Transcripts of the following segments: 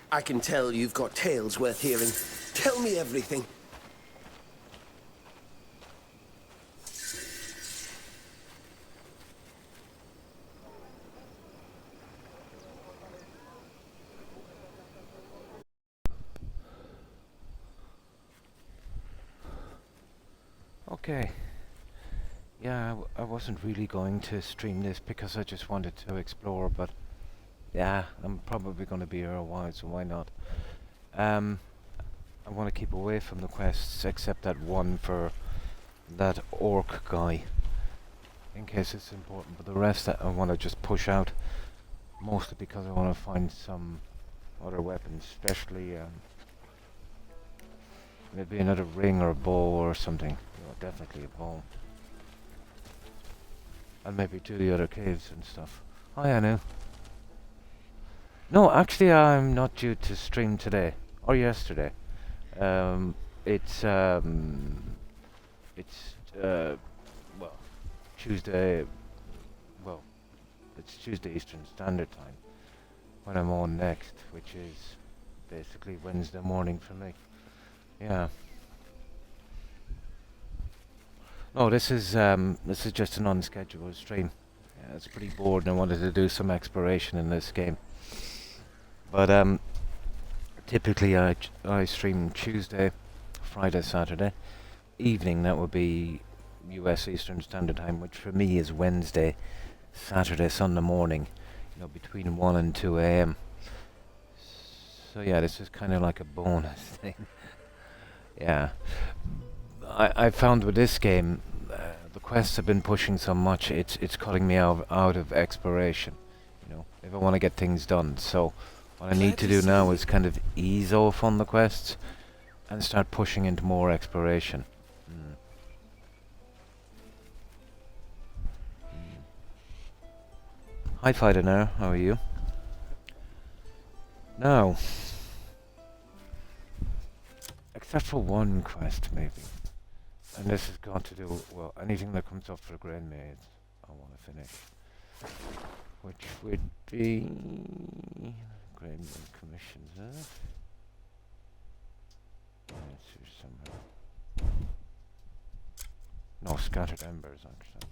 I can tell you've got tales worth hearing. Tell me everything. Okay. Yeah, I wasn't really going to stream this because I just wanted to explore, but yeah, I'm probably going to be here a while, so why not? Um, I want to keep away from the quests, except that one for that orc guy, in case it's important. But the rest I want to just push out, mostly because I want to find some other weapons, especially maybe another ring or a bow or something. Definitely a bow. And maybe to the other caves and stuff. Oh yeah, no. No, actually I'm not due to stream today. Or yesterday. Um, it's, um, it's, well, Tuesday, well, it's Tuesday Eastern Standard Time when I'm on next, which is basically Wednesday morning for me. Yeah. No, this is just an unscheduled stream. Yeah, it's pretty bored and I wanted to do some exploration in this game. But typically I stream Tuesday, Friday, Saturday evening. That would be U.S. Eastern Standard Time, which for me is Wednesday, Saturday, Sunday morning. You know, between 1 and 2 a.m. So yeah, this is kind of like a bonus thing. Yeah. I found with this game, the quests have been pushing so much, it's cutting me out of exploration. You know, if I want to get things done. So what I need to do now is kind of ease off on the quests and start pushing into more exploration. Mm. Hi Fighter now, how are you? Now, except for one quest maybe. And this has got to do, well, anything that comes up for Grain Maids, I want to finish. Which would be Grain Maid commissions, it's here somewhere. No, Scattered Embers, actually.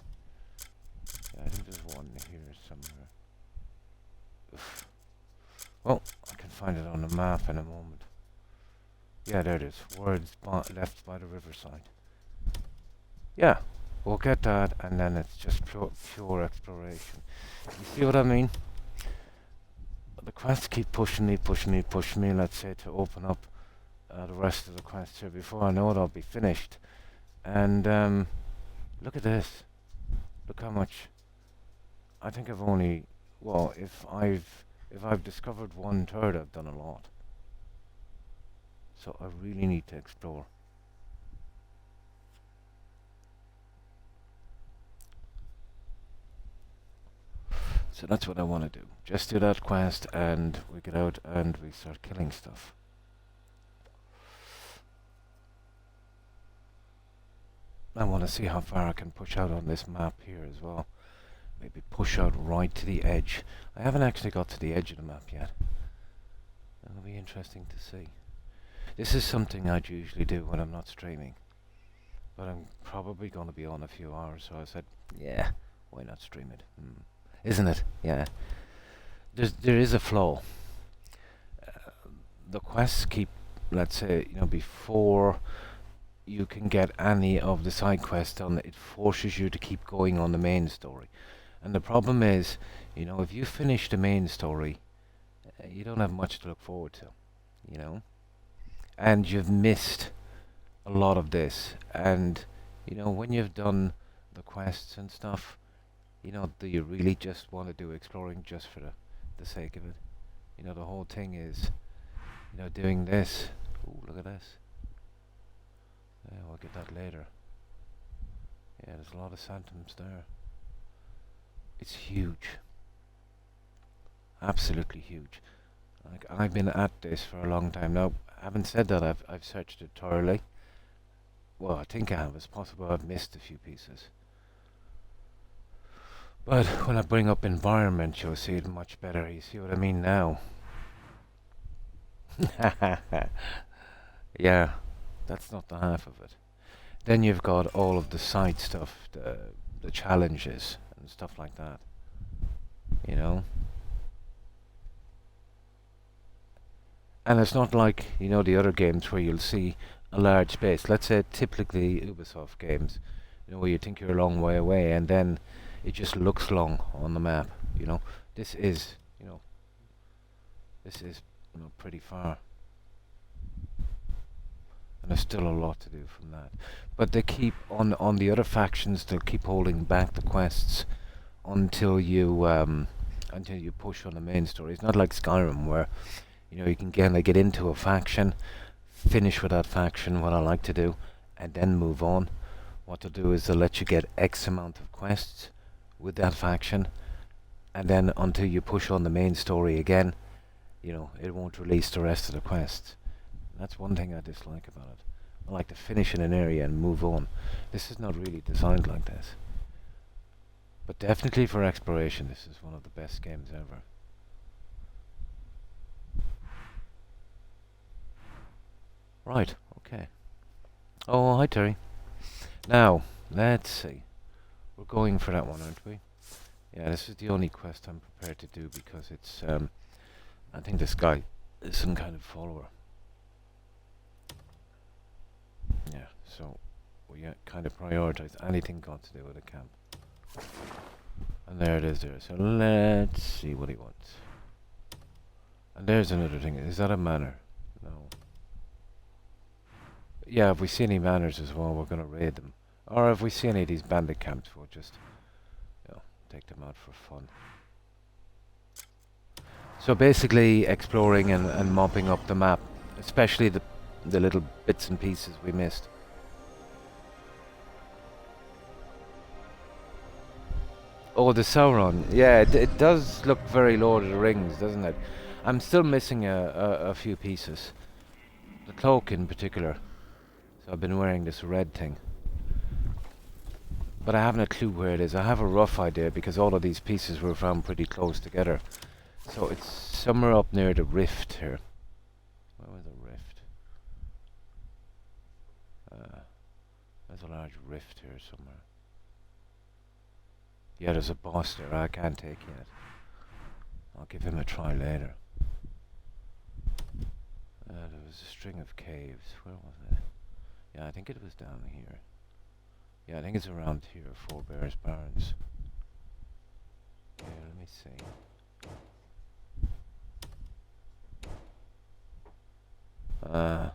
Yeah, I think there's one here somewhere. Oof. Well, I can find it on the map in a moment. Yeah, there it is. Words left by the riverside. Yeah, we'll get that, and then it's just pure exploration. You see what I mean? The quests keep pushing me, let's say, to open up the rest of the quests here. Before I know it, I'll be finished. And look at this. Look how much. I think I've only, well, if I've discovered 1/3, I've done a lot. So I really need to explore. So that's what I want to do. Just do that quest and we get out and we start killing stuff. I want to see how far I can push out on this map here as well. Maybe push out right to the edge. I haven't actually got to the edge of the map yet. That'll be interesting to see. This is something I'd usually do when I'm not streaming. But I'm probably going to be on a few hours, so I said, yeah, why not stream it? Isn't it? Yeah. There is a flow. The quests keep, let's say, you know, before you can get any of the side quests done, it forces you to keep going on the main story. And the problem is, you know, if you finish the main story, you don't have much to look forward to, you know? And you've missed a lot of this. And, you know, when you've done the quests and stuff, you know, do you really just want to do exploring just for the sake of it? You know, the whole thing is, you know, doing this. Ooh, look at this. Yeah, we'll get that later. Yeah, there's a lot of Phantoms there. It's huge. Absolutely huge. Like, I've been at this for a long time now. Having said that, I've searched it thoroughly. Well, I think I have. It's possible I've missed a few pieces. But when I bring up environment, you'll see it much better. You see what I mean now? Yeah, that's not the half of it. Then you've got all of the side stuff, the challenges and stuff like that. You know, and it's not like the other games where you'll see a large space. Let's say typically Ubisoft games, where you think you're a long way away, and then it just looks long on the map. You know, this is you know this is pretty far, and there's still a lot to do from that. But they keep on the other factions. They'll keep holding back the quests until you push on the main story. It's not like Skyrim where you can kind of get into a faction, finish with that faction, what I like to do, and then move on. What they'll do is they'll let you get X amount of quests with that faction, and then until you push on the main story again, it won't release the rest of the quests. That's one thing I dislike about it. I like to finish in an area and move on. This is not really designed like this. But definitely for exploration, this is one of the best games ever. Right, okay. Oh, hi Terry. Now, let's see. We're going for that one, aren't we? Yeah, this is the only quest I'm prepared to do because it's, I think this guy is some kind of follower. Yeah, so we kind of prioritize anything got to do with a camp. And there it is there. So let's see what he wants. And there's another thing. Is that a manor? No. Yeah, if we see any manors as well, we're going to raid them. Or if we see any of these bandit camps, we'll just take them out for fun. So basically exploring and mopping up the map, especially the little bits and pieces we missed. Oh, the Sauron. Yeah, it does look very Lord of the Rings, doesn't it? I'm still missing a few pieces. The cloak in particular. So I've been wearing this red thing. But I haven't a clue where it is. I have a rough idea because all of these pieces were found pretty close together. So it's somewhere up near the rift here. Where was the rift? There's a large rift here somewhere. Yeah, there's a boss there I can't take yet. I'll give him a try later. There was a string of caves. Where was it? Yeah, I think it was down here. Yeah, I think it's around here, Four Bears Barrens. Okay, let me see. I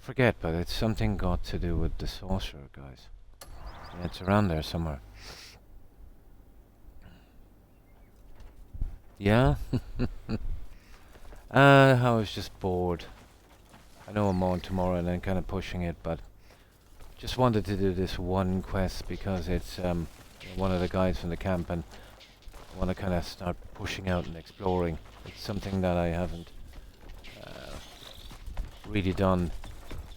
forget, but it's something got to do with the sorcerer, guys. Yeah, it's around there somewhere. Yeah? I was just bored. I know I'm on tomorrow and then kind of pushing it, but just wanted to do this one quest because it's one of the guys from the camp, and I want to kind of start pushing out and exploring. It's something that I haven't really done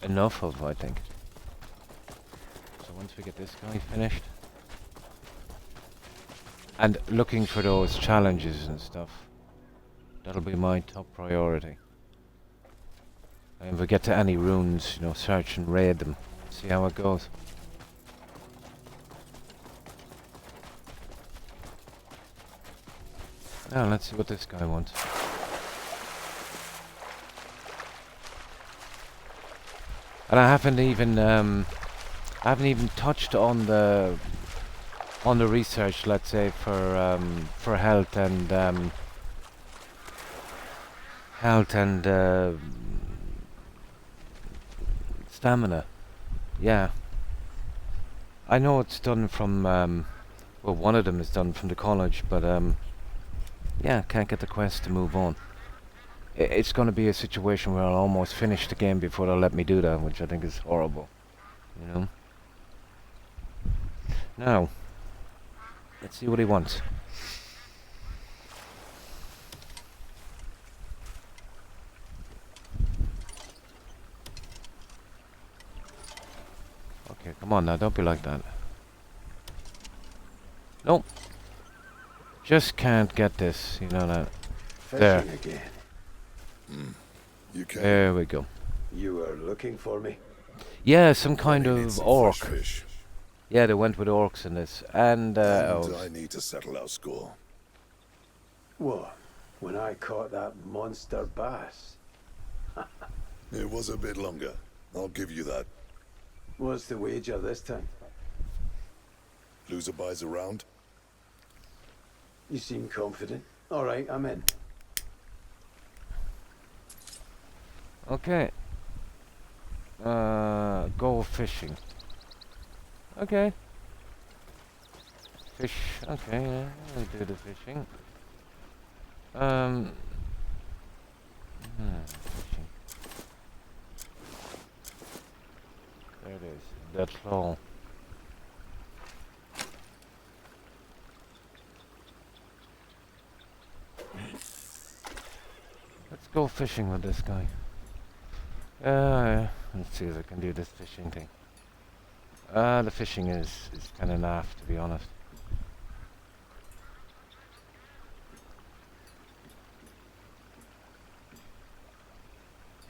enough of, I think. So once we get this guy finished, and looking for those challenges and stuff, that'll be my top priority. And if we get to any ruins, search and raid them, see how it goes. Now let's see what this guy wants. And I haven't even touched on the research, let's say, for health and stamina. Yeah, I know it's done from well, one of them is done from the college, but yeah, can't get the quest to move on. It's going to be a situation where I'll almost finish the game before they'll let me do that, which I think is horrible. Now, let's see what he wants. Okay, come on now, don't be like that. Nope. Just can't get this, that. Fetching again. You can. There we go. You were looking for me? Yeah, some kind Need of some orc. fresh fish. Yeah, they went with orcs in this. And elves. I need to settle our score. What? When I caught that monster bass? It was a bit longer. I'll give you that. What's the wager this time? Loser buys a round. You seem confident. All right, I'm in. Okay. Go fishing. Okay. Fish. Okay, yeah, we'll do the fishing. Fishing. There it is. That's all. Let's go fishing with this guy. Let's see if I can do this fishing thing. The fishing is kind of naff, to be honest.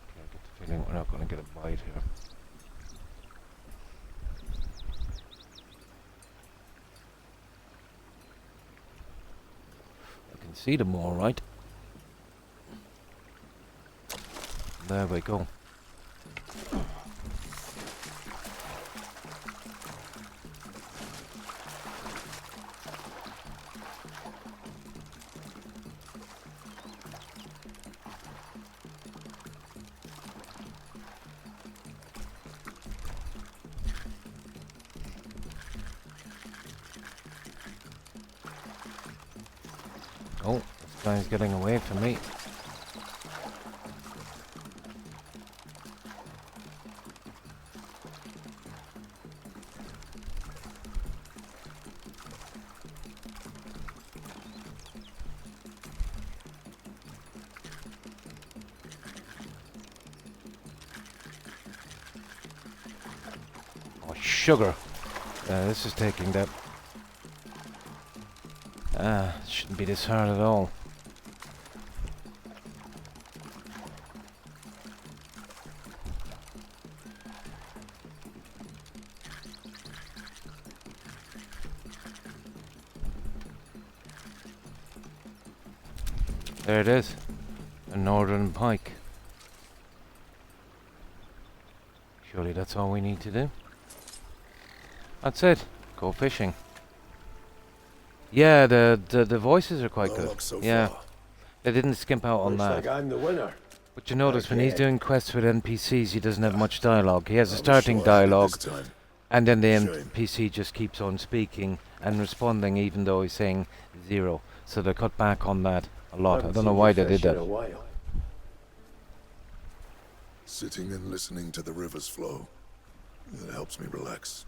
Okay, I get the feeling we're not going to get a bite here. I can see them all right. There we go. Oh, this guy's getting away from me. Oh, sugar. This is taking that. It shouldn't be this hard at all. There it is. A northern pike. Surely that's all we need to do. That's it. Go fishing. Yeah, the voices are quite No good. luck so Yeah, far. they didn't skimp out on Looks that. like I'm the winner. But you notice when he's Again. doing quests with NPCs, he doesn't have much dialogue. He has a I was starting sure I had it dialogue, this time. and then the Shame. NPC just keeps on speaking and responding, even though he's saying zero. So they cut back on that a lot. I Haven't don't know seen why you they did fish in that. a while. Sitting and listening to the river's flow. It helps me relax.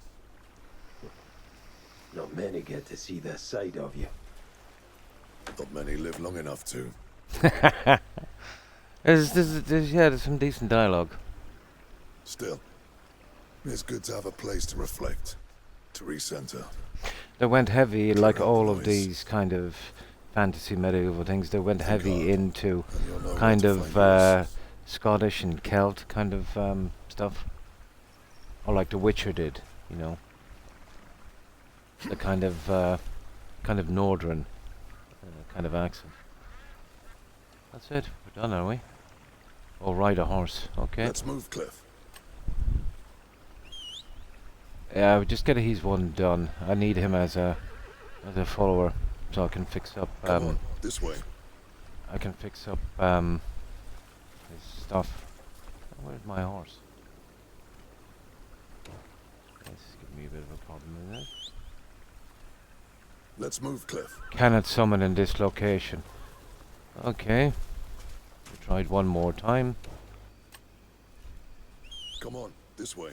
Not many get to see this side of you. Not many live long enough to. There's some decent dialogue. Still, it's good to have a place to reflect, to recenter. They went heavy, like out all the of noise. these kind of fantasy medieval things. They went Think heavy hard, into and you'll know where kind to of find yours. Scottish and Celt kind of stuff, or like The Witcher did, you know. The kind of northern kind of accent. That's it. We're done, are we? Oh, ride a horse. Okay. Let's move, Cliff. Yeah, we just get his one done. I need him as a follower, so I can fix up. Come on, this way. I can fix up his stuff. Where's my horse? This is giving me a bit of a problem, isn't it? Let's move, Cliff. Cannot summon in this location. Okay. We tried one more time. Come on, this way.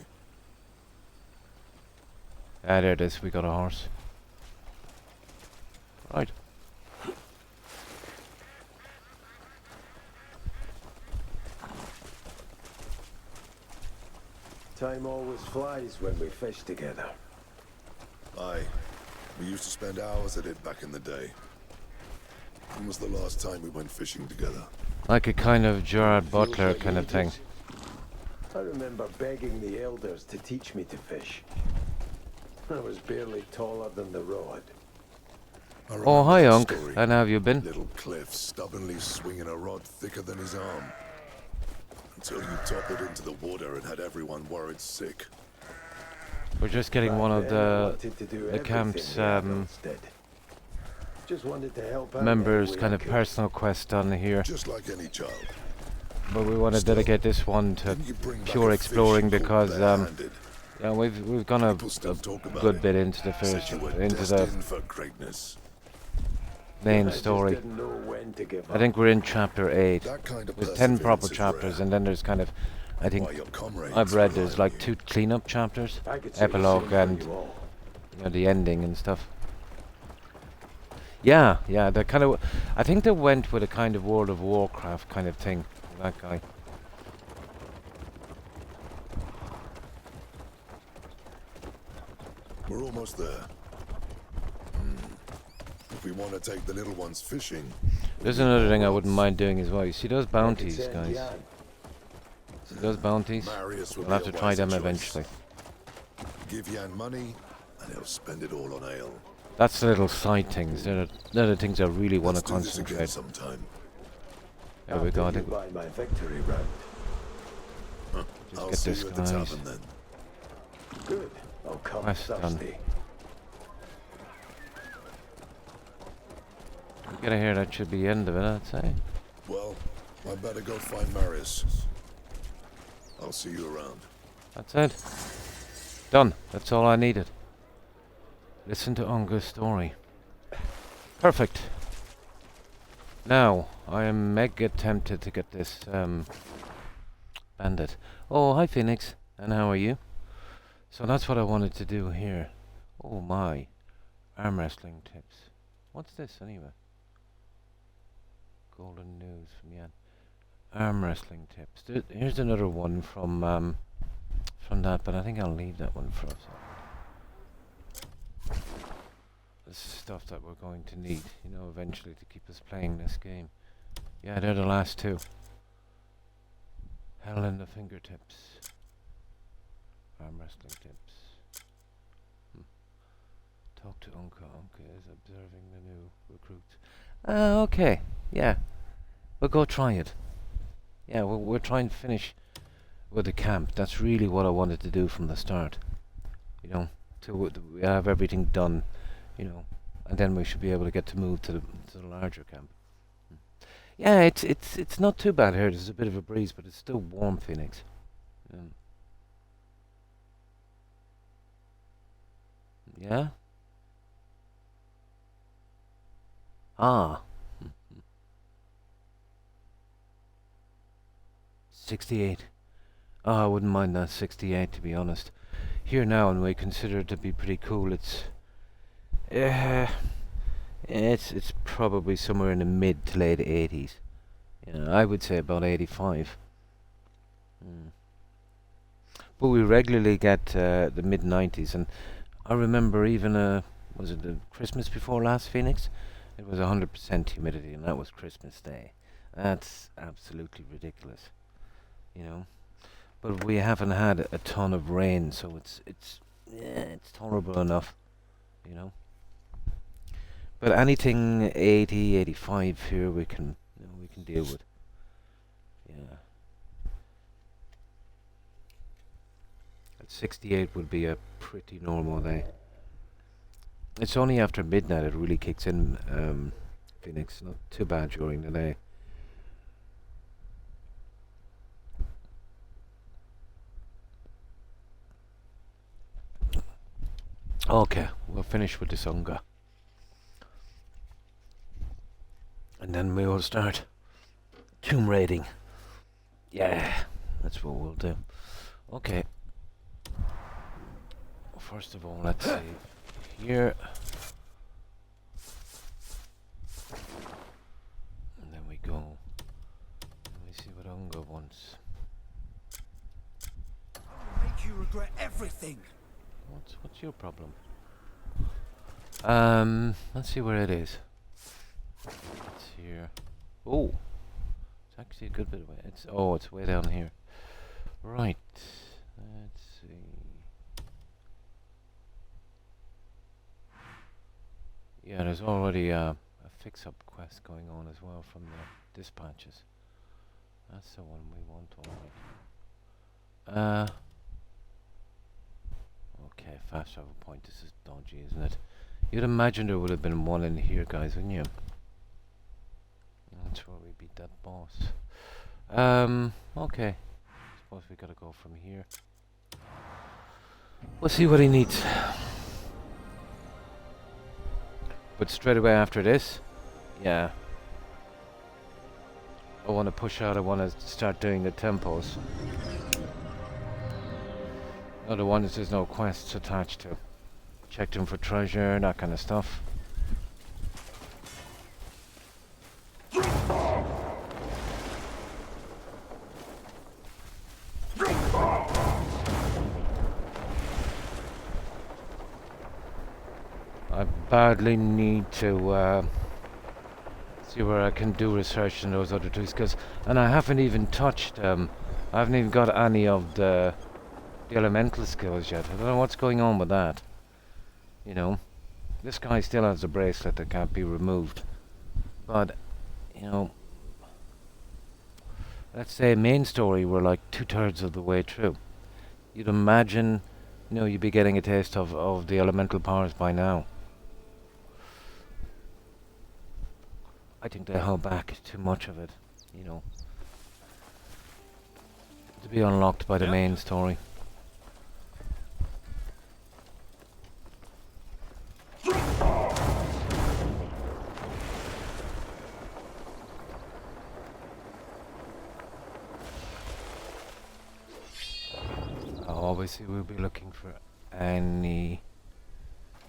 Ah, there it is. We got a horse. Right. Time always flies when we fish together. Aye. We used to spend hours at it back in the day. When was the last time we went fishing together? Like a kind of Gerard Butler kind of thing. I remember begging the elders to teach me to fish. I was barely taller than the rod. I Oh, remember hi, the Unc. story. And how have you been? Little Cliff stubbornly swinging a rod thicker than his arm. Until you toppled into the water and had everyone worried sick. We're just getting one of Back then, I the wanted to do everything camp's the adults did. Just wanted to help out members' any way kind I of could. personal quest done here. Just like any child. But we want to Still, dedicate this one to Didn't you bring back pure a fish exploring caught because bare-handed? yeah, we've gone a People still talk about good it. bit into the Said first you were into the destined for greatness. main I just story. didn't know when to give I up. think we're in chapter 8. That kind of There's 10 proper perseverance is chapters, rare. and then there's kind of, I think, Why your comrades I've read rely there's on like you. 2 cleanup chapters, I could say the epilogue same for and you all. you know, the ending and stuff. Yeah, the kind of, I think they went with a kind of World of Warcraft kind of thing. That guy. We're almost there. If we want to take the little ones fishing... There's another thing I wouldn't mind doing as well. You see those I could bounties, send guys? Jan. See those bounties? Marius would We'll have be to a try wiser them choice. eventually. Give Jan money, and he'll spend it all on ale. That's the little side things. They're the things I really want to Let's do this again concentrate. sometime. There we go. I After you think buy my victory round. just I'll get see this you at the guys. tavern then. Good. I'll come Quest done. thirsty. You get here. That should be the end of it, I'd say. Well, I better go find Marius. I'll see you around. That's it. Done. That's all I needed. Listen to Unga's story. Perfect. Now, I am mega tempted to get this bandit. Oh, hi Phoenix. And how are you? So that's what I wanted to do here. Oh my. Arm wrestling tips. What's this anyway? Golden news from Jan. Arm wrestling tips. Here's another one from that, but I think I'll leave that one for us. This is stuff that we're going to need, you know, eventually to keep us playing this game. Yeah, they're the last two. Hell in the fingertips. Arm wrestling tips. Talk to Unka. Unka is observing the new recruits. Okay. Yeah. We'll go try it. Yeah, we're trying to finish with the camp. That's really what I wanted to do from the start. You know, till we have everything done, you know, and then we should be able to get to move to the larger camp. Yeah, it's not too bad here. There's a bit of a breeze, but it's still warm, Phoenix. Yeah? Ah. 68. Oh, I wouldn't mind that 68, to be honest. Here now, and we consider it to be pretty cool. It's probably somewhere in the mid to late 80s. You know, I would say about 85. But we regularly get the mid 90s, and I remember even was it the Christmas before last, Phoenix? It was 100% humidity, and that was Christmas Day. That's absolutely ridiculous, you know. But we haven't had a ton of rain, so it's tolerable enough, you know. But anything 80, 85 here we can deal with. Yeah. At 68 would be a pretty normal day. It's only after midnight it really kicks in, Phoenix. Not too bad during the day. Okay, we'll finish with this Unga. And then we will start tomb raiding. Yeah, that's what we'll do. Okay. First of all, let's see. Here. And then we go. And we see what Unga wants. Make you regret everything. What's your problem? Let's see where it is. It's here. Oh, it's actually a good bit of way. It's way down here. Right. Let's see. Yeah, there's already a fix-up quest going on as well from the dispatches. That's the one we want, alright. Okay, fast travel point. This is dodgy, isn't it? You'd imagine there would have been one in here, guys, wouldn't you? That's where we beat that boss. Okay. Suppose we gotta go from here. We'll see what he needs. But straight away after this, yeah. I want to push out, I want to start doing the tempos. Other ones there's no quests attached to. Checked them for treasure, that kind of stuff. I badly need to see where I can do research in those other two skills, and I haven't even touched. I haven't even got any of the elemental skills yet. I don't know what's going on with that. You know, this guy still has a bracelet that can't be removed, but you know, let's say main story we're like 2/3 of the way through. You'd imagine, you know, you'd be getting a taste of the elemental powers by now. I think they held back too much of it, you know, to be unlocked by the main story. Obviously we'll be looking for any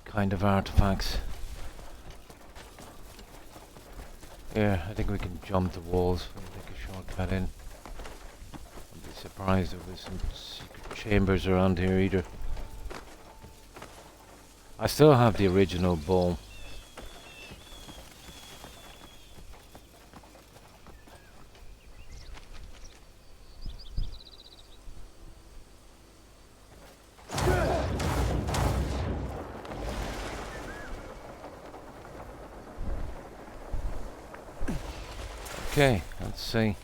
kind of artifacts. Yeah, I think we can jump the walls. We'll take a shortcut in. I'd be surprised if there's some secret chambers around here either. I still have the original bow. Okay, let's see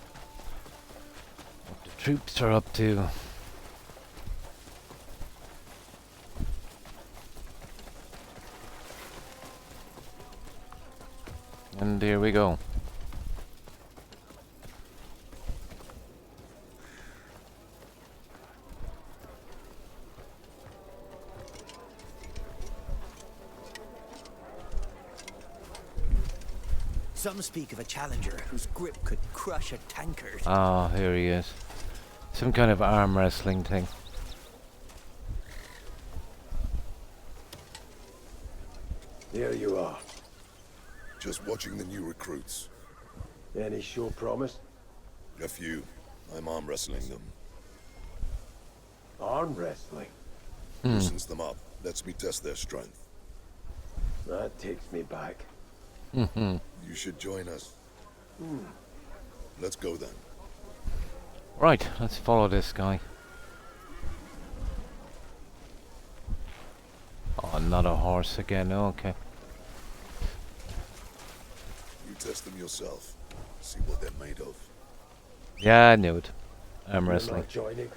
what the troops are up to. And here we go. Some speak of a challenger whose grip could crush a tankard. Ah, here he is. Some kind of arm wrestling thing. There you are. Just watching the new recruits. Any show promise? A few. I'm arm wrestling them. Arm wrestling? Loosens them up. Lets me test their strength. That takes me back. You should join us. Let's go then. Right, let's follow this guy. Oh, another horse again. Okay. You test them yourself. See what they're made of. Yeah, I knew it. Arm You're wrestling. not joining?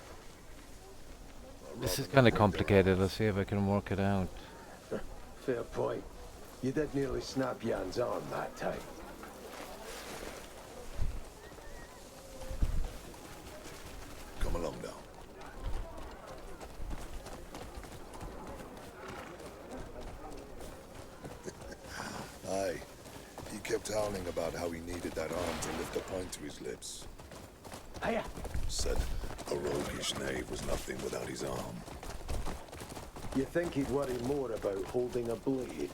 This is kind of complicated. Let's see if I can work it out. Fair point. You did nearly snap Jan's arm that time. Come along now. Aye. He kept howling about how he needed that arm to lift a pint to his lips. Hiya! Said a roguish knave was nothing without his arm. You think he'd worry more about holding a blade?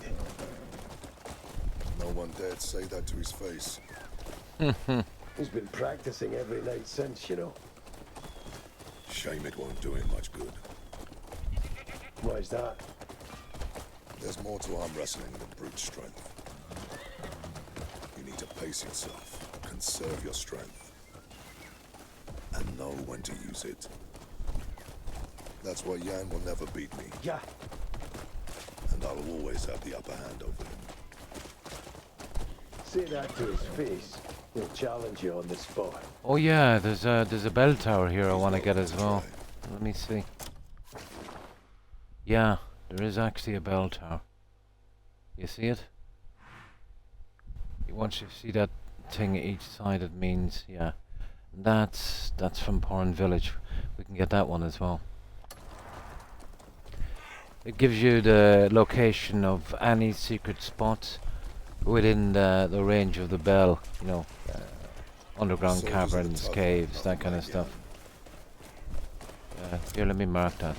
No one dared say that to his face. He's been practicing every night since, you know. Shame it won't do him much good. Why's that? There's more to arm wrestling than brute strength. You need to pace yourself, conserve your strength. know when to use it. That's why Yan will never beat me, Yeah. and I'll always have the upper hand over him. Say that to his face. He'll challenge you on the spot. Oh yeah, there's a bell tower here I want to get as well. Let me see. Yeah, there is actually a bell tower. You see it? Once you see that thing each side, it means, yeah. That's from Porn Village. We can get that one as well. It gives you the location of any secret spots within the range of the bell, you know, underground Soldiers are the caverns, tough caves, ones, that kind of like stuff. Here, let me mark that.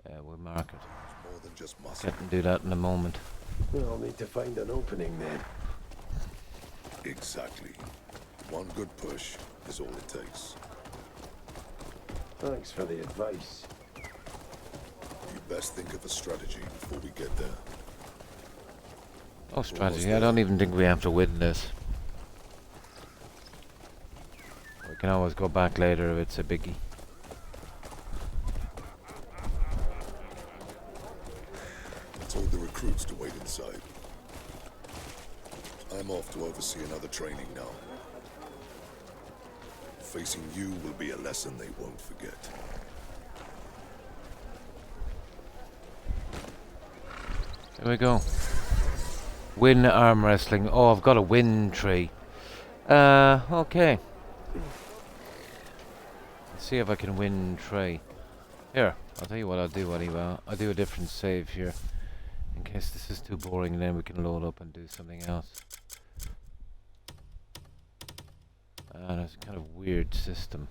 Yeah, we'll mark it. It's more than just muscle. Get and do that in a moment. We'll need to find an opening then. Exactly. One good push is all it takes. Thanks for the advice. You best think of a strategy before we get there. Oh, strategy. I don't even think we have to win this. We can always go back later if it's a biggie. I told the recruits to wait inside. I'm off to oversee another training now. Facing you will be a lesson they won't forget. There we go. Win arm wrestling. Oh, I've got a win tree. Okay. Let's see if I can win tray. Here, I'll tell you what I'll do anyway. I'll do a different save here. In case this is too boring, and then we can load up and do something else. That's a kind of weird system.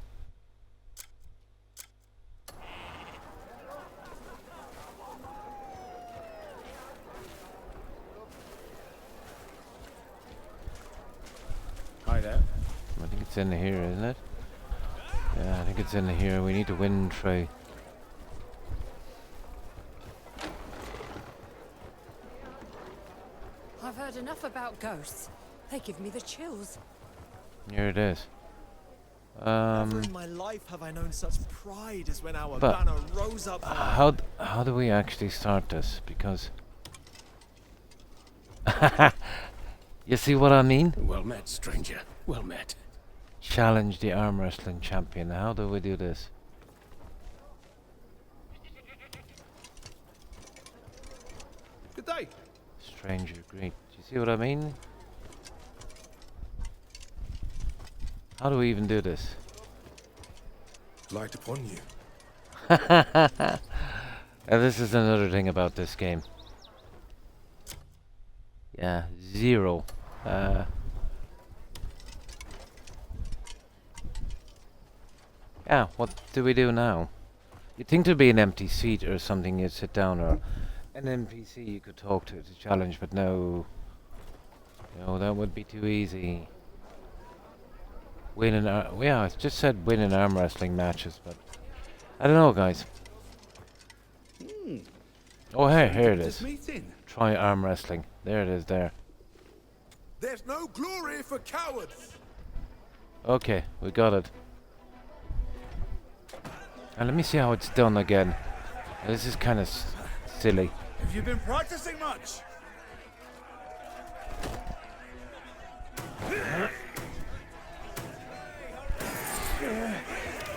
Hi there. I think it's in here, isn't it? Yeah, I think it's in here. We need to win tray. I've heard enough about ghosts. They give me the chills. Here it is. Never in my life have I known such pride as when our but banner rose up high. how do we actually start this? Because you see what I mean? Well met, stranger. Well met. Challenge the arm wrestling champion. How do we do this? Good day. Stranger greet. Do you see what I mean? How do we even do this? Light upon you. And this is another thing about this game. Yeah, 0. Yeah, what do we do now? You'd think there'd be an empty seat or something you'd sit down, or an NPC you could talk to challenge, but no. No, that would be too easy. Win an yeah, it just said win in arm wrestling matches, but I don't know, guys. Oh, here it is. Try arm wrestling. There it is. There. There's no glory for cowards. Okay, we got it. And let me see how it's done again. This is kind of silly. Have you been practicing much?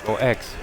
Go X.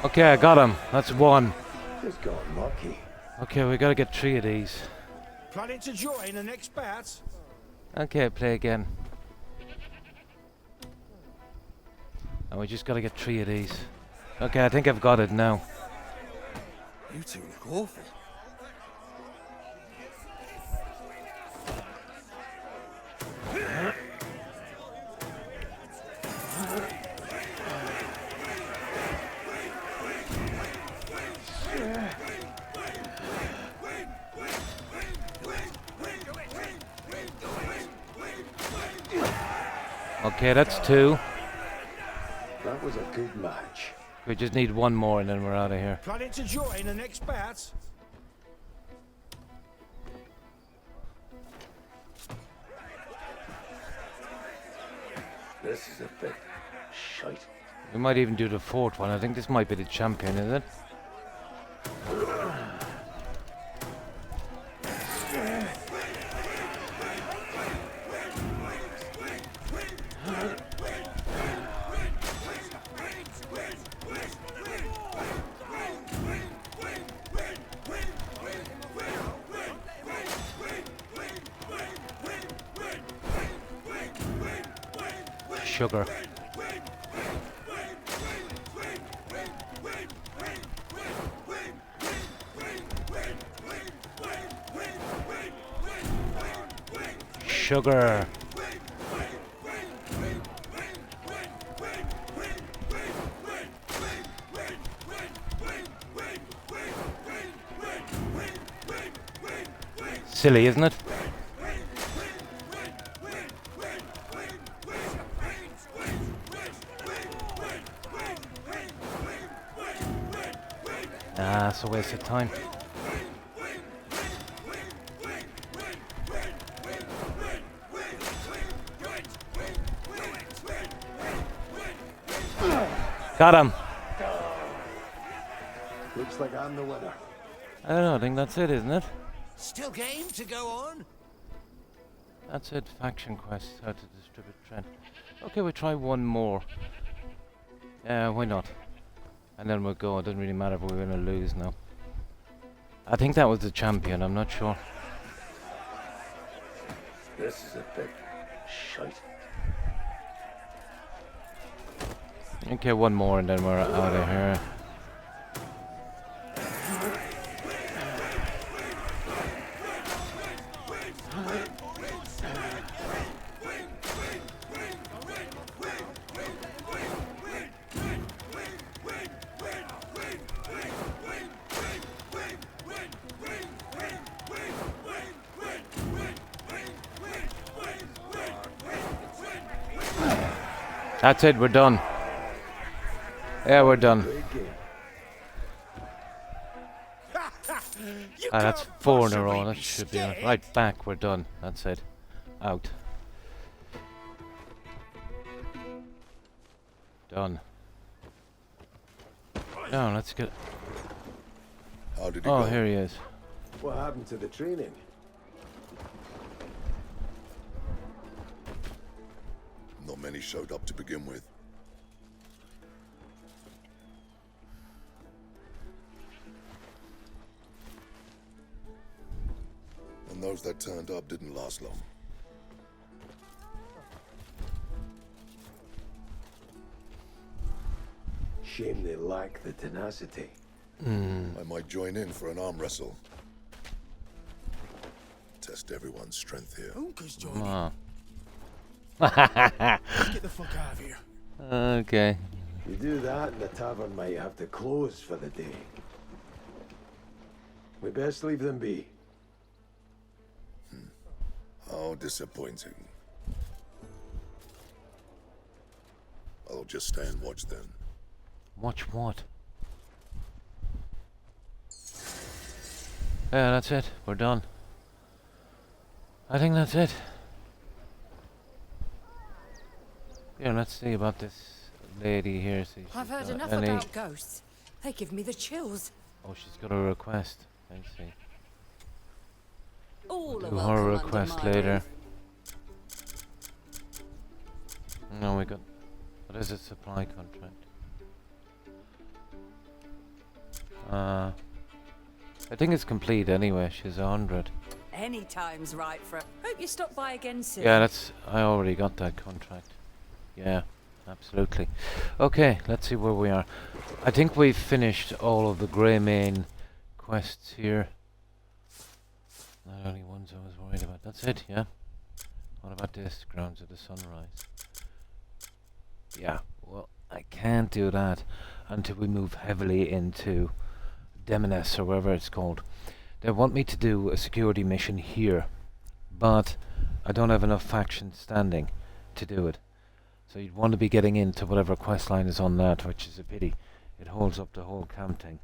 Okay, I got him. That's 1. Just got lucky. Okay, we gotta get 3 of these. Planning to join the next bat? Okay, play again. Oh, we just gotta get 3 of these. Okay, I think I've got it now. You two look awful. Okay, that's 2. That was a good match. We just need 1 more and then we're out of here. Planning to join the next bat? This is a bit shite. We might even do the 4th one. I think this might be the champion, is it? Sugar. Sugar. Silly, isn't it? Ah, it's a waste of time. Got him. Looks like I'm the winner. I don't know, I think that's it, isn't it? Still game to go on? That's it, faction quest, how to distribute Trent. Okay, we'll try 1 more. Yeah, why not? And then we'll go, it doesn't really matter if we're going to lose now. I think that was the champion, I'm not sure. This is a bit shite. Okay, 1 more and then we're out of here. That's it, we're done. Yeah, we're done. Great game. Ah, that's 4 in a row, that should be it. Right back, we're done. That's it. Out. Done. Now, let's get... How did it Oh, go? here he is. What happened to the training? Not many showed up to begin with. And those that turned up didn't last long. Shame they lack the tenacity. I might join in for an arm wrestle. Test everyone's strength here. Uncle's joining. Ah. Let's get the fuck out of here. Okay. You do that and the tavern might have to close for the day. We best leave them be. How disappointing. I'll just stay and watch then. Watch what? Yeah, that's it. We're done. I think that's it. Yeah, let's see about this lady here. See, if I've she's heard got enough any... about ghosts. They give me the chills. Oh, she's got a request. I see. All Do her request later. No, we got... What is it? Supply contract. I think it's complete anyway. She's 100. Any time's right for. Hope you stop by again soon. Yeah, that's... I already got that contract. Yeah. absolutely. Okay, let's see where we are. I think we've finished all of the Grey Main quests here. Not only ones I was worried about. That's it, yeah? What about this? Grounds of the Sunrise. Yeah, well, I can't do that until we move heavily into Demoness or wherever it's called. They want me to do a security mission here, but I don't have enough factions standing to do it. So you'd want to be getting into whatever quest line is on that, which is a pity. It holds up the whole camp thing.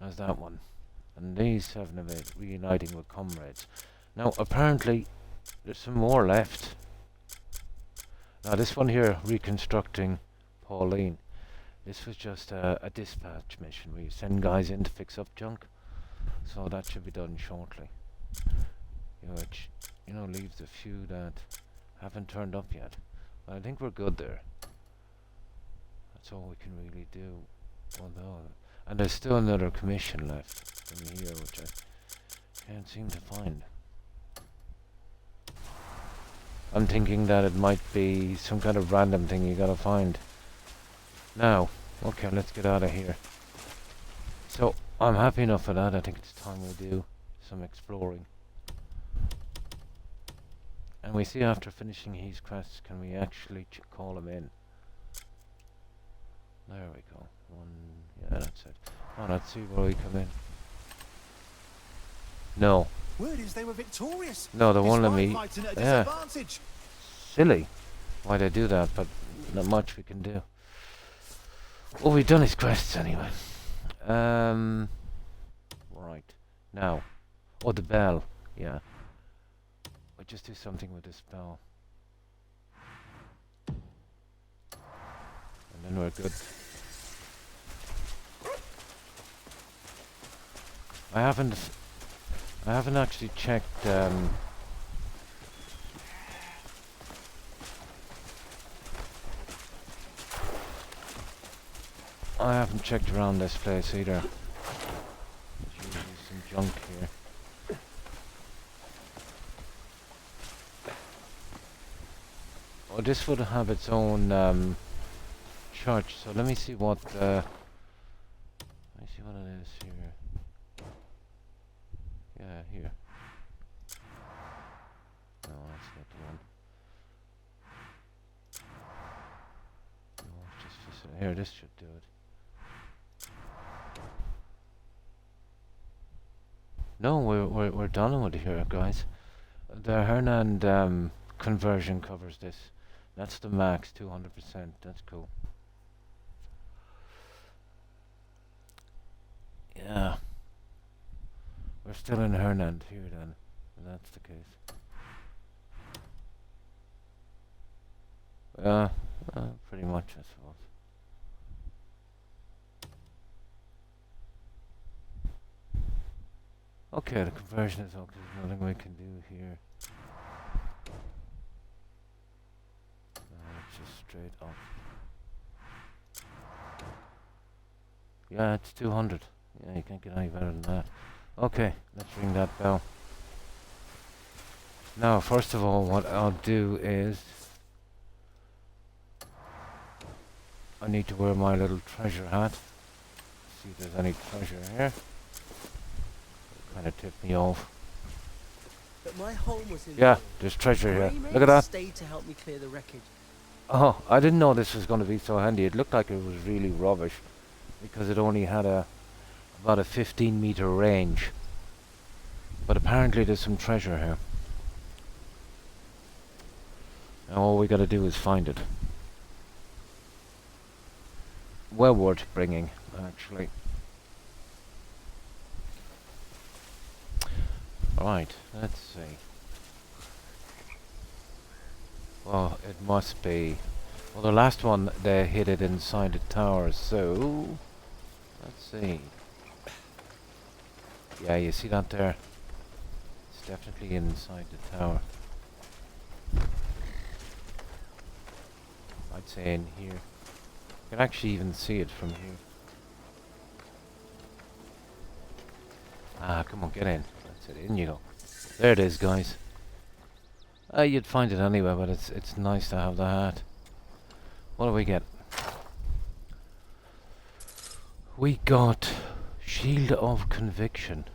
There's that one. And these 7 of 8, reuniting with comrades. Now, apparently, there's some more left. Now, this one here, reconstructing Pauline. This was just a dispatch mission where you send guys in to fix up junk. So that should be done shortly. Which, leaves a few that haven't turned up yet. But I think we're good there. That's all we can really do. Although, and there's still another commission left from here, which I can't seem to find. I'm thinking that it might be some kind of random thing you gotta find. Now, okay, let's get out of here. So, I'm happy enough for that. I think it's time we do some exploring. And we see after finishing these quests, can we actually call him in? There we go. Yeah, that's it. Oh, let's see where we come in. No. Word is they were victorious. No, they won't let me. Fighting at a Yeah. disadvantage. Silly. Why they do that, but not much we can do. Well, we've done his quests anyway. Right. Now. Oh, the bell. Yeah. We'll just do something with this bell. And then we're good. I haven't actually checked I haven't checked around this place either. There's usually some junk here. Oh, this would have its own church, so let me see what it is here. Yeah, here. No, that's not the one. No, it's just here, this should do it. No, we're done with it here, guys. The Hernand conversion covers this. That's the max, 200%. That's cool. Yeah. We're still in Hernand here then, if that's the case. Pretty much, I suppose. Okay, the conversion is okay. There's nothing we can do here. It's just straight up. Yeah, it's 200. Yeah, you can't get any better than that. Okay, let's ring that bell. Now, first of all, what I'll do is I need to wear my little treasure hat. See if there's any treasure here. Kind of tipped me off. But my home was in Yeah, there's treasure here. Grey Look at Men that. stayed to help me clear the wreckage. Oh, I didn't know this was going to be so handy. It looked like it was really rubbish because it only had about a 15-meter range. But apparently there's some treasure here. And all we got to do is find it. Well worth bringing, actually. Right, let's see. Well, it must be. Well, the last one, they hid it inside the tower, so... Let's see. Yeah, you see that there? It's definitely inside the tower. I'd say in here. You can actually even see it from here. Ah, come on, get in. That's it, in you go. There it is, guys. You'd find it anywhere, but it's nice to have the hat. What do we get? We got Shield of Conviction.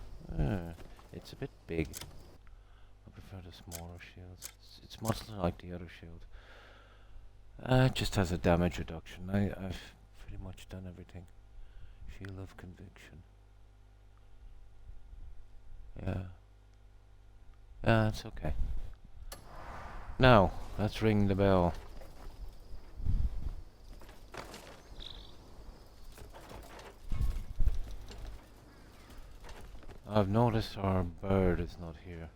It's a bit big. I prefer the smaller shields. It's much like the other shield. It just has a damage reduction. I've pretty much done everything. Shield of Conviction. Yeah. Yeah, it's okay. Now, let's ring the bell. I've noticed our bird is not here.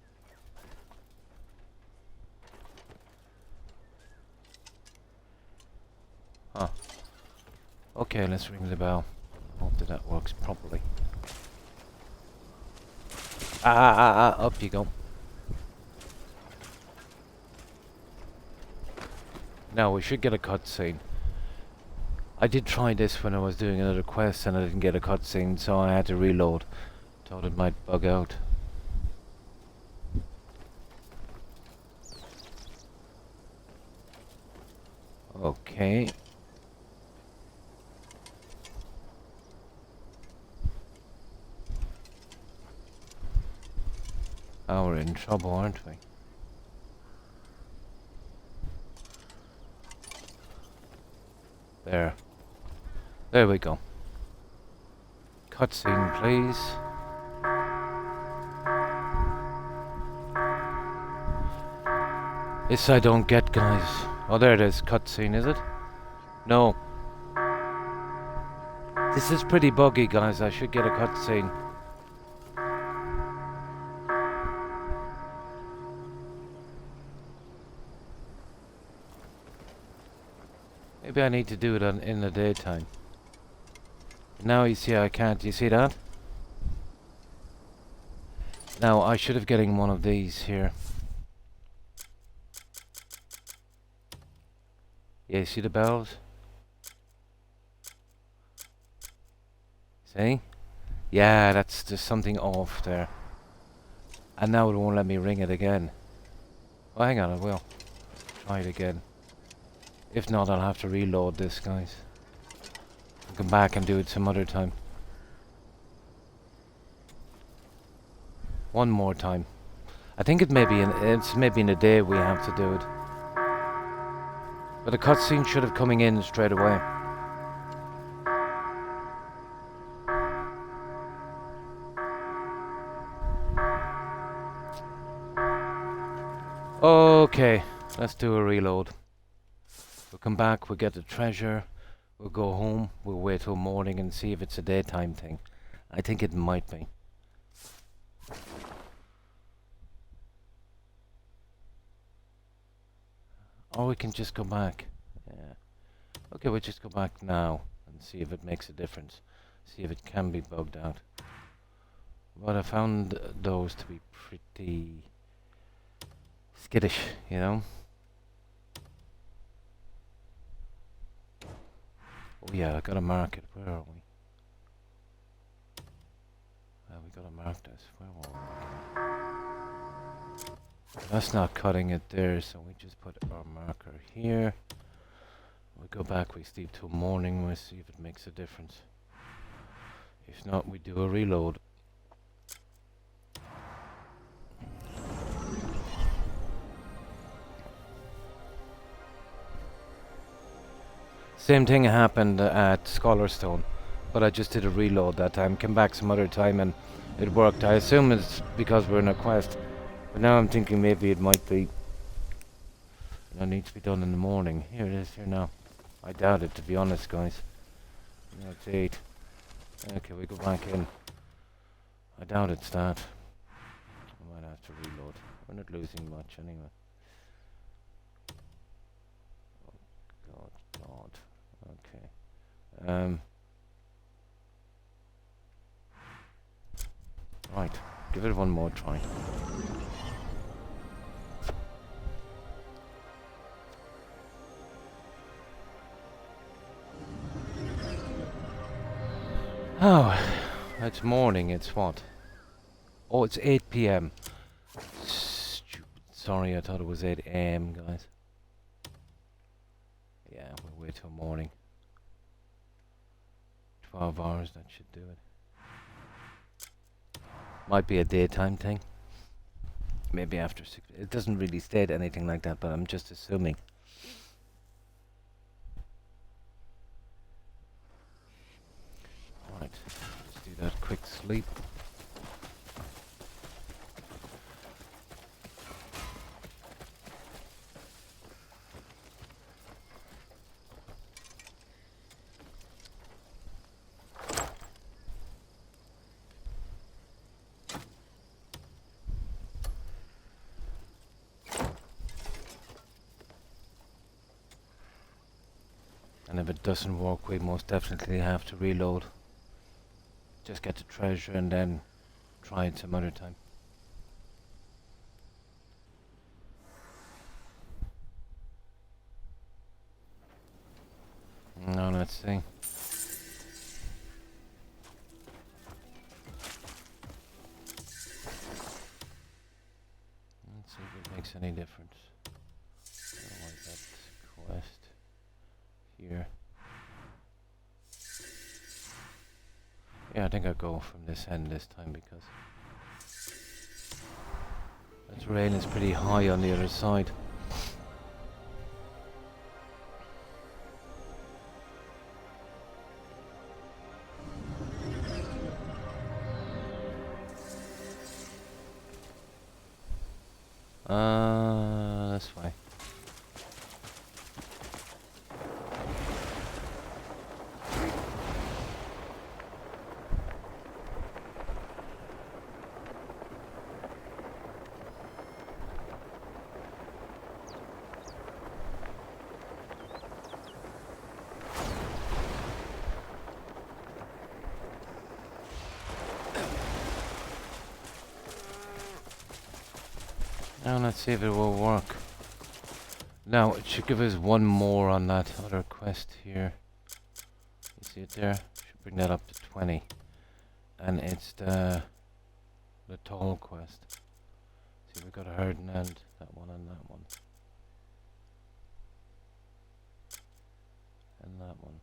Huh. Okay, let's ring the bell. Hope that works properly. Up you go. Now we should get a cutscene. I did try this when I was doing another quest and I didn't get a cutscene, so I had to reload. Thought it might bug out. Okay. Oh, we're in trouble, aren't we? There. There we go. Cutscene, please. This I don't get, guys. Oh, there it is. Cutscene, is it? No. This is pretty buggy, guys. I should get a cutscene. Maybe I need to do it in the daytime. Now you see I can't. You see that? Now I should have getting one of these here. Yeah, you see the bells? See? Yeah, that's there's something off there. And now it won't let me ring it again. Oh, hang on, I will. Try it again. If not, I'll have to reload this, guys. I'll come back and do it some other time. One more time. I think it's maybe in a day we have to do it. But the cutscene should have coming in straight away. Okay, let's do a reload. We'll come back, we'll get the treasure, we'll go home, we'll wait till morning and see if it's a daytime thing. I think it might be. Or we can just go back. Yeah. Okay, we'll just go back now and see if it makes a difference. See if it can be bugged out. But I found those to be pretty skittish, you know? Oh yeah, I gotta mark it. Where are we? We gotta mark this. Where are we? That's not cutting it there, so we just put our marker here. We go back, we sleep till morning, we'll see if it makes a difference. If not, we do a reload. Same thing happened at Scholarstone, but I just did a reload that time. Came back some other time and it worked. I assume it's because we're in a quest, but now I'm thinking maybe it might be. It needs to be done in the morning. Here it is. Here now. I doubt it, to be honest, guys. Yeah, it's 8. Okay, we go back in. I doubt it's that. I might have to reload. We're not losing much anyway. Oh God. Okay. Right. Give it one more try. Oh, it's morning. It's what? Oh, it's 8 p.m. Stupid sorry, I thought it was 8 AM, guys. Yeah, we'll wait till morning. 12 hours, that should do it. Might be a daytime thing. Maybe after 6. It doesn't really state anything like that, but I'm just assuming. Right, let's do that quick sleep. And if it doesn't work, we most definitely have to reload. Just get the treasure and then try it some other time. Now let's see. Let's see if it makes any difference. Otherwise that quest here. Yeah, I think I'll go from this end this time because the terrain is pretty high on the other side. That's fine. Now let's see if it will work. Now it should give us one more on that other quest here. You see it there? Should bring that up to 20. And it's the tall quest. See, we've got a herd and end, that one and that one. And that one.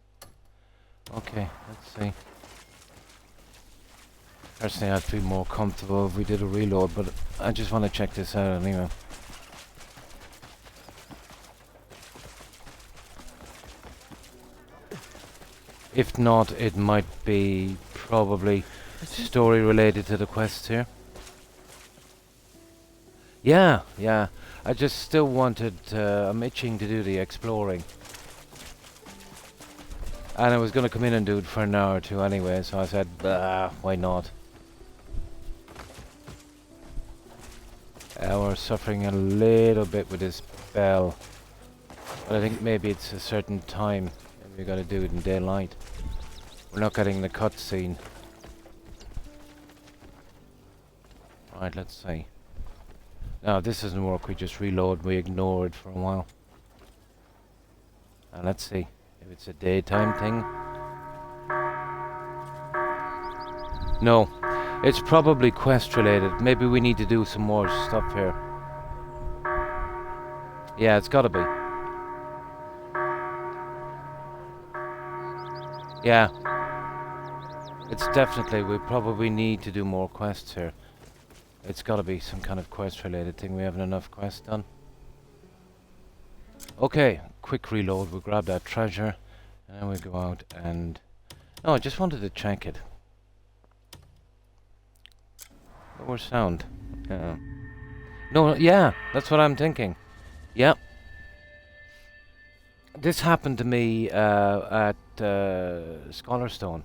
Okay, let's see. Personally, I'd feel more comfortable if we did a reload, but I just want to check this out anyway. If not, it might be probably story related to the quests here. Yeah. I just still wanted, I'm itching to do the exploring. And I was going to come in and do it for an hour or two anyway, so I said, why not? We're suffering a little bit with this bell. But I think maybe it's a certain time. And we got to do it in daylight. We're not getting the cutscene. Right, let's see. Now, if this doesn't work, we just reload. We ignore it for a while. And let's see if it's a daytime thing. No. It's probably quest related. Maybe we need to do some more stuff here. Yeah, it's gotta be. Yeah. It's definitely, we probably need to do more quests here. It's gotta be some kind of quest related thing. We haven't enough quests done. Okay, quick reload. We'll grab that treasure. And then we go out and... No, I just wanted to check it. Lower sound. Yeah. No, yeah, that's what I'm thinking. Yeah. This happened to me at Scholarstone,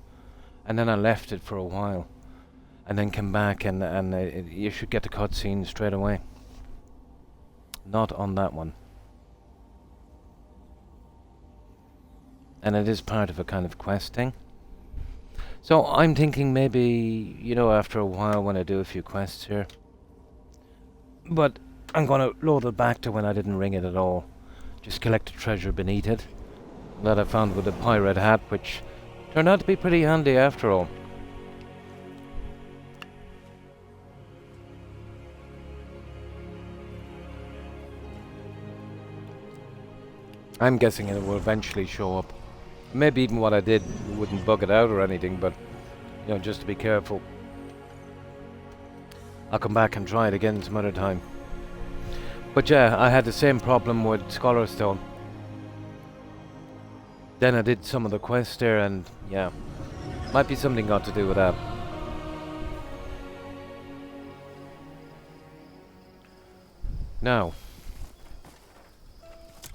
and then I left it for a while, and then came back, and you should get the cutscene straight away. Not on that one. And it is part of a kind of quest thing. So I'm thinking maybe, you know, after a while when I do a few quests here. But I'm going to load it back to when I didn't ring it at all. Just collect the treasure beneath it that I found with the pirate hat, which turned out to be pretty handy after all. I'm guessing it will eventually show up. Maybe even what I did wouldn't bug it out or anything, but you know, just to be careful. I'll come back and try it again some other time. But yeah, I had the same problem with Scholar Stone. Then I did some of the quests there, and yeah, might be something got to do with that. Now,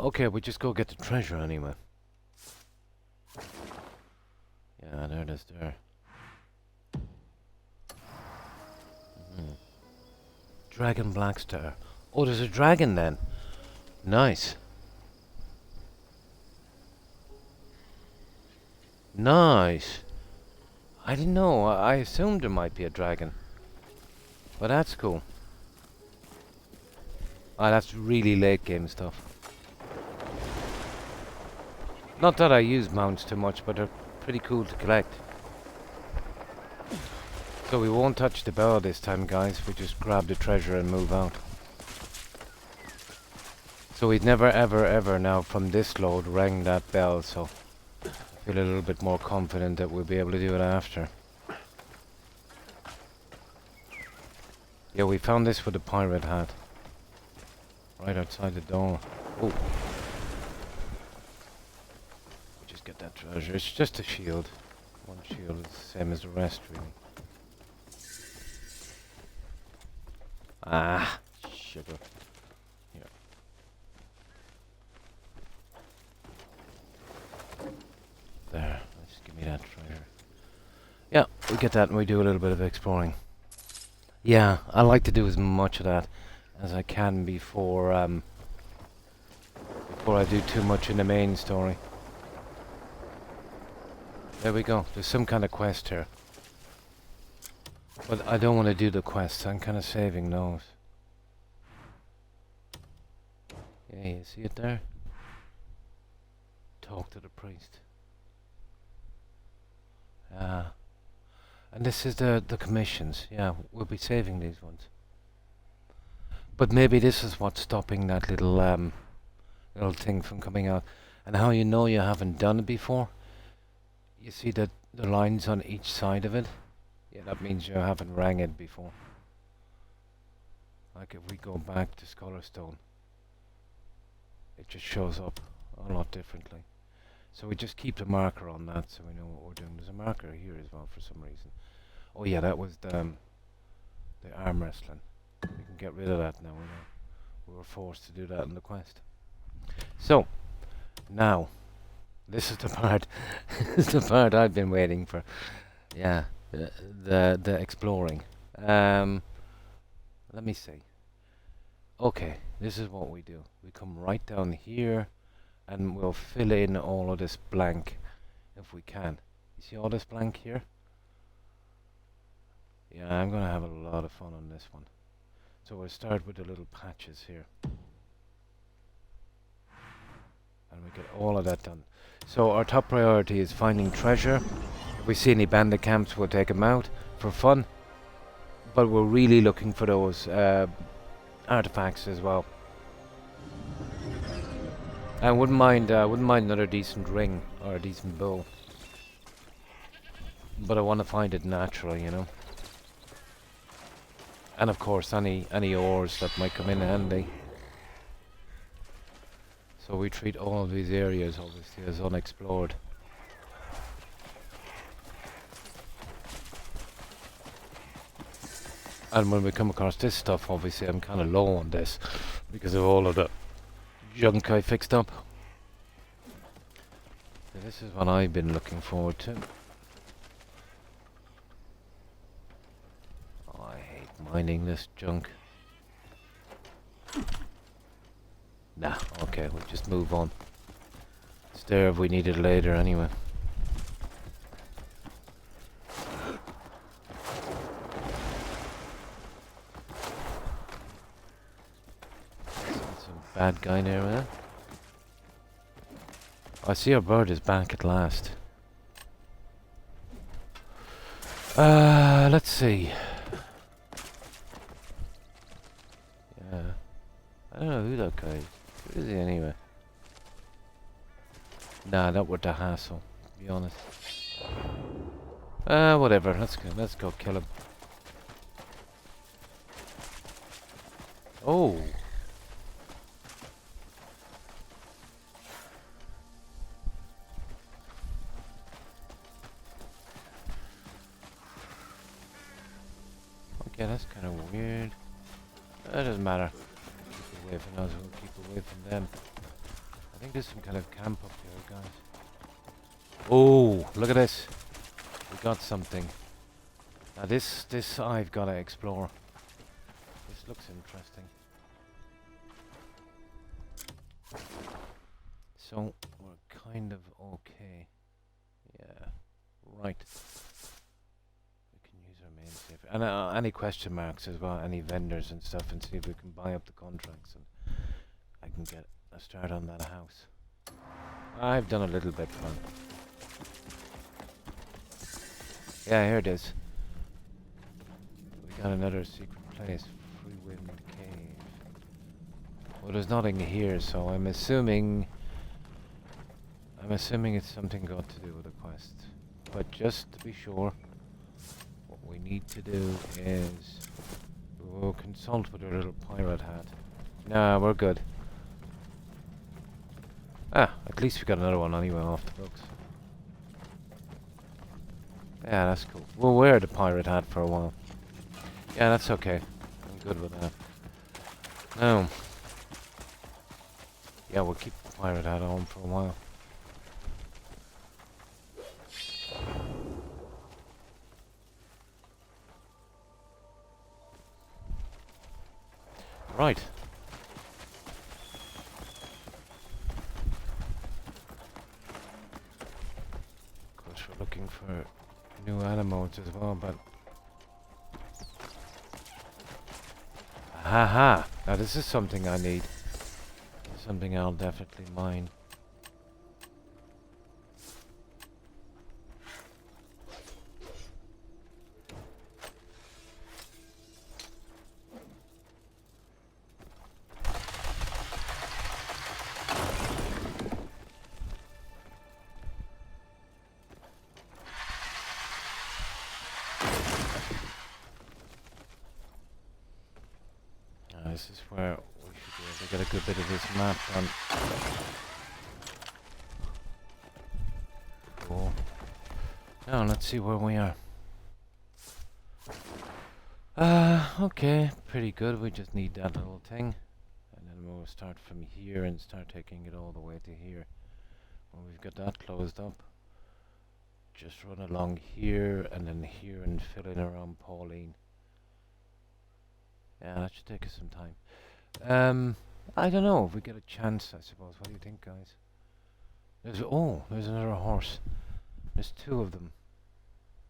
okay, we just go get the treasure anyway. Yeah, there it is there. Dragon Blackstar. Oh, there's a dragon then. Nice. Nice. I didn't know. I assumed there might be a dragon. But that's cool. Ah, that's really late game stuff. Not that I use mounts too much, but they're pretty cool to collect. So we won't touch the bell this time, guys. We just grab the treasure and move out. So we'd never ever ever now from this load rang that bell, so I feel a little bit more confident that we'll be able to do it after. Yeah, we found this with the pirate hat. Right outside the door. Oh. We just get that treasure. It's just a shield. One shield is the same as the rest, really. Ah, sugar. Here. There, just give me that treasure. Yeah, we get that and we do a little bit of exploring. Yeah, I like to do as much of that as I can before I do too much in the main story. There we go. There's some kind of quest here. But I don't want to do the quests. I'm kind of saving those. Yeah, you see it there? Talk to the priest. And this is the commissions. Yeah, we'll be saving these ones. But maybe this is what's stopping that little little thing from coming out. And how you know you haven't done it before? You see the lines on each side of it? Yeah, that means you haven't rang it before. Like if we go back to Scholar Stone, it just shows up a lot differently. So we just keep the marker on that so we know what we're doing. There's a marker here as well for some reason. Oh yeah, that was the arm wrestling. We can get rid of that now. We were forced to do that in the quest. So, now, this is the part, this is the part I've been waiting for. Yeah, the exploring. Let me see. Okay, this is what we do. We come right down here, and we'll fill in all of this blank, if we can. You see all this blank here? Yeah, I'm gonna have a lot of fun on this one. So we'll start with the little patches here. And we get all of that done. So our top priority is finding treasure. If we see any bandit camps, we'll take them out for fun. But we're really looking for those artifacts as well. I wouldn't mind another decent ring or a decent bow. But I want to find it naturally, you know. And of course any ores that might come in handy. So we treat all of these areas obviously as unexplored. And when we come across this stuff, obviously I'm kind of low on this because of all of the junk I fixed up. So this is what I've been looking forward to. Oh, I hate mining this junk. Nah, okay, we'll just move on. It's there if we need it later anyway. Some bad guy there, man. I see our bird is back at last. Let's see. Yeah. I don't know who that guy is. Who is he anyway? Nah, not worth the hassle, to be honest. Whatever. Let's go kill him. Oh. Okay, that's kind of weird. That doesn't matter. Keep away from us, we'll keep away from them. I think there's some kind of camp up here, guys. Oh, look at this. We got something. Now this I've got to explore. This looks interesting. So, we're kind of okay. Yeah, right. We can use our main safe. And any question marks as well, any vendors and stuff, and see if we can buy up the contracts, and I can get a start on that house. I've done a little bit fun. Yeah, here it is. We got another secret place, Free Wind Cave. Well, there's nothing here, so I'm assuming it's something got to do with the quest. But just to be sure, what we need to do is we'll consult with our little pirate hat. Nah, we're good. Ah, at least we got another one anyway off the books. Yeah, that's cool. We'll wear the pirate hat for a while. Yeah, that's okay. I'm good with that. Now, yeah, we'll keep the pirate hat on for a while. Right. Of course, we're looking for new animals as well, but... Haha! Now this is something I need. Something I'll definitely mine. This is where we should be able to get a good bit of this map done. Cool. Now let's see where we are. Okay, pretty good. We just need that little thing. And then we'll start from here and start taking it all the way to here. When we've got that closed up, just run along here and then here and fill in around Pauline. Yeah, that should take us some time. I don't know if we get a chance, I suppose. What do you think, guys? There's another horse. There's two of them.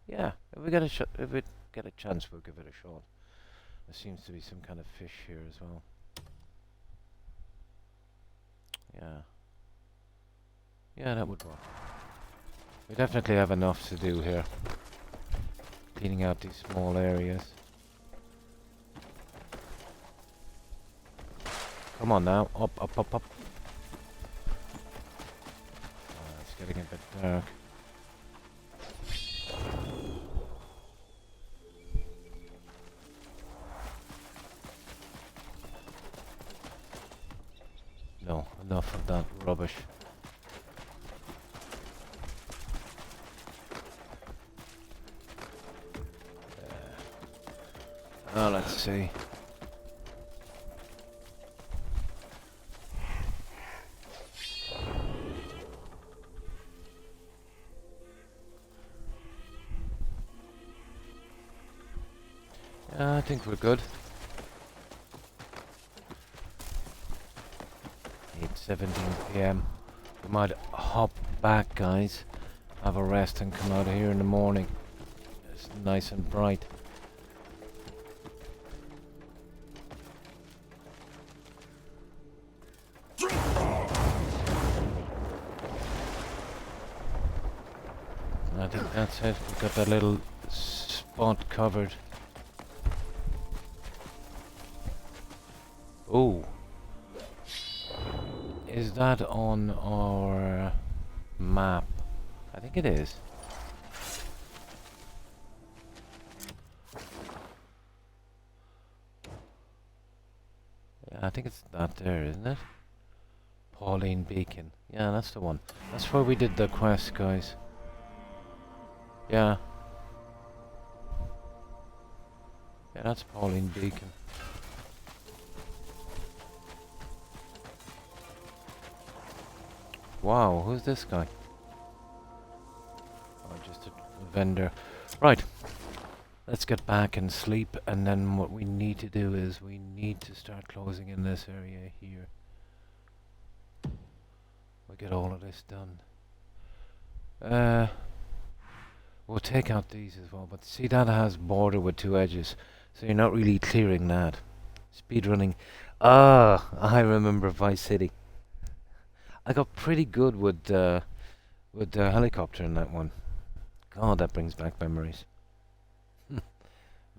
Yeah, if we get a chance, we'll give it a shot. There seems to be some kind of fish here as well. Yeah. Yeah, that would work. We definitely have enough to do here. Cleaning out these small areas. Come on now, up, up, up, up. It's getting a bit dark. No, enough of that rubbish. Oh, let's see. I think we're good. 8:17 PM. We might hop back, guys. Have a rest and come out of here in the morning. It's nice and bright. I think that's it. We got that little spot covered. Oh, is that on our map. I think it is. Yeah, I think it's that there, isn't it? Pauline Beacon. Yeah, that's the one. That's where we did the quest, guys. Yeah. Yeah, that's Pauline Beacon. Wow, who's this guy? Oh, just a vendor. Right. Let's get back and sleep, and then what we need to do is we need to start closing in this area here. We'll get all of this done. We'll take out these as well, but see that has border with 2 edges, so you're not really clearing that. Speedrunning. Ah, I remember Vice City. I got pretty good with the helicopter in that one. God, that brings back memories.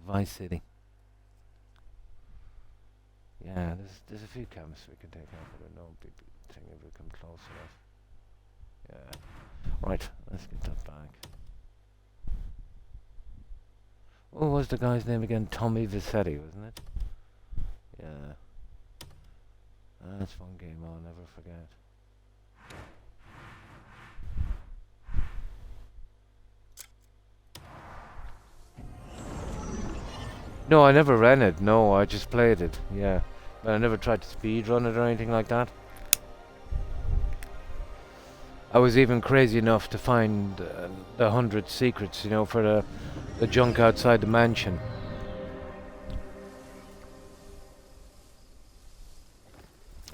Vice City. Yeah, there's a few camps we can take out, but I don't know thing if we come close enough. Yeah. Right, let's get that back. What was the guy's name again? Tommy Vicetti, wasn't it? Yeah. That's one game I'll never forget. No, I never ran it. No, I just played it. Yeah. But I never tried to speedrun it or anything like that. I was even crazy enough to find the 100 secrets, you know, for the junk outside the mansion.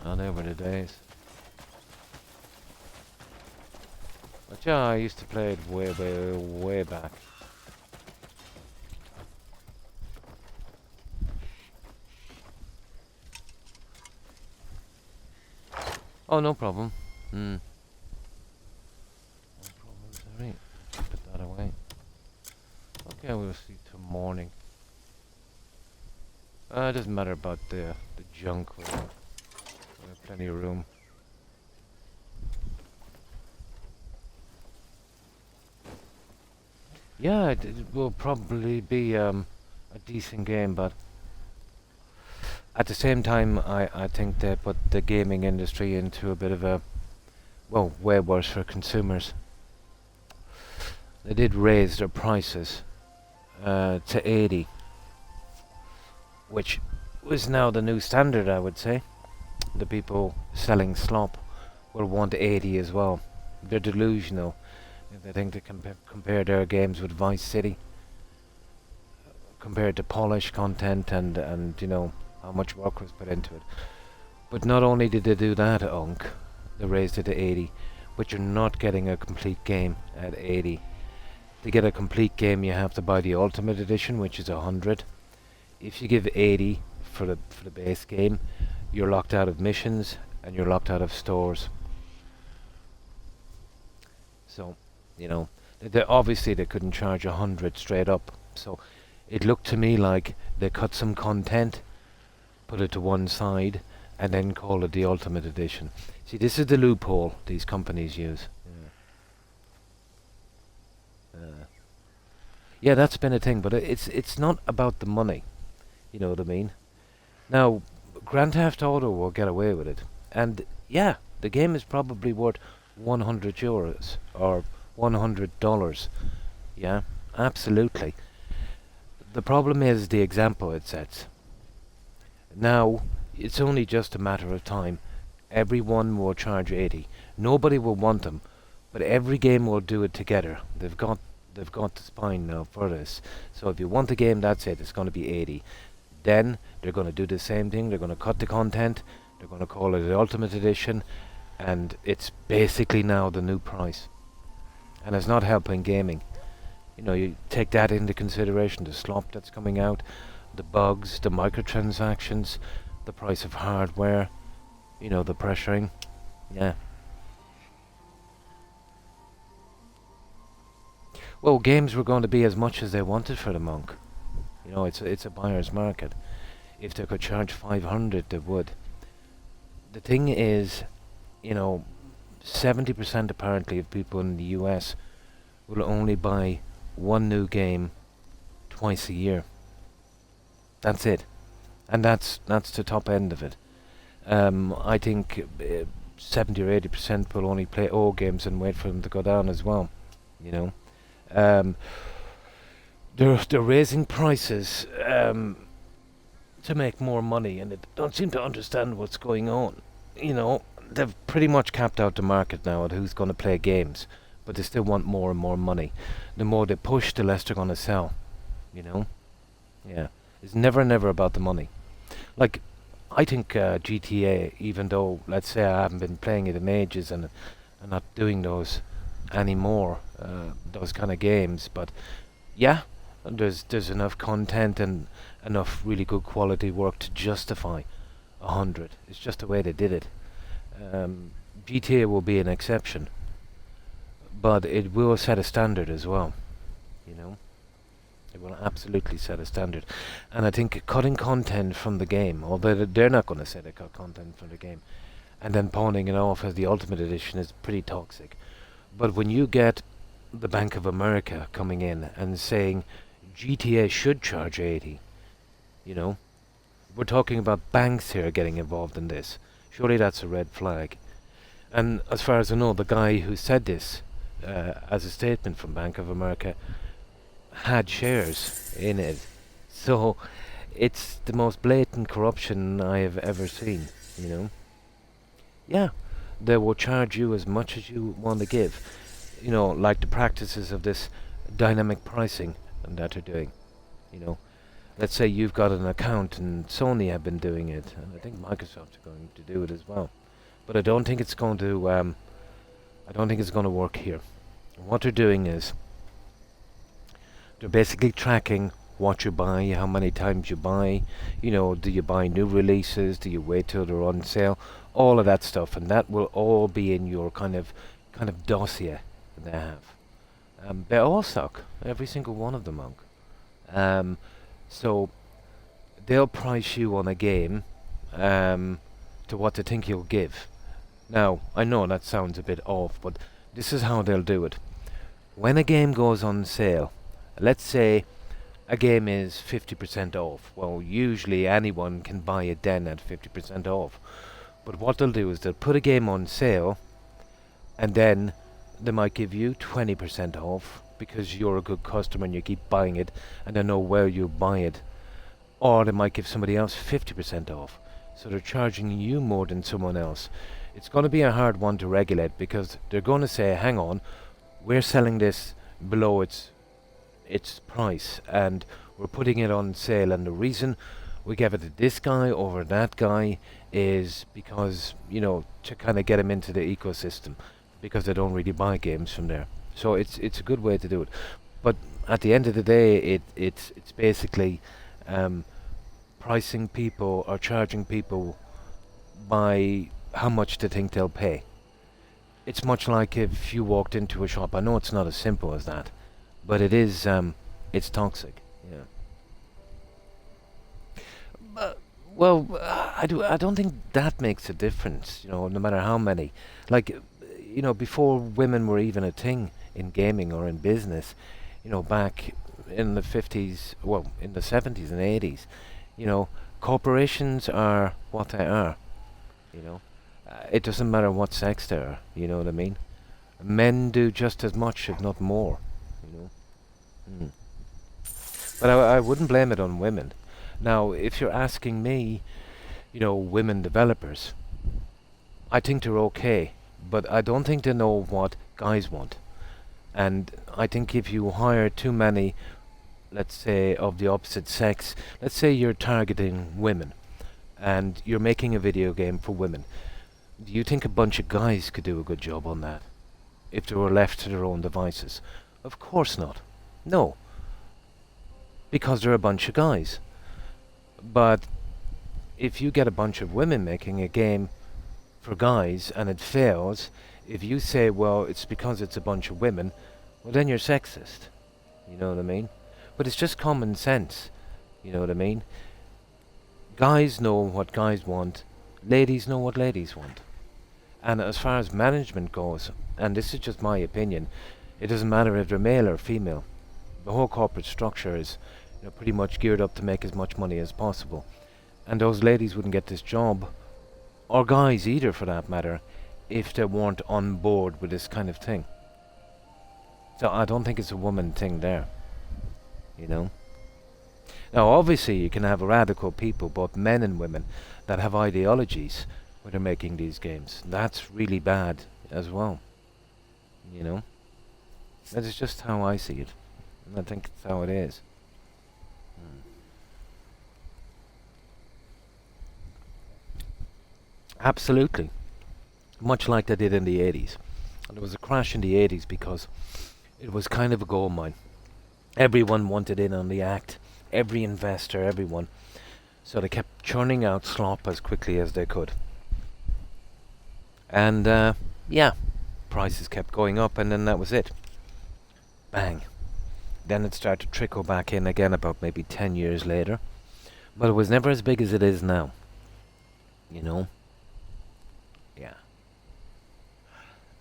Oh, they were the days. But yeah, I used to play it way back. Oh, no problem. No problems, alright. Put that away. Okay, we'll see till morning. It doesn't matter about the junk. We have plenty of room. Yeah, it will probably be a decent game, but at the same time, I think they put the gaming industry into a bit of a, well, way worse for consumers. They did raise their prices to 80, which was now the new standard, I would say. The people selling slop will want 80 as well. They're delusional. They think they can compare their games with Vice City, compared to polished content and you know, how much work was put into it. But not only did they do that, they raised it to 80, but you're not getting a complete game at 80. To get a complete game, you have to buy the Ultimate Edition, which is 100. If you give 80 for the base game, you're locked out of missions and you're locked out of stores. So, you know, obviously they couldn't charge 100 straight up. So it looked to me like they cut some content, put it to one side, and then call it the Ultimate Edition. See, this is the loophole these companies use. Yeah, that's been a thing, but it's not about the money. You know what I mean? Now, Grand Theft Auto will get away with it. And yeah, the game is probably worth €100 or $100. Yeah, absolutely. The problem is the example it sets. Now, it's only just a matter of time. Everyone will charge 80. Nobody will want them, but every game will do it together. They've got the spine now for this. So if you want the game, that's it. It's going to be 80. Then they're going to do the same thing. They're going to cut the content. They're going to call it the Ultimate Edition, and it's basically now the new price. And it's not helping gaming. You know, you take that into consideration, the slop that's coming out, the bugs, the microtransactions, the price of hardware, you know, the pressuring. Yeah. Well, games were going to be as much as they wanted for the monk. You know, it's a buyer's market. If they could charge 500, they would. The thing is, you know, 70% apparently of people in the US will only buy one new game twice a year. That's it. And that's the top end of it. I think 70 or 80% will only play old games and wait for them to go down as well. You know, they're raising prices to make more money, and they don't seem to understand what's going on. You know, they've pretty much capped out the market now at who's going to play games, but they still want more and more money. The more they push, the less they're going to sell. You know, yeah, it's never about the money. Like, I think GTA, even though, let's say, I haven't been playing it in ages and I'm not doing those anymore, those kind of games, but yeah, there's enough content and enough really good quality work to justify 100. It's just the way they did it. GTA will be an exception, but it will set a standard as well, you know. It will absolutely set a standard. And I think cutting content from the game, although they're not going to say they cut content from the game, and then pawning it off as the Ultimate Edition is pretty toxic. But when you get the Bank of America coming in and saying GTA should charge 80, you know, we're talking about banks here getting involved in this. Surely that's a red flag. And as far as I know, the guy who said this as a statement from Bank of America had shares in it. So it's the most blatant corruption I have ever seen, you know. Yeah, they will charge you as much as you want to give. You know, like the practices of this dynamic pricing that they're doing. You know, let's say you've got an account and Sony have been doing it, and I think Microsoft are going to do it as well. But I don't think it's going to. I don't think it's going to work here. What they're doing is they're basically tracking what you buy, how many times you buy. You know, do you buy new releases? Do you wait till they're on sale? All of that stuff, and that will all be in your kind of dossier that they have. They all suck, every single one of them, Monk. So they'll price you on a game to what they think you'll give. Now, I know that sounds a bit off, but this is how they'll do it. When a game goes on sale, let's say a game is 50% off. Well, usually anyone can buy it then at 50% off. But what they'll do is they'll put a game on sale, and then they might give you 20% off because you're a good customer and you keep buying it and they know where you buy it. Or they might give somebody else 50% off. So they're charging you more than someone else. It's going to be a hard one to regulate because they're going to say, hang on, we're selling this below its price and we're putting it on sale, and the reason we give it to this guy over that guy is because, you know, to kind of get him into the ecosystem, because they don't really buy games from there. So it's a good way to do it. But at the end of the day, it's basically pricing people or charging people by how much they think they'll pay. It's much like if you walked into a shop. I know it's not as simple as that, but it is. It's toxic. Yeah. Well, I don't think that makes a difference. You know, no matter how many. Like, you know, before women were even a thing in gaming or in business, you know, back in the 50s, well, in the 70s and 80s, you know, corporations are what they are. You know, it doesn't matter what sex they are. You know what I mean? Men do just as much, if not more. You know. But I wouldn't blame it on women. Now, if you're asking me, you know, women developers, I think they're okay, but I don't think they know what guys want. And I think if you hire too many, let's say, of the opposite sex, let's say you're targeting women, and you're making a video game for women, do you think a bunch of guys could do a good job on that if they were left to their own devices? Of course not. No. Because they're a bunch of guys. But if you get a bunch of women making a game for guys and it fails, if you say, well, it's because it's a bunch of women, well, then you're sexist. You know what I mean? But it's just common sense. You know what I mean? Guys know what guys want. Ladies know what ladies want. And as far as management goes, and this is just my opinion, it doesn't matter if they're male or female. The whole corporate structure is, pretty much geared up to make as much money as possible. And those ladies wouldn't get this job, or guys either for that matter, if they weren't on board with this kind of thing. So I don't think it's a woman thing there, Now obviously you can have radical people, both men and women, that have ideologies when they're making these games. That's really bad as well, That is just how I see it. And I think that's how it is. Absolutely. Much like they did in the 80s. And there was a crash in the 80s because it was kind of a gold mine. Everyone wanted in on the act. Every investor, everyone. So they kept churning out slop as quickly as they could. And, prices kept going up, and then that was it. Bang. Then it started to trickle back in again about maybe 10 years later. But it was never as big as it is now. Yeah.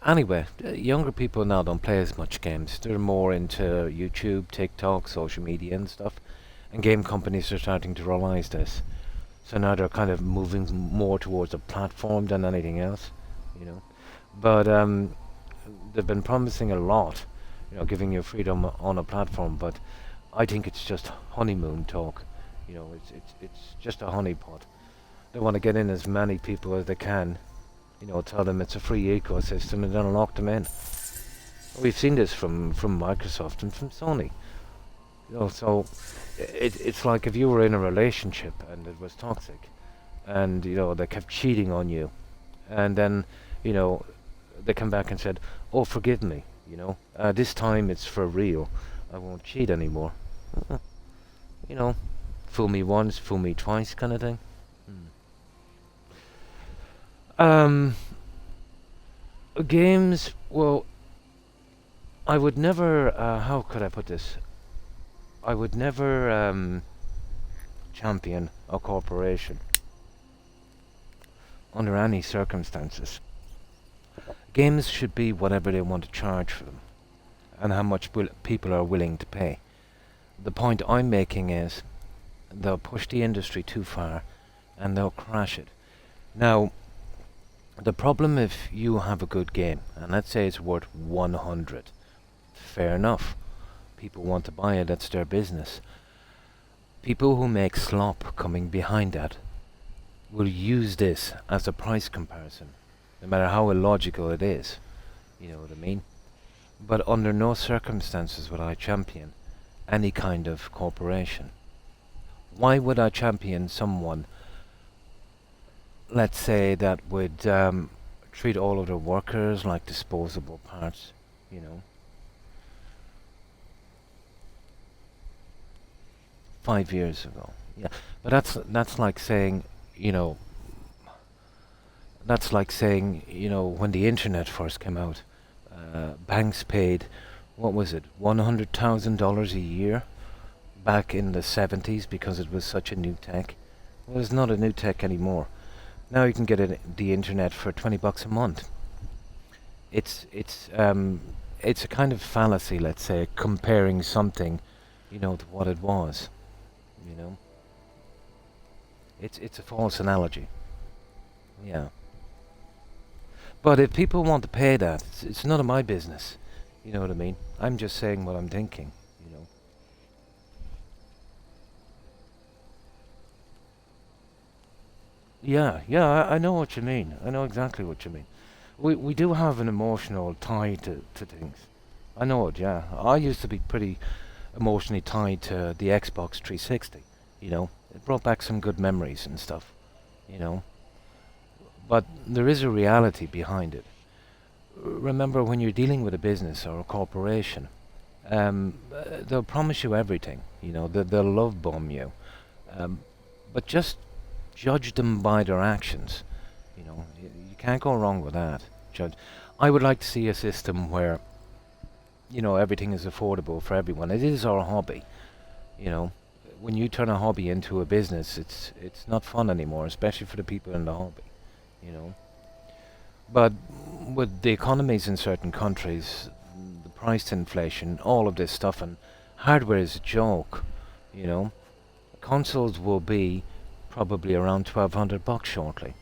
Anyway, younger people now don't play as much games. They're more into YouTube, TikTok, social media and stuff. And game companies are starting to realize this. So now they're kind of moving more towards a platform than anything else, But they've been promising a lot, giving you freedom on a platform. But I think it's just honeymoon talk. It's just a honeypot. They want to get in as many people as they can. Tell them it's a free ecosystem and then lock them in. We've seen this from Microsoft and from Sony. So it's like if you were in a relationship and it was toxic, and they kept cheating on you, and then they come back and said, "Oh, forgive me. This time it's for real. I won't cheat anymore." Fool me once, fool me twice, kind of thing. Games, well, I would never, how could I put this? I would never champion a corporation under any circumstances. Games should be whatever they want to charge for them and how much people are willing to pay. The point I'm making is they'll push the industry too far and they'll crash it. Now, the problem if you have a good game, and let's say it's worth 100, fair enough. People want to buy it, that's their business. People who make slop coming behind that will use this as a price comparison, no matter how illogical it is. You know what I mean? But under no circumstances would I champion any kind of corporation. Why would I champion someone, let's say, that would treat all of their workers like disposable parts, 5 years ago. Yeah, but that's like saying, that's like saying, when the internet first came out, banks paid, what was it, $100,000 a year back in the 70s because it was such a new tech. Well, it's not a new tech anymore. Now you can get the internet for $20 a month. It's a kind of fallacy, let's say, comparing something, to what it was. It's a false analogy. Yeah. But if people want to pay that, it's none of my business. You know what I mean? I'm just saying what I'm thinking. Yeah, I know what you mean. I know exactly what you mean. We do have an emotional tie to things. I know it, yeah. I used to be pretty emotionally tied to the Xbox 360, It brought back some good memories and stuff, But there is a reality behind it. Remember, when you're dealing with a business or a corporation, they'll promise you everything, they'll love bomb you. But just judge them by their actions. You can't go wrong with that. I would like to see a system where, everything is affordable for everyone. It is our hobby. When you turn a hobby into a business, it's not fun anymore, especially for the people in the hobby. But with the economies in certain countries, the price inflation, all of this stuff, and hardware is a joke, you know. Consoles will be probably around $1,200 shortly,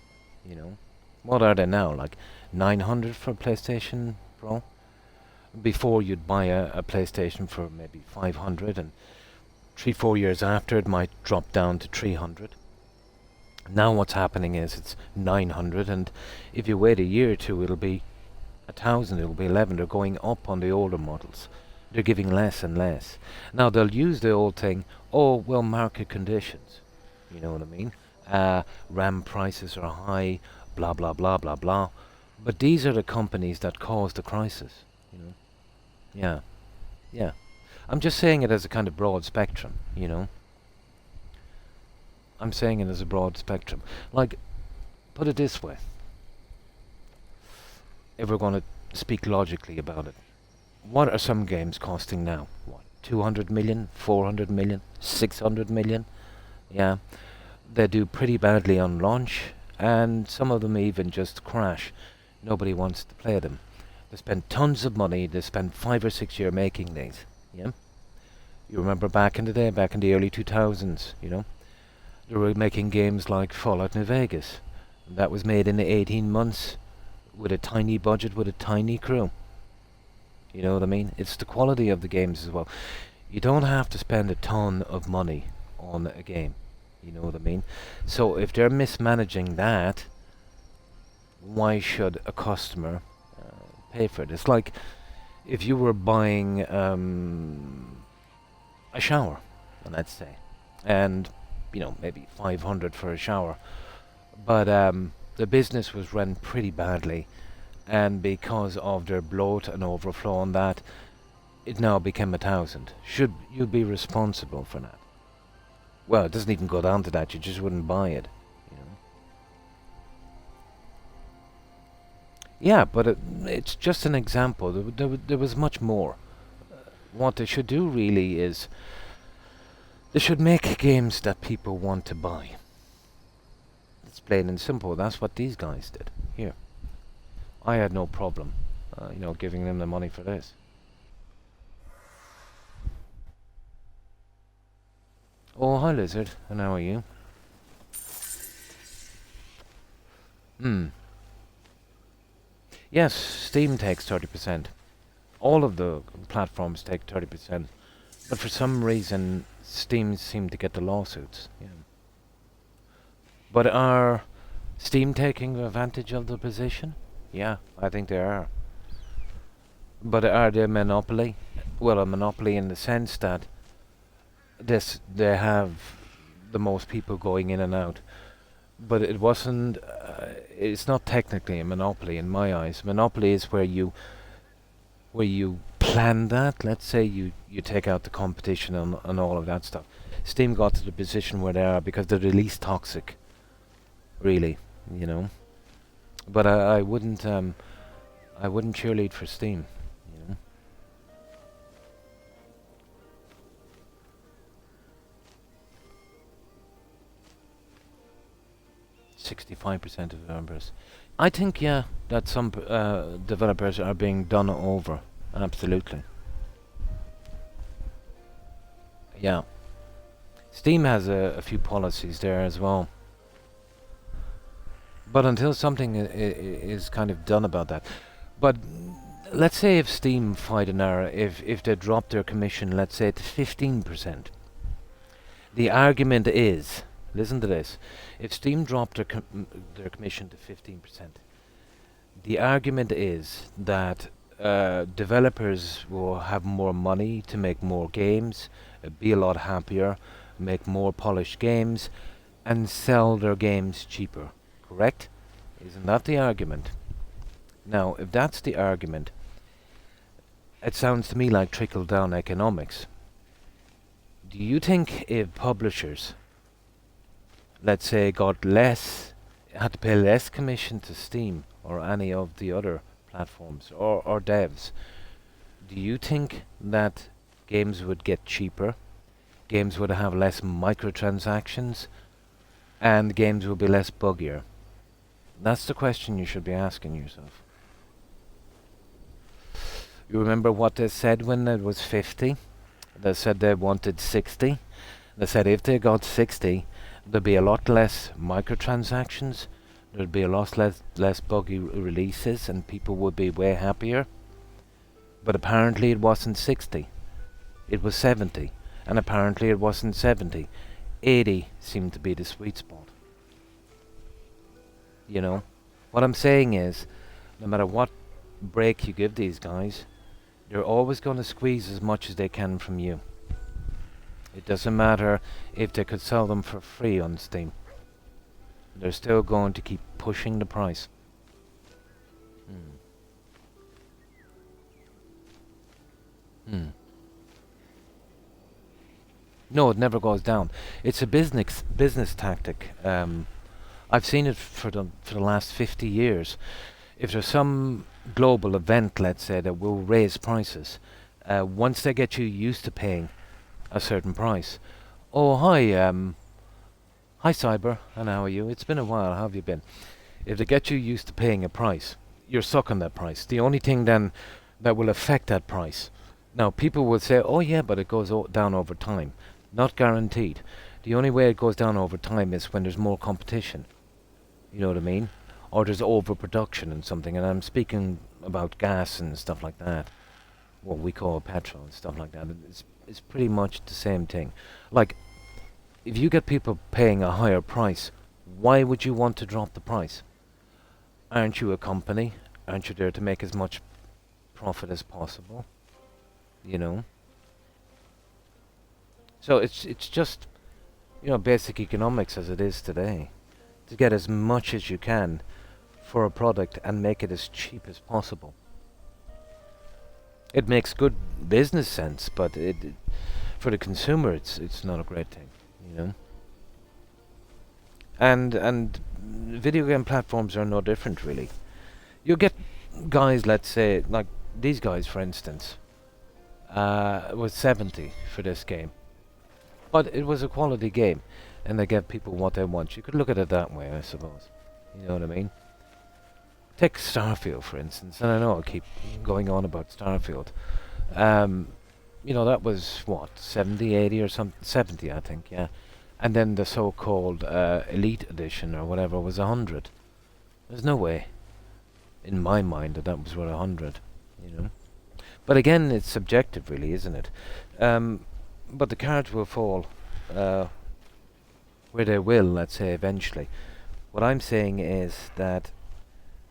you know. What are they now? Like 900 for a PlayStation Pro? Before you'd buy a PlayStation for maybe 500, and 3-4 years after it might drop down to 300. Now what's happening is it's 900, and if you wait a year or two, it'll be 1,000, it'll be 11. They're going up on the older models. They're giving less and less. Now they'll use the old thing, oh, well, market conditions. You know what I mean? RAM prices are high, blah, blah, blah, blah, blah. But these are the companies that caused the crisis, you know? Yeah. Yeah. I'm just saying it as a kind of broad spectrum, you know? I'm saying it as a broad spectrum. Like, put it this way. If we're going to speak logically about it, what are some games costing now? What, 200 million, 400 million, 600 million? Yeah. They do pretty badly on launch, and some of them even just crash. Nobody wants to play them. They spend tons of money. They spend 5 or 6 years making these. Yeah. You remember back in the day, back in the early 2000s, you know? They were making games like Fallout New Vegas. That was made in 18 months with a tiny budget, with a tiny crew. You know what I mean? It's the quality of the games as well. You don't have to spend a ton of money on a game. You know what I mean? So if they're mismanaging that, why should a customer pay for it? It's like if you were buying a shower, let's say, and you know, maybe 500 for a shower, but the business was run pretty badly, and because of their bloat and overflow on that, it now became 1,000. Should you be responsible for that? Well, it doesn't even go down to that. You just wouldn't buy it, you know. Yeah, but it's just an example. There was much more. What they should do really is they should make games that people want to buy. It's plain and simple. That's what these guys did. Here. I had no problem, you know, giving them the money for this. Oh, hi Lizard. And how are you? Yes, Steam takes 30%. All of the platforms take 30%. But for some reason, Steam seemed to get the lawsuits. Yeah. But are Steam taking advantage of the position? Yeah, I think they are. But are they a monopoly? Well, a monopoly in the sense that they have the most people going in and out. But it wasn't. It's not technically a monopoly in my eyes. Monopoly is where you plan that. Let's say you take out the competition and all of that stuff. Steam got to the position where they are because they're the least toxic. Really, you know. But I wouldn't cheerlead for Steam, you know. 65% of developers. I think, yeah, that some developers are being done over. Absolutely. Yeah. Steam has a few policies there as well. But until something is kind of done about that. But let's say if Steam fight an error, if they drop their commission, let's say to 15%. The argument is, listen to this, if Steam dropped their commission to 15%, the argument is that developers will have more money to make more games, be a lot happier, make more polished games, and sell their games cheaper. Correct? Isn't that the argument? Now, if that's the argument, it sounds to me like trickle-down economics. Do you think if publishers, let's say, had to pay less commission to Steam or any of the other platforms or devs, do you think that games would get cheaper, games would have less microtransactions, and games would be less buggier? That's the question you should be asking yourself. You remember what they said when it was 50? They said they wanted 60. They said if they got 60, there'd be a lot less microtransactions, there'd be a lot less buggy releases, and people would be way happier. But apparently it wasn't 60. It was 70. And apparently it wasn't 70. 80 seemed to be the sweet spot. You know? What I'm saying is, no matter what break you give these guys, they're always going to squeeze as much as they can from you. It doesn't matter if they could sell them for free on Steam. They're still going to keep pushing the price. No, it never goes down. It's a business tactic. I've seen it for the last 50 years. If there's some global event, let's say, that will raise prices, once they get you used to paying a certain price. Oh, hi, hi Cyber, and how are you? It's been a while, how have you been? If they get you used to paying a price, you're stuck on that price. The only thing then that will affect that price. Now, people will say, oh yeah, but it goes down over time. Not guaranteed. The only way it goes down over time is when there's more competition. You know what I mean? Or there's overproduction and something, and I'm speaking about gas and stuff like that. What we call petrol and stuff like that. It's pretty much the same thing. Like, if you get people paying a higher price, why would you want to drop the price? Aren't you a company? Aren't you there to make as much profit as possible? You know? So it's just, you know, basic economics as it is today. To get as much as you can for a product and make it as cheap as possible. It makes good business sense, but for the consumer, it's not a great thing, you know. And video game platforms are no different, really. You get guys, let's say, like these guys, for instance, was 70 for this game, but it was a quality game, and they get people what they want. You could look at it that way, I suppose. You know what I mean? Take Starfield, for instance, and I know I'll keep going on about Starfield. You know, that was, what, 70, 80 or something? 70, I think, yeah. And then the so-called Elite Edition or whatever was 100. There's no way, in my mind, that was worth 100, you know. But again, it's subjective, really, isn't it? But the cards will fall where they will, let's say, eventually. What I'm saying is that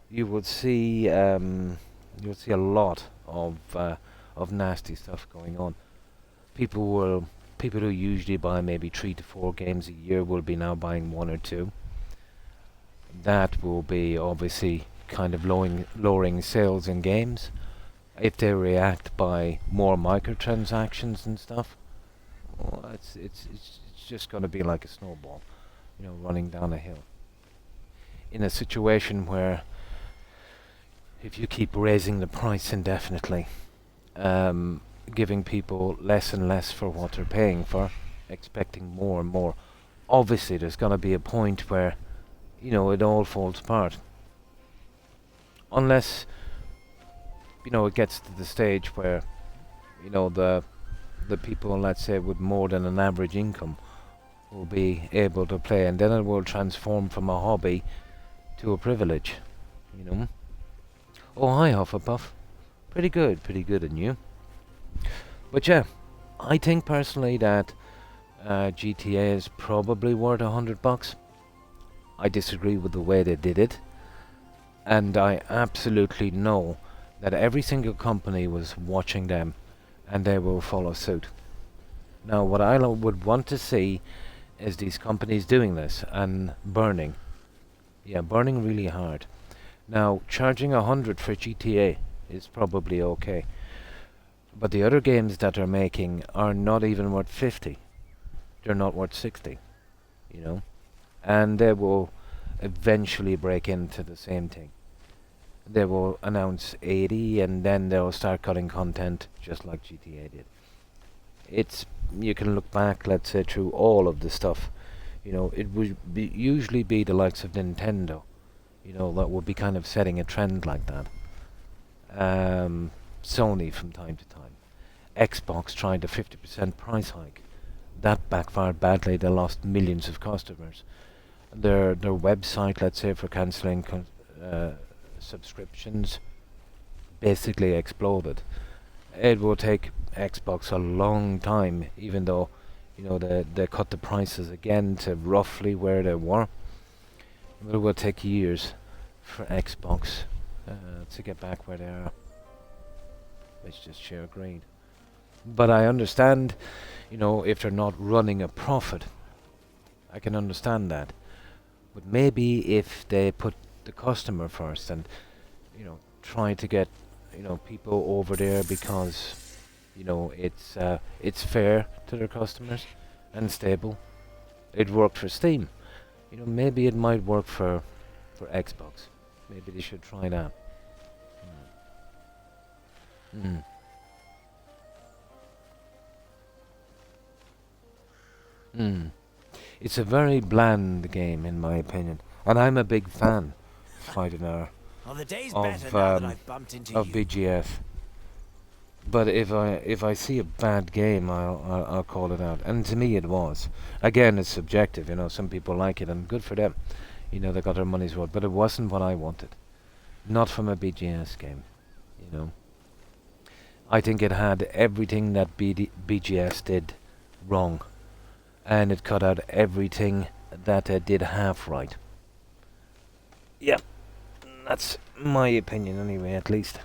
you would see a lot of nasty stuff going on. People who usually buy maybe 3 to 4 games a year will be now buying 1 or 2. That will be obviously kind of lowering sales in games. If they react by more microtransactions and stuff, well, it's just going to be like a snowball, you know, running down a hill. In a situation where if you keep raising the price indefinitely, giving people less and less for what they're paying for, expecting more and more, obviously there's going to be a point where, you know, it all falls apart. Unless, you know, it gets to the stage where, you know, the people, let's say, with more than an average income will be able to play, and then it will transform from a hobby to a privilege, you know. Oh, hi, Hufflepuff. Pretty good in you. But yeah, I think personally that GTA is probably worth $100. I disagree with the way they did it, and I absolutely know that every single company was watching them, and they will follow suit. Now, what I would want to see is these companies doing this and burning. Yeah, burning really hard. Now, charging 100 for GTA is probably okay. But the other games that they're making are not even worth 50. They're not worth 60. You know? And they will eventually break into the same thing. They will announce 80 and then they'll start cutting content just like GTA did. You can look back, let's say, through all of the stuff. You know, it would usually be the likes of Nintendo. that would be kind of setting a trend like that. Sony from time to time. Xbox tried a 50% price hike. That backfired badly. They lost millions of customers. Their website, let's say, for cancelling subscriptions, basically exploded. It will take Xbox a long time, even though they cut the prices again to roughly where they were. It will take years for Xbox to get back where they are. It's just sheer greed. But I understand, if they're not running a profit, I can understand that. But maybe if they put the customer first and, try to get, people over there because, it's fair to their customers and stable. It worked for Steam. Maybe it might work for Xbox. Maybe they should try that. It's a very bland game, in my opinion, and I'm a big fan, fighting hour, Well, the day's of better now that I've bumped into you. BGF. But if I see a bad game, I'll call it out. And to me, it was. Again, it's subjective. Some people like it, and good for them. They got their money's worth. But it wasn't what I wanted. Not from a BGS game. I think it had everything that BGS did wrong, and it cut out everything that it did half right. Yeah, that's my opinion anyway, at least.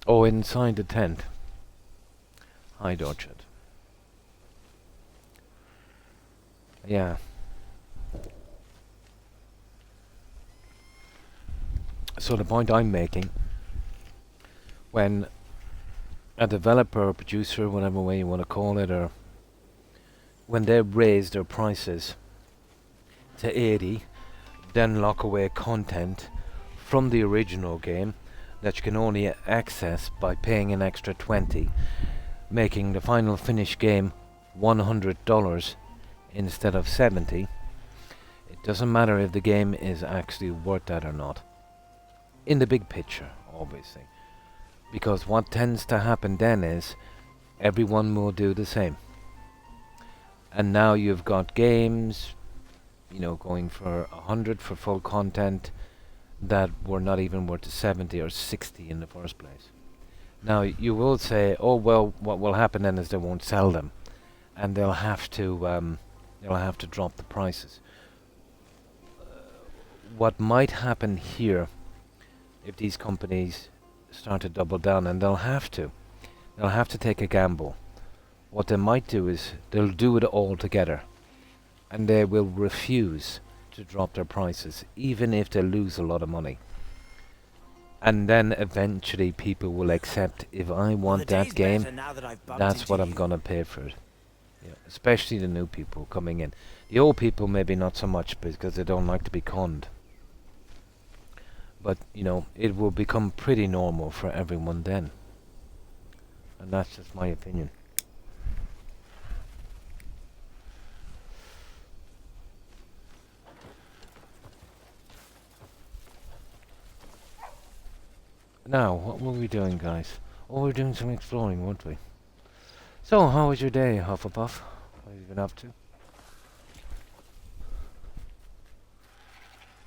Oh, inside the tent. Hi, Dorchard. Yeah. So the point I'm making, when a developer or producer, whatever way you want to call it, or when they raise their prices to 80, then lock away content from the original game that you can only access by paying an extra 20, making the final finished game $100 instead of 70. It doesn't matter if the game is actually worth that or not. In the big picture, obviously. Because what tends to happen then is everyone will do the same. And now you've got games, going for 100 for full content that were not even worth 70 or 60 in the first place. Now you will say, oh well, what will happen then is they won't sell them, and they'll have to drop the prices. What might happen here, if these companies start to double down, and they'll have to take a gamble. What they might do is they'll do it all together, and they will refuse to drop their prices, even if they lose a lot of money. And then eventually people will accept, if I want that game, that's what I'm gonna pay for it. Especially the new people coming in. The old people maybe not so much, because they don't like to be conned. But, it will become pretty normal for everyone then. And that's just my opinion. Now, what were we doing, guys? Oh, we were doing some exploring, weren't we? So, how was your day, Hufflepuff? What have you been up to?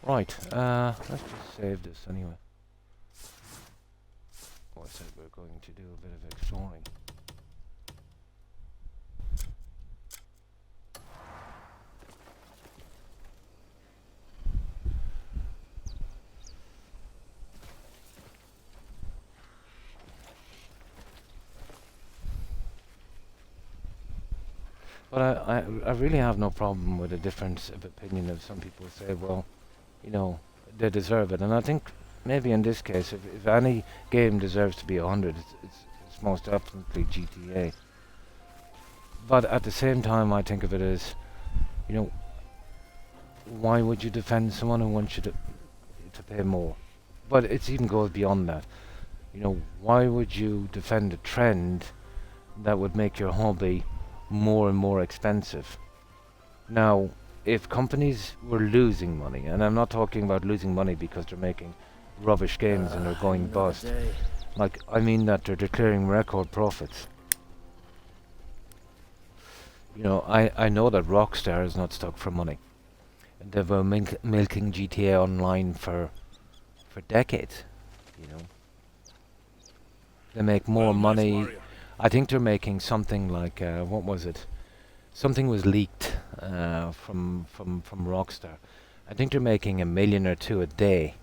Right, let's just save this anyway. Oh, I said we're going to do a bit of exploring. But I really have no problem with a difference of opinion. If some people say, well, they deserve it. And I think maybe in this case, if any game deserves to be 100, it's most definitely GTA. But at the same time, I think of it as, why would you defend someone who wants you to pay more? But it even goes beyond that. Why would you defend a trend that would make your hobby more and more expensive? Now, if companies were losing money, and I'm not talking about losing money because they're making rubbish games and they're going bust. Like, I mean that they're declaring record profits. You know, I know that Rockstar is not stuck for money. And they've been milking GTA Online for decades, you know. They make more money. I think they're making something like, what was it? Something was leaked from Rockstar. I think they're making $1 million or $2 million a day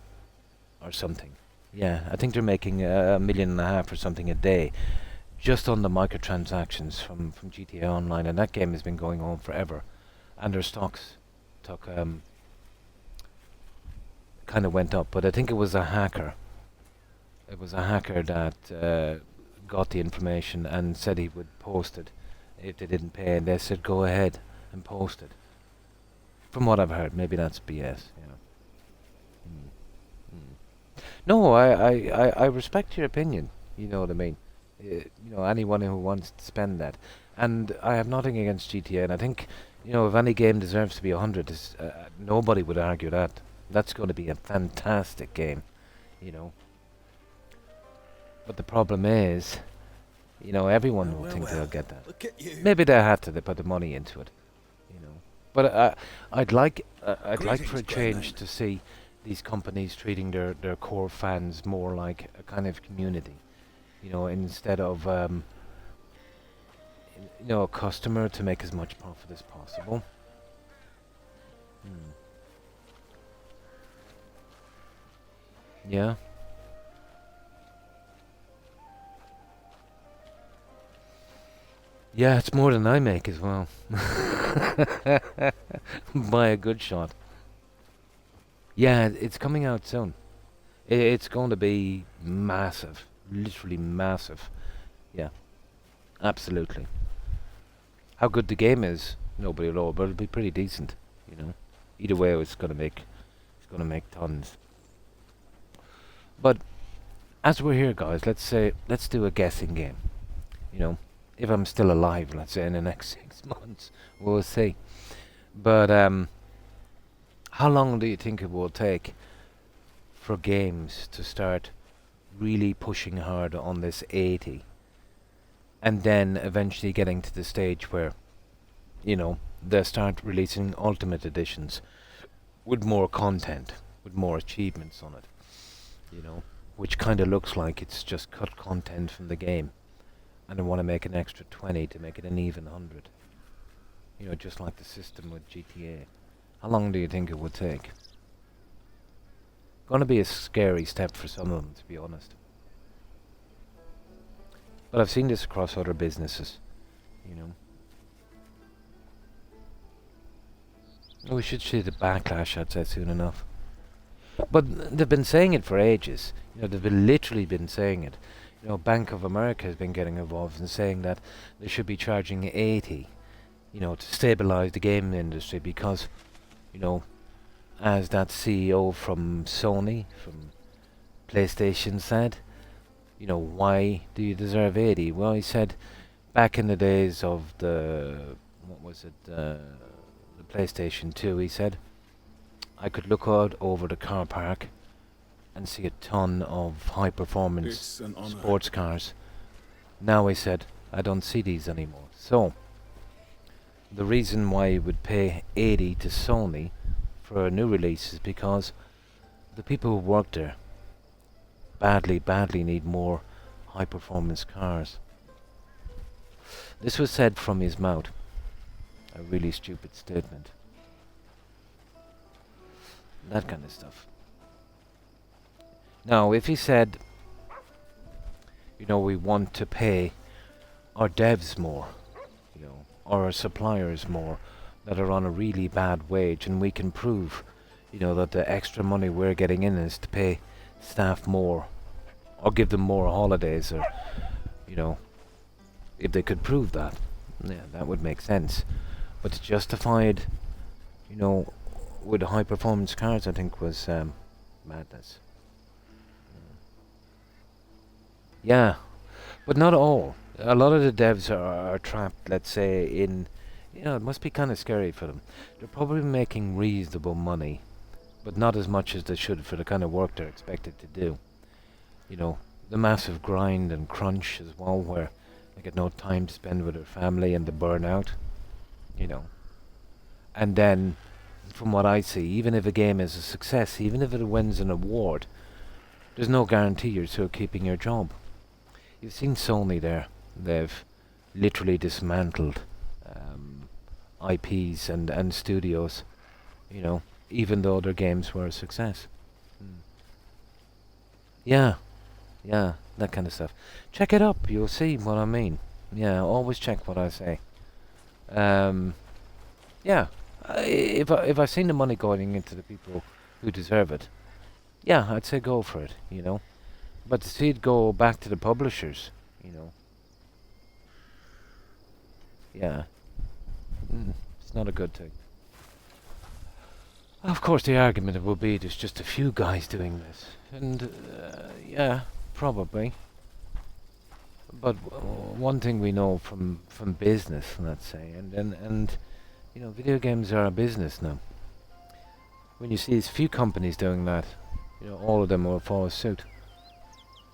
or something. Yeah, I think they're making $1.5 million or something a day just on the microtransactions from GTA Online, and that game has been going on forever. And their stocks took kind of went up, but I think it was a hacker. It was a hacker that got the information and said he would post it if they didn't pay, and they said go ahead and post it. From what I've heard, maybe that's BS. You know. No, I respect your opinion. You know what I mean. You know, anyone who wants to spend that, and I have nothing against GTA, and I think, you know, if any game deserves to be 100, nobody would argue that. That's going to be a fantastic game, you know. But the problem is, you know, everyone will think they'll get that. Look at you. Maybe they had to. They put the money into it, you know. But I'd like for a change to see these companies treating their core fans more like a kind of community, you know, instead of you know, a customer to make as much profit as possible. Yeah. Yeah, it's more than I make as well. By a good shot. Yeah, it's coming out soon. It's going to be massive. Literally massive. Yeah. Absolutely. How good the game is, nobody will know, but it'll be pretty decent, you know. Either way, it's gonna make tons. But as we're here, guys, let's do a guessing game. You know, if I'm still alive, let's say in the next 6 months, we'll see. But how long do you think it will take for games to start really pushing hard on this 80, and then eventually getting to the stage where, you know, they start releasing ultimate editions with more content, with more achievements on it, you know, which kind of looks like it's just cut content from the game, and they want to make an extra 20 to make it an even 100. You know, just like the system with GTA. How long do you think it would take? Gonna be a scary step for some of them, to be honest. But I've seen this across other businesses, you know. We should see the backlash, I'd say, soon enough. But they've been saying it for ages. You know, they've literally been saying it. You know, Bank of America has been getting involved and saying that they should be charging 80, you know, to stabilize the gaming industry, because, you know, as that CEO from Sony, from PlayStation said, you know, why do you deserve 80? Well, he said, back in the days of the, what was it, the PlayStation 2, he said, I could look out over the car park and see a ton of high-performance sports cars. Now, he said, I don't see these anymore. So, the reason why he would pay 80 to Sony for a new release is because the people who work there badly need more high-performance cars. This was said from his mouth. A really stupid statement. That kind of stuff. Now, if he said, you know, we want to pay our devs more, you know, or our suppliers more, that are on a really bad wage, and we can prove, you know, that the extra money we're getting in is to pay staff more, or give them more holidays, or, you know, if they could prove that, yeah, that would make sense. But to justify it, you know, with high performance cars, I think was madness. Yeah, but not all. A lot of the devs are trapped, let's say, in it must be kind of scary for them. They're probably making reasonable money, but not as much as they should for the kind of work they're expected to do. You know, the massive grind and crunch as well, where they get no time to spend with their family and the burnout, you know. And then, from what I see, even if a game is a success, even if it wins an award, there's no guarantee you're still keeping your job. You've seen Sony there. They've literally dismantled IPs and studios, you know, even though their games were a success. Yeah, that kind of stuff. Check it up, you'll see what I mean. Yeah, always check what I say. Yeah, if I seen the money going into the people who deserve it, yeah, I'd say go for it, you know. But to see it go back to the publishers, you know, yeah, it's not a good thing. Of course, the argument will be there's just a few guys doing this, and yeah, probably. But one thing we know from business, let's say, and you know, video games are a business now. When you see as few companies doing that, you know, all of them will follow suit.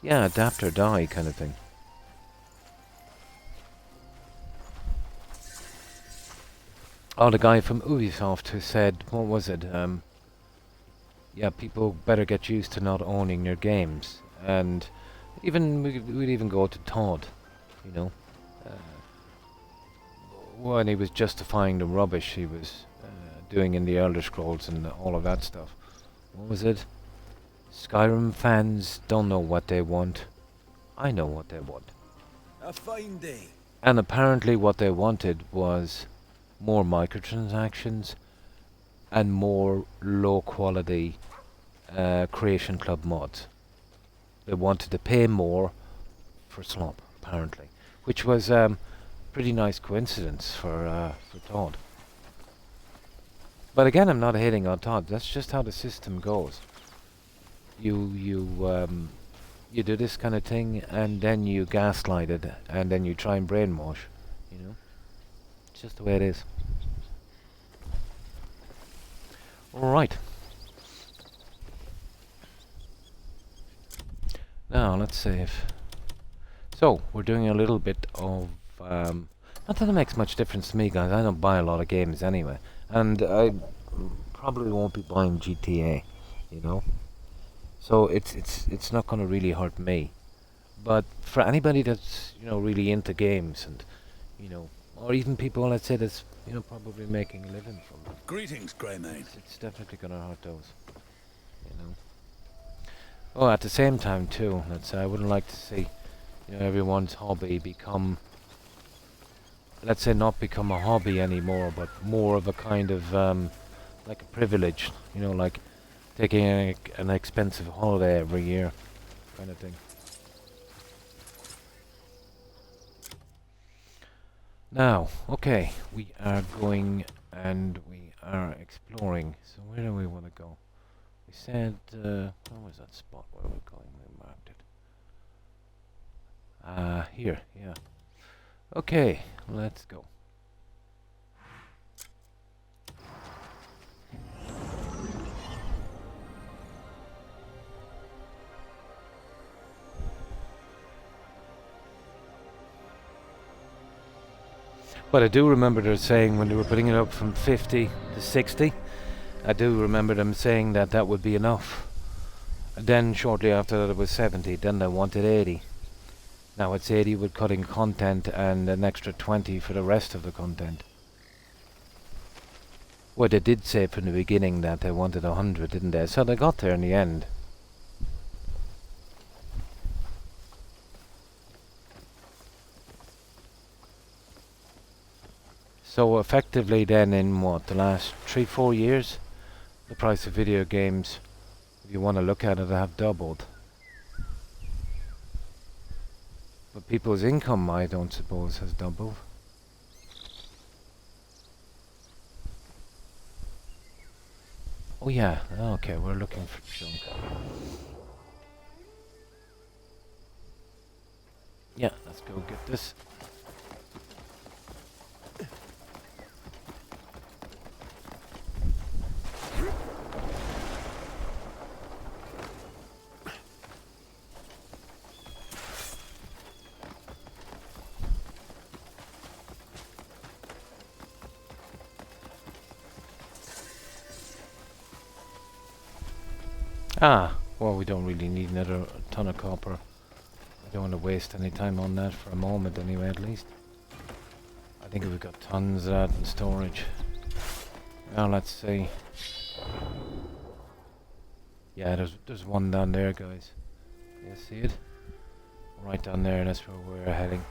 Yeah, adapt or die kind of thing. Oh, the guy from Ubisoft who said, what was it? Yeah, people better get used to not owning their games. And even we'd even go to Todd, you know. When he was justifying the rubbish he was doing in the Elder Scrolls and all of that stuff. What was it? Skyrim fans don't know what they want. I know what they want. A fine day. And apparently what they wanted was more microtransactions and more low quality Creation Club mods. They wanted to pay more for slop, apparently. Which was pretty nice coincidence for Todd. But again, I'm not hating on Todd. That's just how the system goes. You do this kind of thing, and then you gaslight it, and then you try and brainwash. You know, it's just the way it is. All right. Now let's save. So we're doing a little bit of. Not that it makes much difference to me, guys. I don't buy a lot of games anyway, and I probably won't be buying GTA. You know. So it's not going to really hurt me, but for anybody that's, you know, really into games, and, you know, or even people, let's say, that's, you know, probably making a living from it. Greetings, Greymane. It's definitely going to hurt those, you know. Oh, at the same time too, let's say, I wouldn't like to see, you know, everyone's hobby become, let's say, not become a hobby anymore, but more of a kind of like a privilege, you know, like taking an expensive holiday every year, kind of thing. Now, okay, we are going and we are exploring. So where do we want to go? We said, where was that spot where we're going? We marked it. Here, yeah. Okay, let's go. But I do remember they're saying when they were putting it up from 50 to 60, I do remember them saying that that would be enough. And then shortly after that it was 70, then they wanted 80. Now it's 80 with cutting content and an extra 20 for the rest of the content. Well, they did say from the beginning that they wanted 100, didn't they? So they got there in the end. So effectively then in what, the last 3-4 years, the price of video games, if you want to look at it, have doubled. But people's income, I don't suppose, has doubled. Oh yeah, okay, we're looking for junk. Yeah, let's go get this. Ah, well, we don't really need another ton of copper. I don't want to waste any time on that for a moment anyway, at least. I think we've got tons of that in storage. Now let's see. Yeah, there's one down there, guys. You see it? Right down there, that's where we're heading.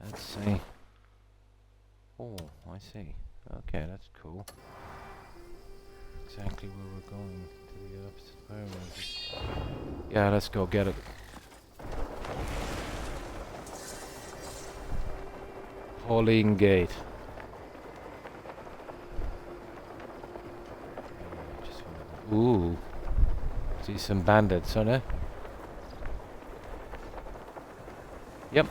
Let's see. Oh, I see. Okay, that's cool. Exactly where we're going. To the opposite. Where was it? Yeah, let's go get it. Pauline Gate. Ooh. See some bandits, are there? Yep.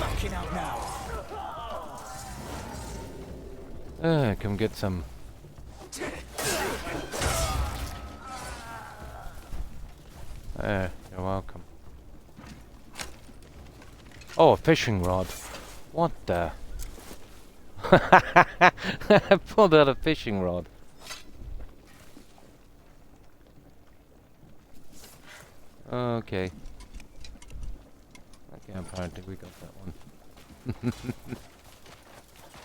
Backing out now. Come get some. You're welcome. Oh, a fishing rod. What the? I pulled out a fishing rod. Okay. Okay, apparently we got that one.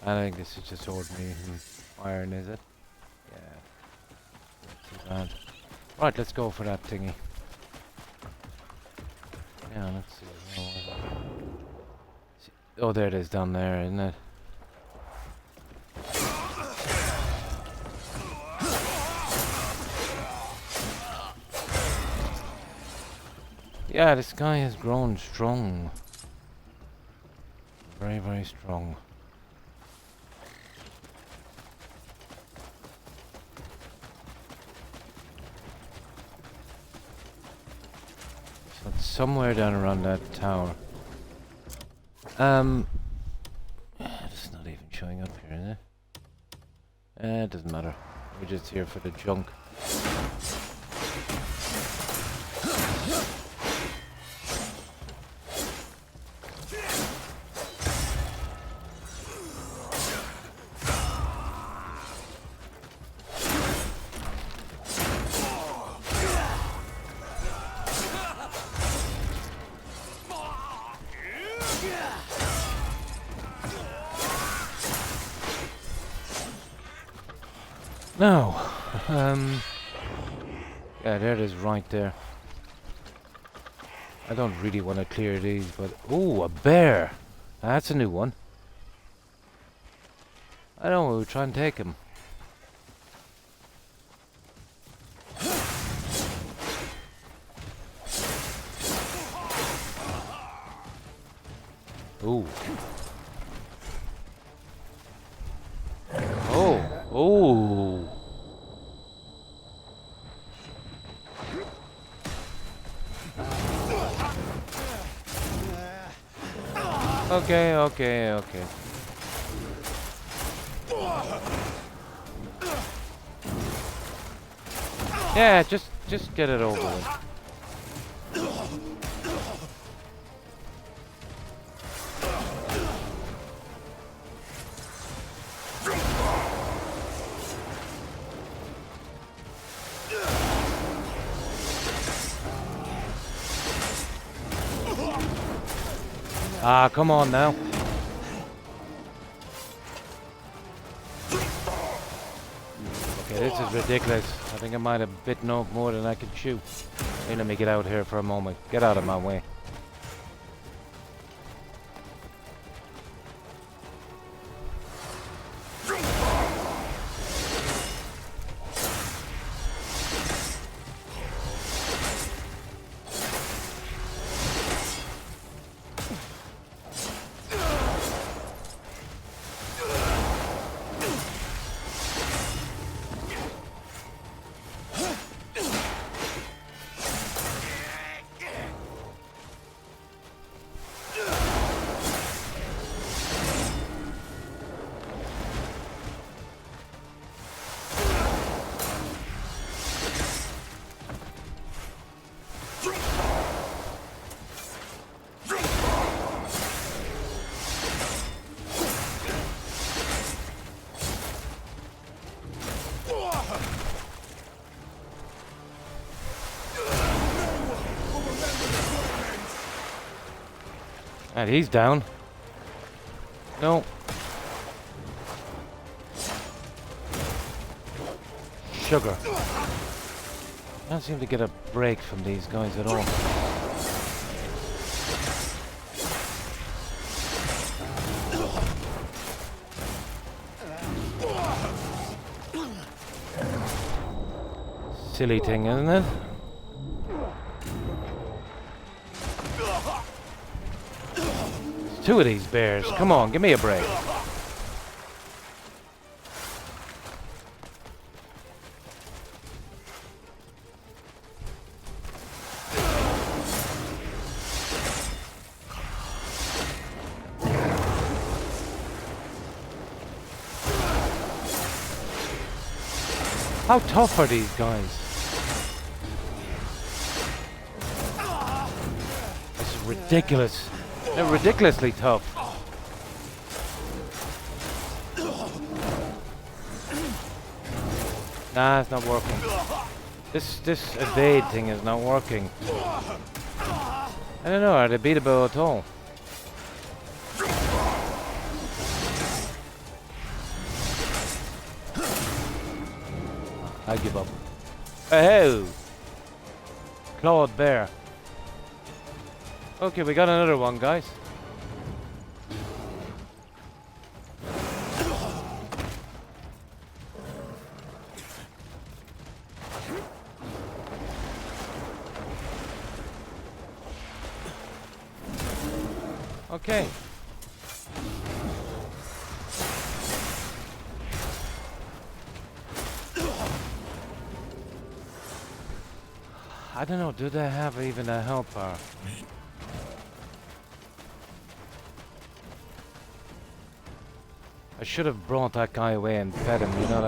I think this is just ordinary iron, is it? Yeah. Not too bad. Right, let's go for that thingy. Yeah, let's see. Oh, there it is down there, isn't it? Yeah, this guy has grown strong. Very, very strong. So it's somewhere down around that tower. It's not even showing up here, is it? It doesn't matter. We're just here for the junk. No. Yeah, there it is right there. I don't really want to clear these, but... Oh, a bear! That's a new one. I know, we'll try and take him. Ooh. Oh. Oh. Okay, okay, okay. Yeah, just get it over with. Ah, come on now. Okay, this is ridiculous. I think I might have bitten off more than I could chew. Hey, let me get out here for a moment. Get out of my way. And he's down. No. Sugar. I don't seem to get a break from these guys at all. Silly thing, isn't it? Two of these bears. Come on, give me a break. How tough are these guys? This is ridiculous. They're ridiculously tough. Nah, it's not working. This evade thing is not working. I don't know, are they beatable at all? I give up. Oh! Clawed bear. Okay, we got another one, guys. Okay. I don't know, do they have even a health bar? I should have brought that guy away and fed him, you know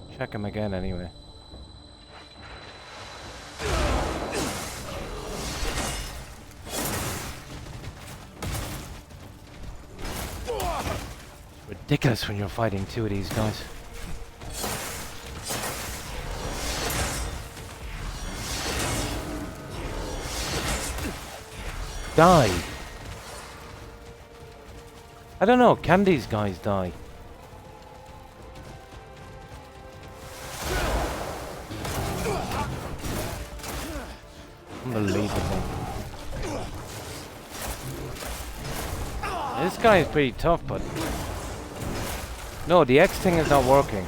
that? Check him again anyway. It's ridiculous when you're fighting two of these guys. Die. I don't know, can these guys die? Unbelievable. This guy is pretty tough, but... No, the X thing is not working.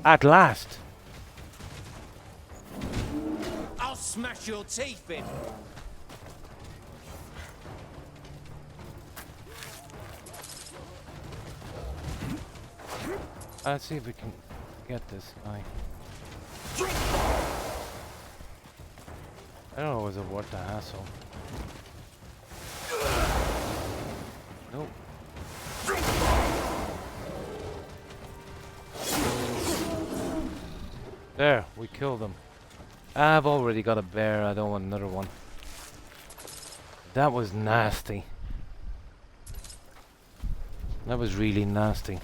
At last. I'll smash your teeth in. Let's see if we can get this guy. I don't know, was it worth the hassle? Nope. There, we killed him. I've already got a bear, I don't want another one. That was nasty. That was really nasty.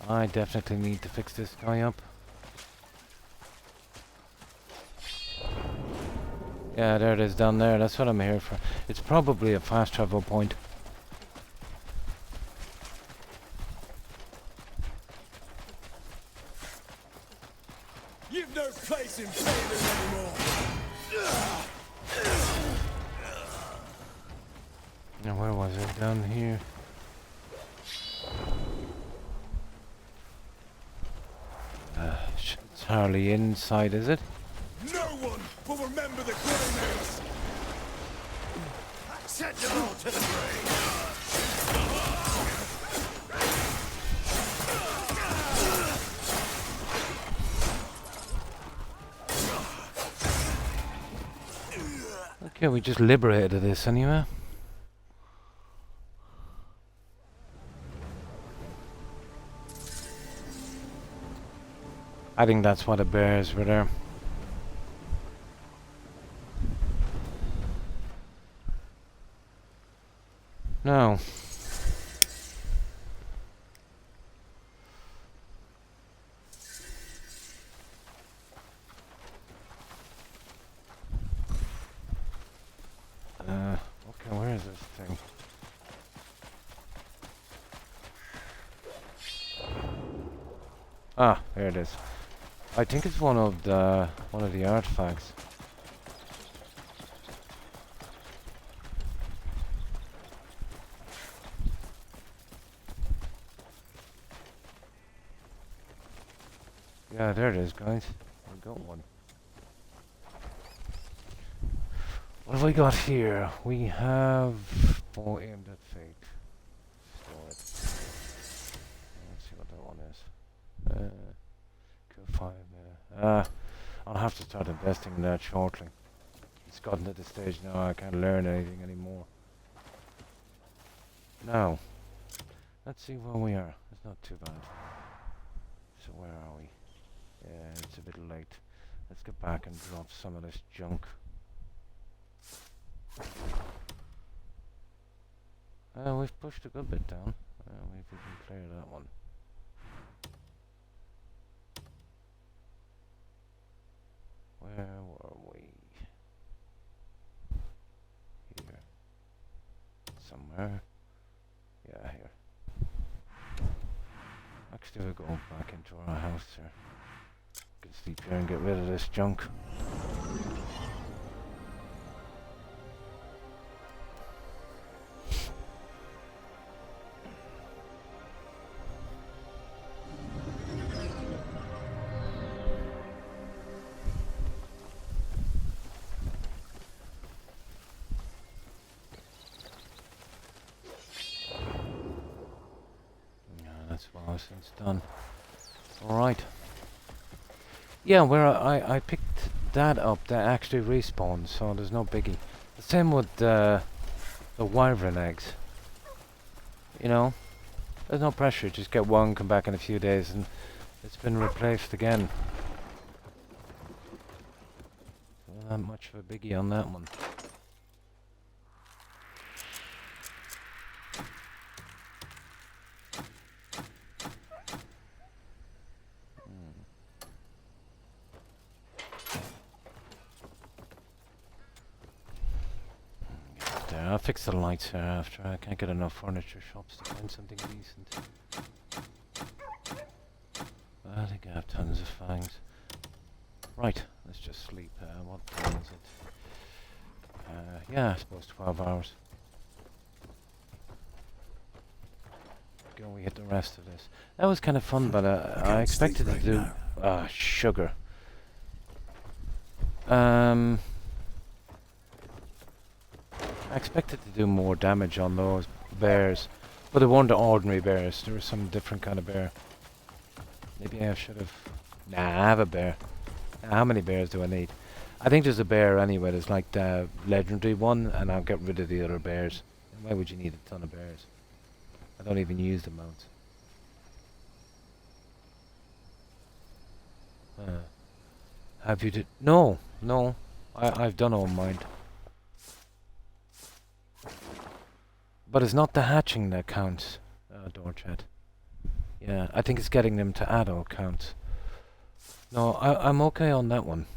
I definitely need to fix this guy up. Yeah, there it is down there, that's what I'm here for. It's probably a fast travel point. You've no place in failure anymore. Now where was it? Down here. It's hardly inside, is it? No one will remember the grenades. Send them all to the grave. Okay, we just liberated this anyway. I think that's why the bears were there. Now, okay, where is this thing? Ah, there it is. I think it's one of the artifacts. Yeah, there it is, guys. I got one. What have we got here? We have aimed at fate. Store it. Let's see what that one is. Q5. I'll have to start investing in that shortly. It's gotten to the stage now I can't learn anything anymore. Now, let's see where we are. It's not too bad. So where are we? Yeah, it's a bit late. Let's get back and drop some of this junk. We've pushed a good bit down. Maybe we can clear that one. Where were we? Here. Somewhere. Yeah, here. Actually, we'll go back into our house here. Can sleep here and get rid of this junk. That's well since done. Alright. Yeah, where I picked that up, that actually respawns, so there's no biggie. The same with the wyvern eggs. You know, there's no pressure, just get one, come back in a few days and it's been replaced again. So not much of a biggie on that one. I'll fix the lights here after. I can't get enough furniture shops to find something decent. I think I have tons of fangs. Right, let's just sleep. What time is it? Yeah, I suppose 12 hours. Go, we hit the rest of this. That was kind of fun, but I expected to do... sugar. I expected to do more damage on those bears, but they weren't the ordinary bears. There was some different kind of bear. Maybe I should have... Nah, I have a bear. How many bears do I need? I think there's a bear anyway. There's like the legendary one, and I'll get rid of the other bears. And why would you need a ton of bears? I don't even use the mounts. Have you did? No, no. I've done all mine. But it's not the hatching that counts, door chat. Yeah, I think it's getting them to adult counts. No, I'm okay on that one.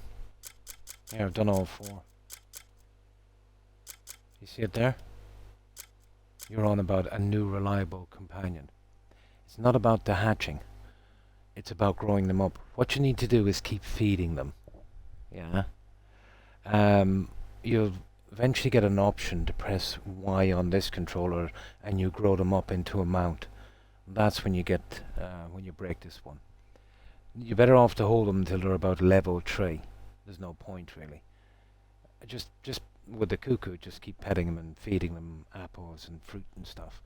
Yeah, I've done all 4. You see it there? You're on about a new reliable companion. It's not about the hatching. It's about growing them up. What you need to do is keep feeding them. Yeah. You'll eventually get an option to press Y on this controller and you grow them up into a mount. That's when you get, when you break this one. You're better off to hold them until they're about level 3. There's no point really. Just with the cuckoo, just keep petting them and feeding them apples and fruit and stuff.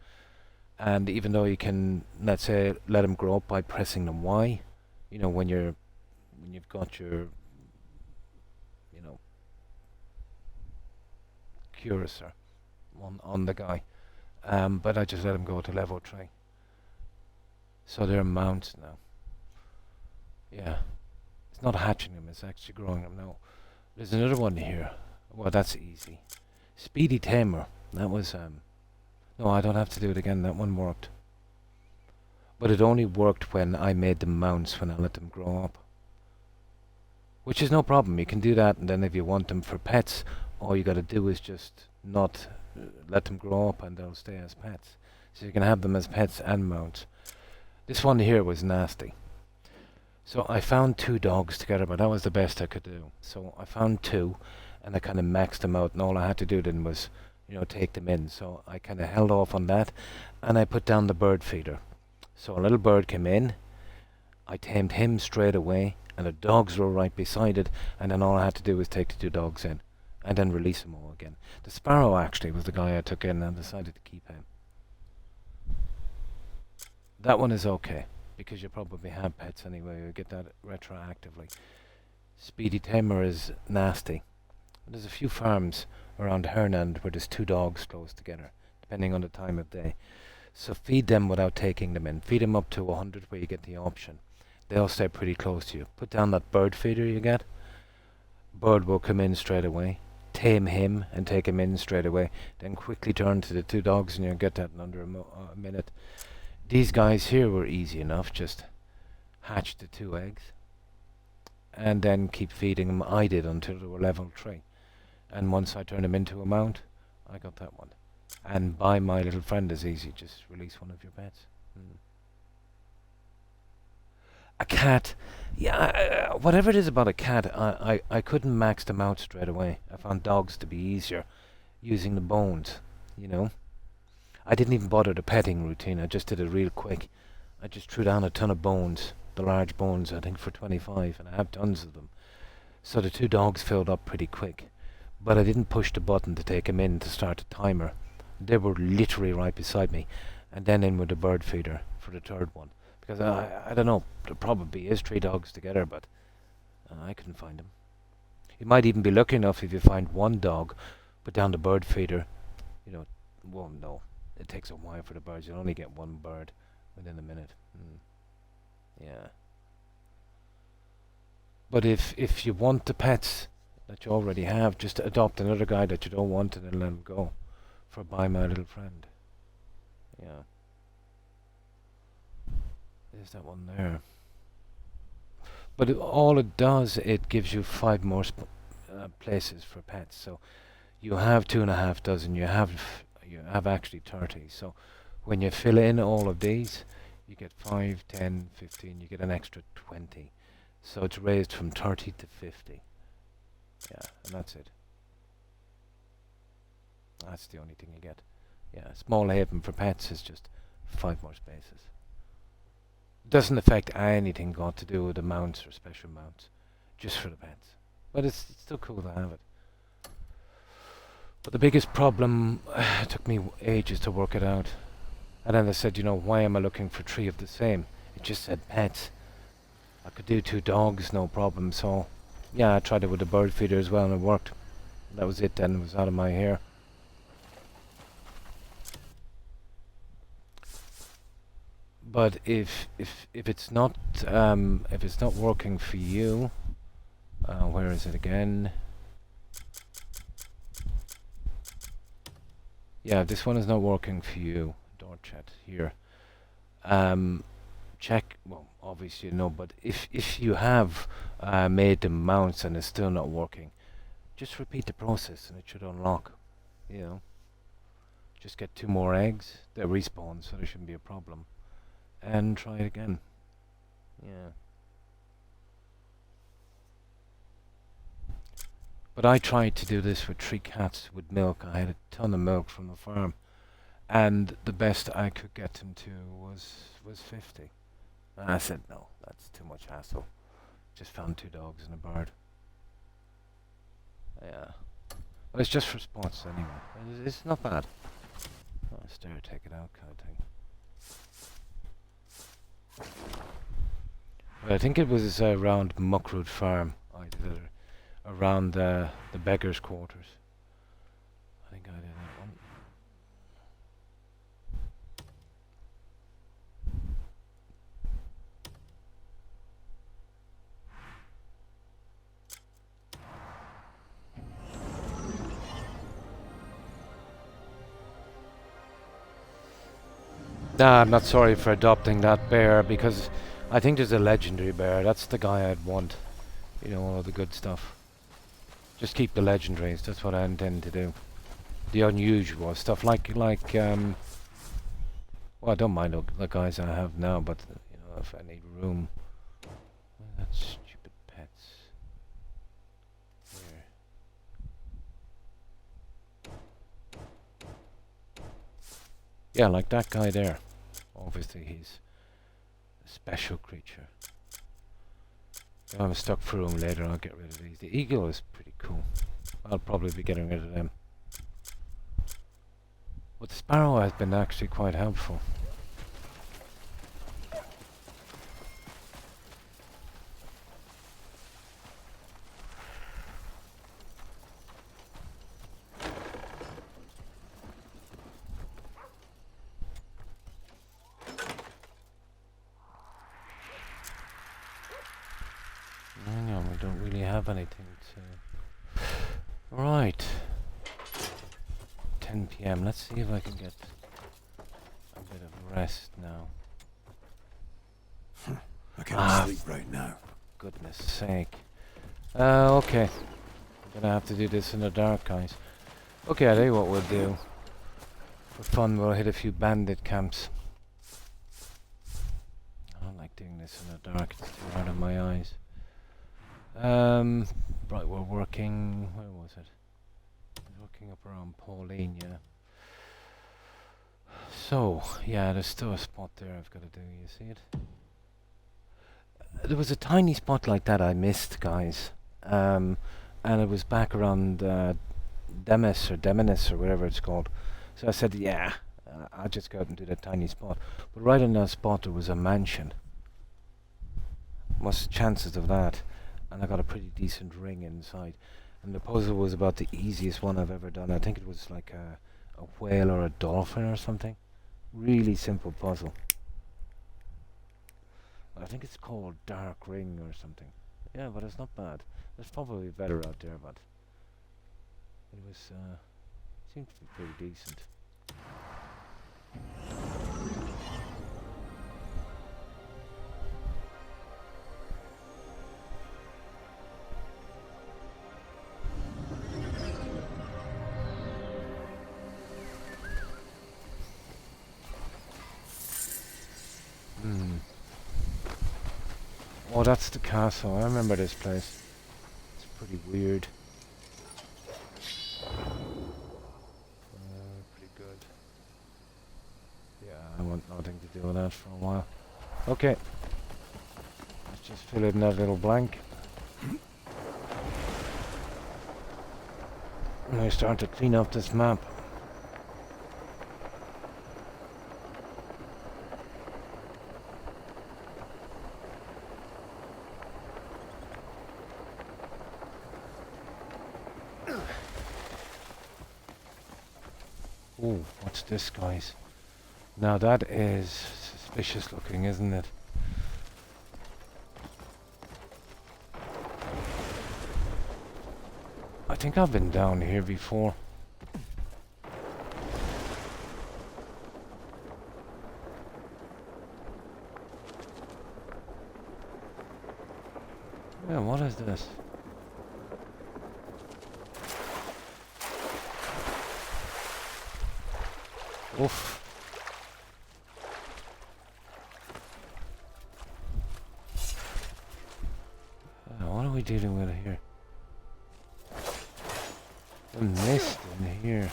And even though you can, let's say, let them grow up by pressing them Y, you know, when you've got your, you know, cursor on the guy. But I just let them go to level 3. So they're mounts now. Yeah. It's not hatching them, it's actually growing them now. There's another one here. Well, that's easy. Speedy Tamer. That was No, I don't have to do it again. That one worked. But it only worked when I made them mounts, when I let them grow up. Which is no problem. You can do that, and then if you want them for pets, all you got to do is just not let them grow up, and they'll stay as pets. So you can have them as pets and mounts. This one here was nasty. So I found 2 dogs together, but that was the best I could do. So I found 2, and I kind of maxed them out, and all I had to do then was, take them in. So I kind of held off on that, and I put down the bird feeder. So a little bird came in, I tamed him straight away, and the dogs were right beside it, and then all I had to do was take the 2 dogs in, and then release them all again. The sparrow actually was the guy I took in, and I decided to keep him. That one is okay, because you probably have pets anyway, you get that retroactively. Speedy Tamer is nasty. There's a few farms around Hernand where there's 2 dogs close together, depending on the time of day. So feed them without taking them in. Feed them up to 100 where you get the option. They'll stay pretty close to you. Put down that bird feeder you get. Bird will come in straight away. Tame him and take him in straight away. Then quickly turn to the 2 dogs and you'll get that in under a minute. These guys here were easy enough. Just hatch the 2 eggs. And then keep feeding them. I did until they were level 3. And once I turned them into a mount, I got that one. And buy my little friend is easy. Just release one of your pets. A cat, yeah, whatever it is about a cat, I couldn't max them out straight away. I found dogs to be easier using the bones, I didn't even bother the petting routine. I just did it real quick. I just threw down a ton of bones, the large bones, I think for 25, and I have tons of them. So the 2 dogs filled up pretty quick. But I didn't push the button to take them in to start a timer. They were literally right beside me. And then in with the bird feeder for the 3rd one. Because I don't know, there probably is 3 dogs together, but I couldn't find them. You might even be lucky enough if you find 1 dog, put down the bird feeder. Well, no, it takes a while for the birds. You'll only get 1 bird within a minute. Yeah. But if you want the pets that you already have, just adopt another guy that you don't want and then let him go. For buy my little friend. Yeah. There's that one there. But all it does, it gives you 5 more places for pets. So you have 2.5 dozen. You have actually 30. So when you fill in all of these, you get 5, 10, 15. You get an extra 20. So it's raised from 30 to 50. Yeah, and that's it. That's the only thing you get. Yeah, small haven for pets is just 5 more spaces. Doesn't affect anything got to do with the mounts or special mounts. Just for the pets. But it's still cool to have it. But the biggest problem, it took me ages to work it out. And then I said, why am I looking for 3 of the same? It just said pets. I could do 2 dogs, no problem. So, yeah, I tried it with the bird feeder as well and it worked. That was it then, it was out of my hair. But if it's not working for you, where is it again? Yeah, if this one is not working for you, door chat here. Check. Well, obviously but if you have made the mounts and it's still not working, just repeat the process and it should unlock. Just get 2 more eggs. They respawn, so there shouldn't be a problem. And try it again. Yeah. But I tried to do this with 3 cats with milk. I had a ton of milk from the farm. And the best I could get them to was 50. And I said, no, that's too much hassle. Just found 2 dogs and a bird. Yeah. But it's just for spots anyway. It's not bad. Stare, take it out kind of thing. But I think it was around Muckroot Farm. I did it around the beggars' quarters. I think I did that one. Nah, I'm not sorry for adopting that bear because I think there's a legendary bear. That's the guy I'd want. You know, all of the good stuff. Just keep the legendaries. That's what I intend to do. The unusual stuff, well, I don't mind the guys I have now, but you know, if I need room. That's stupid pets. Here. Yeah, like that guy there. Obviously, he's a special creature. If I'm stuck for room later, I'll get rid of these. The eagle is pretty cool. I'll probably be getting rid of them. But the sparrow has been actually quite helpful. Hang on, we don't really have anything to... Right. 10 PM. Let's see if I can get a bit of rest now. I can't sleep right now. Goodness sake. Okay. I'm gonna have to do this in the dark, guys. Okay, I'll tell you what we'll do. For fun, we'll hit a few bandit camps. I don't like doing this in the dark. It's too hard on my eyes. Right, we're working... Where was it? Working up around Pauline, yeah. So, yeah, there's still a spot there I've got to do. You see it? There was a tiny spot like that I missed, guys. And it was back around Demis or Demonis or whatever it's called. So I said, yeah, I'll just go out and do that tiny spot. But right on that spot there was a mansion. What's the chances of that? And I got a pretty decent ring inside. And the puzzle was about the easiest one I've ever done. I think it was like a whale or a dolphin or something. Really simple puzzle. I think it's called Dark Ring or something. Yeah, but it's not bad. There's probably better out there, but it was seemed to be pretty decent. Oh, that's the castle. I remember this place. It's pretty weird. Pretty good. Yeah, I want nothing to do with that for a while. Okay. Let's just fill in that little blank. And I start to clean up this map. Oh, what's this, guys? Now that is suspicious looking, isn't it? I think I've been down here before. Yeah, what is this? Oof. What are we dealing with here? A mist in here.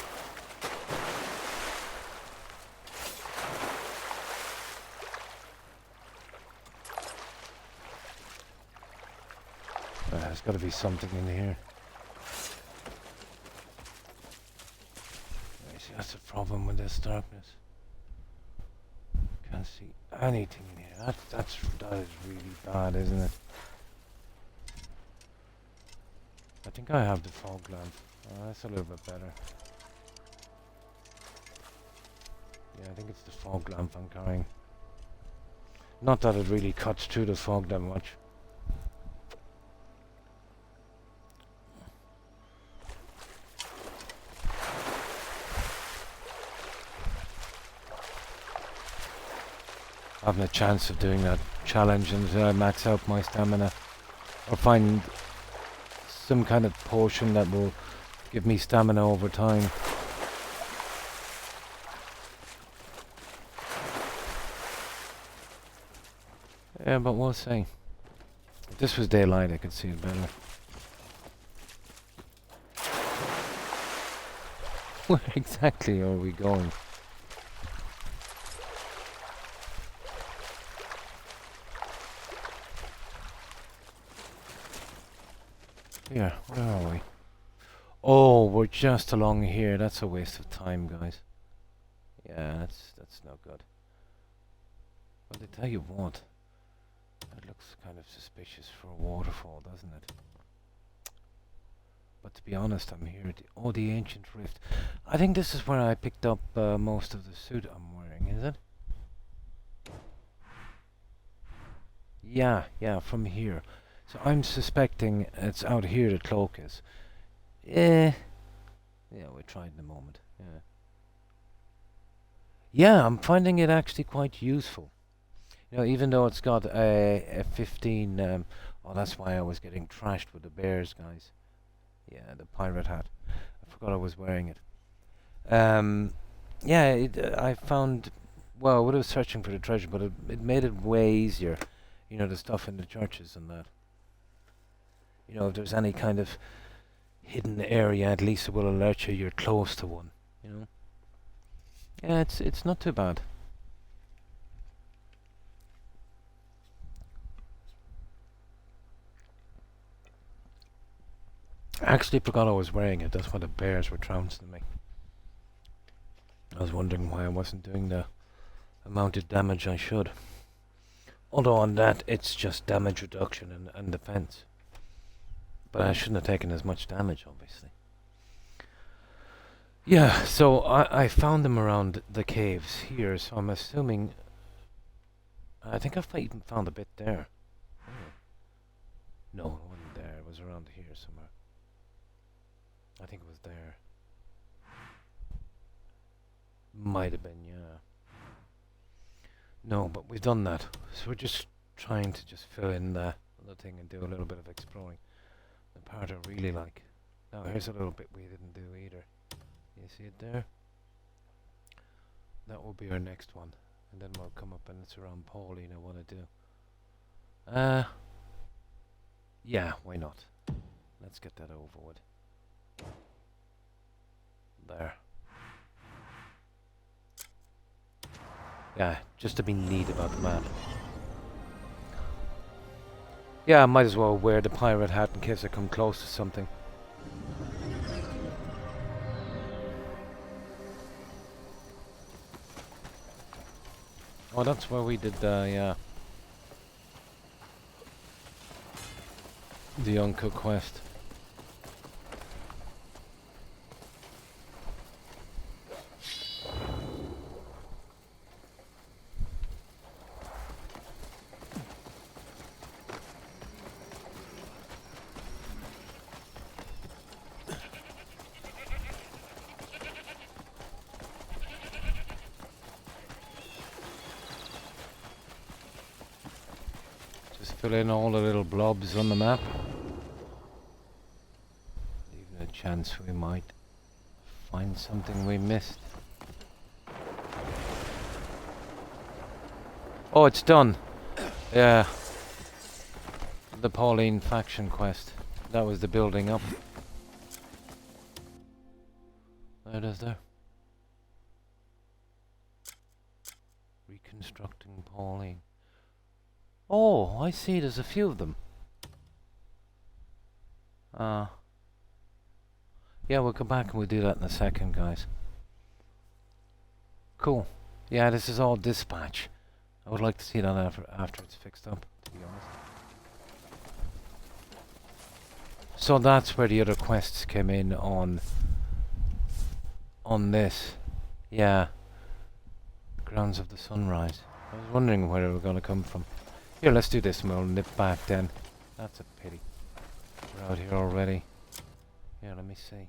There's got to be something in here. That's the problem with this darkness. Can't see anything in here. That is really bad, isn't it? I think I have the fog lamp. That's a little bit better. Yeah, I think it's the fog lamp I'm carrying. Not that it really cuts through the fog that much. having a chance of doing that challenge until I max out my stamina. Or find some kind of potion that will give me stamina over time. Yeah, but we'll see. If this was daylight, I could see it better. Where exactly are we going? Here, where are we? Oh, we're just along here. That's a waste of time, guys. Yeah, that's no good. But I tell you what, it looks kind of suspicious for a waterfall, doesn't it? But to be honest, I'm here at the Ancient Rift. I think this is where I picked up most of the suit I'm wearing, is it? Yeah, from here. So I'm suspecting it's out here the cloak is. Yeah, we'll try it in a moment. Yeah, I'm finding it actually quite useful. You know, even though it's got a 15... oh, that's why I was getting trashed with the bears, guys. Yeah, the pirate hat. I forgot I was wearing it. Yeah, I found... Well, I was searching for the treasure, but it made it way easier. You know, the stuff in the churches and that. You know, if there's any kind of hidden area, at least it will alert you you're close to one, you know. Yeah, it's not too bad. I actually forgot I was wearing it. That's why the bears were trouncing me. I was wondering why I wasn't doing the amount of damage I should. Although on that, it's just damage reduction and defense. But I shouldn't have taken as much damage, obviously. Yeah, so I found them around the caves here, so I'm assuming... I think I've even found a bit there. Oh. No, it wasn't there. It was around here somewhere. I think it was there. Might have been, yeah. No, but we've done that. So we're just trying to just fill in the other thing and do a little bit of exploring. The part I really like. Now here's a little bit we didn't do either. You see it there? That will be our next one. And then we'll come up and it's around Pauline I want to do. Yeah, why not? Let's get that over with. There. Yeah, just to be neat about the map. Yeah, I might as well wear the pirate hat in case I come close to something. Oh, that's where we did the, the Uncle quest. Fill in all the little blobs on the map. Leaving a chance we might find something we missed. Oh, it's done. Yeah. The Pauline faction quest. That was the building up. There it is there. Reconstructing Pauline. Oh, I see, there's a few of them. Yeah, we'll come back and we'll do that in a second, guys. Cool. Yeah, this is all dispatch. I would like to see that after it's fixed up, to be honest. So that's where the other quests came in on this. Yeah. Grounds of the Sunrise. I was wondering where they were going to come from. Here, let's do this and we'll nip back then. That's a pity. We're out here already. Yeah, let me see.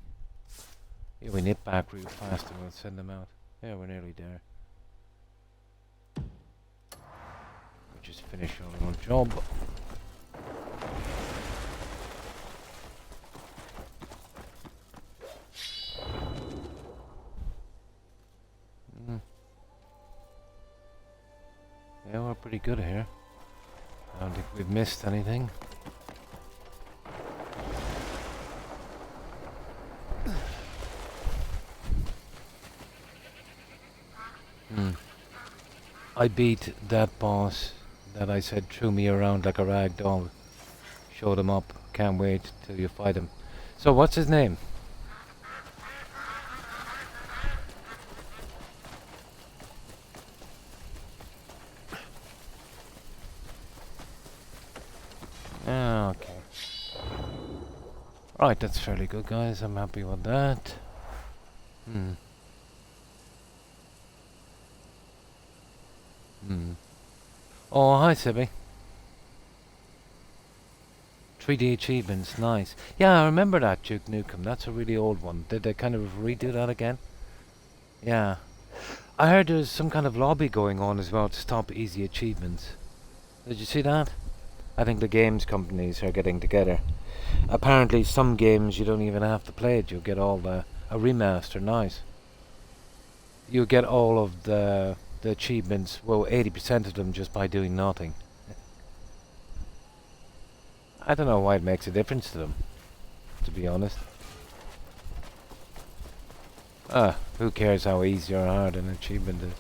Yeah, we nip back real fast and we'll send them out. Yeah, we're nearly there. just finish our own job. Yeah, we're pretty good here. I don't think we've missed anything. I beat that boss that I said threw me around like a rag doll. Showed him up. Can't wait till you fight him. So what's his name? Ah, okay. Right, that's fairly good, guys. I'm happy with that. Oh, hi, Sibby. 3D achievements, nice. Yeah, I remember that, Duke Nukem. That's a really old one. Did they kind of redo that again? Yeah. I heard there's some kind of lobby going on as well to stop easy achievements. Did you see that? I think the games companies are getting together. Apparently some games you don't even have to play it. You'll get all a remaster, nice. You'll get all of the achievements, well 80% of them just by doing nothing. I don't know why it makes a difference to them, to be honest. Who cares how easy or hard an achievement is?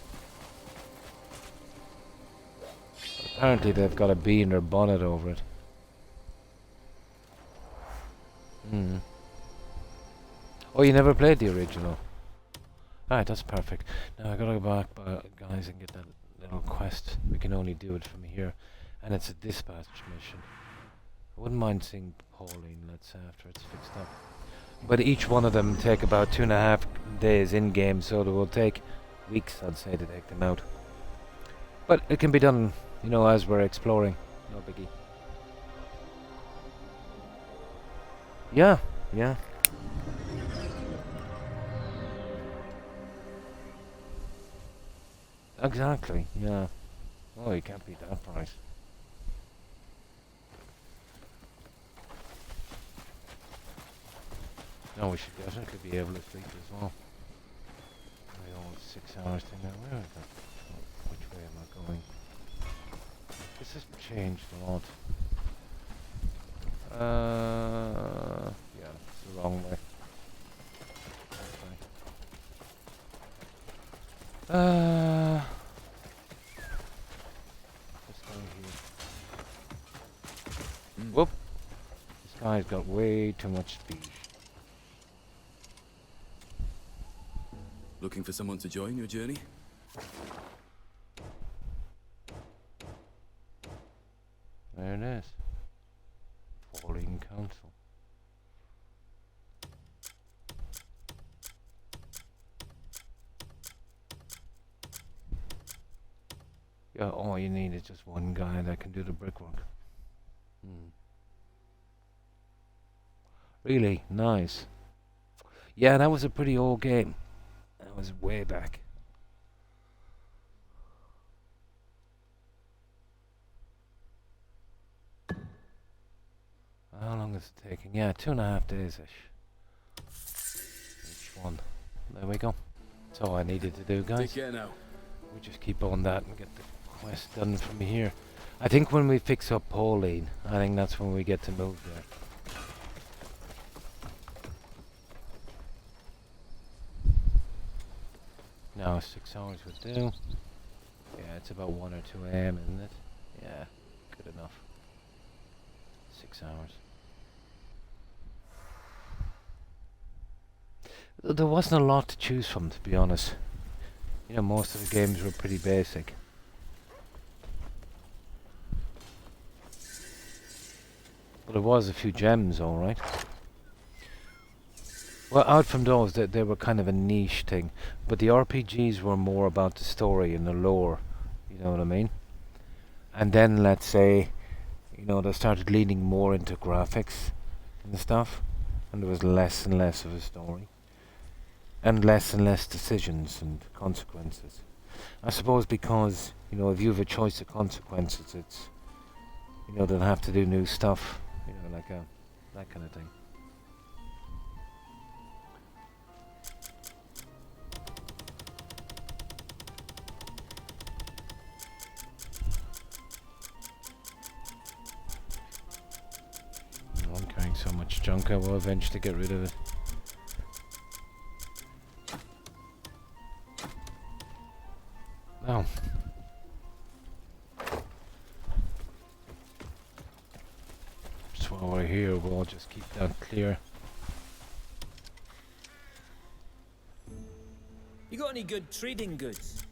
Apparently they've got a bee in their bonnet over it. Oh, you never played the original? Alright, that's perfect. Now I gotta go back, guys, and get that little quest. We can only do it from here. And it's a dispatch mission. I wouldn't mind seeing Pauline, after it's fixed up. But each one of them take about 2.5 days in-game, so it will take weeks, I'd say, to take them out. But it can be done, you know, as we're exploring. No biggie. Yeah. Exactly, yeah. Oh, you can't beat that price. No, we should definitely be able to sleep as well. The old 6 hours thing now. Where is that? Oh, which way am I going? This has changed a lot. Yeah, it's the wrong way. This guy here. Whoop! This guy's got way too much speed. Looking for someone to join your journey? There it is. Falling Council. Yeah, all you need is just one guy that can do the brickwork. Really nice. Yeah, that was a pretty old game. That was way back. How long is it taking? Yeah, 2.5 days-ish. Each one. There we go. That's all I needed to do, guys. Take care now. We just keep on that and get the quest done from here. I think when we fix up Pauline, I think that's when we get to move there. Now 6 hours would do. Yeah, it's about 1 or 2 AM, isn't it? Yeah, good enough. 6 hours. There wasn't a lot to choose from, to be honest. You know, most of the games were pretty basic. But there was a few gems, alright. Well, out from those, they were kind of a niche thing. But the RPGs were more about the story and the lore. You know what I mean? And then, let's say, you know, they started leaning more into graphics and stuff. And there was less and less of a story. And less decisions and consequences. I suppose because, you know, if you have a choice of consequences, it's, you know, they'll have to do new stuff, you know, like that kind of thing. I'm carrying so much junk, I will eventually get rid of it. Now, just while we're here, we'll just keep that clear. You got any good trading goods?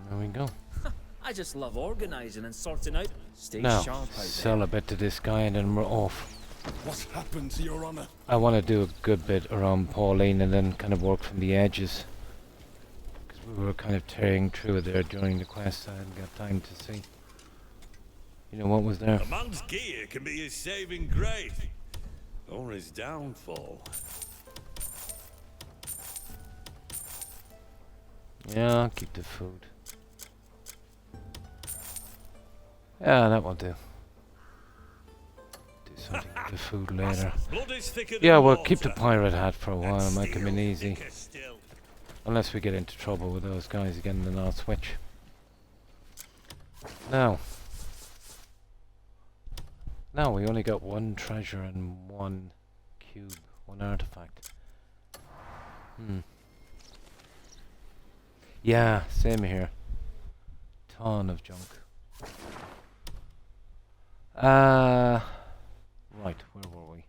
There we go. I just love organizing and sorting out. Stay Now, sharp out sell a bit to this guy and then we're off. What's happened to your honor? I want to do a good bit around Pauline and then kind of work from the edges. Because we were kind of tearing through there during the quest. I hadn't got time to see. You know what was there? A man's gear can be his saving grace, or his downfall. Yeah, I'll keep the food. Yeah, that will do. Do something with the food later. Blood is thicker than Yeah, we'll water. keep the pirate hat for a while, And make him steel in easy. thicker still. Unless we get into trouble with those guys again in the North Switch. Now, we only got one treasure and one cube, one artifact. Yeah, same here. Ton of junk. Right, where were we?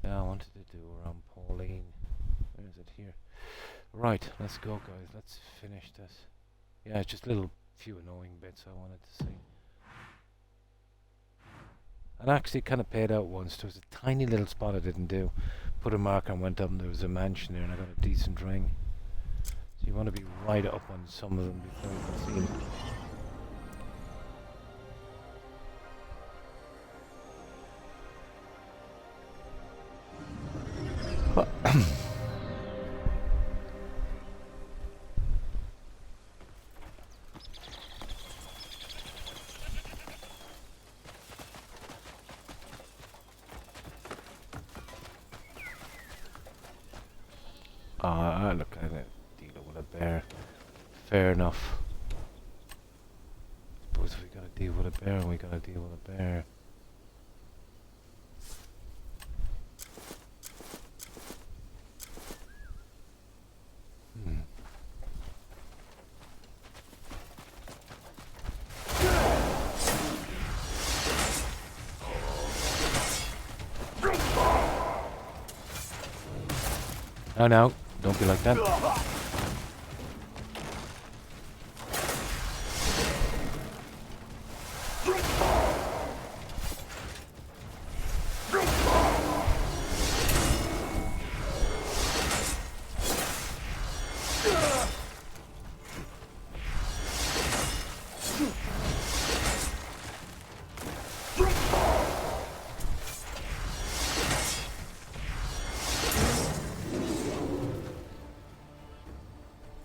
Yeah, I wanted to do around Pauline. Where is it here? Right, let's go, guys. Let's finish this. Yeah, it's just little few annoying bits I wanted to see. And actually kind of paid out once. There was a tiny little spot I didn't do. Put a marker and went up and there was a mansion there and I got a decent ring. So you want to be right up on some of them before you can see them. Look at it. Dealing with a bear. Fair enough. Suppose if we gotta deal with a bear, we gotta deal with a bear. Oh no, don't be like that.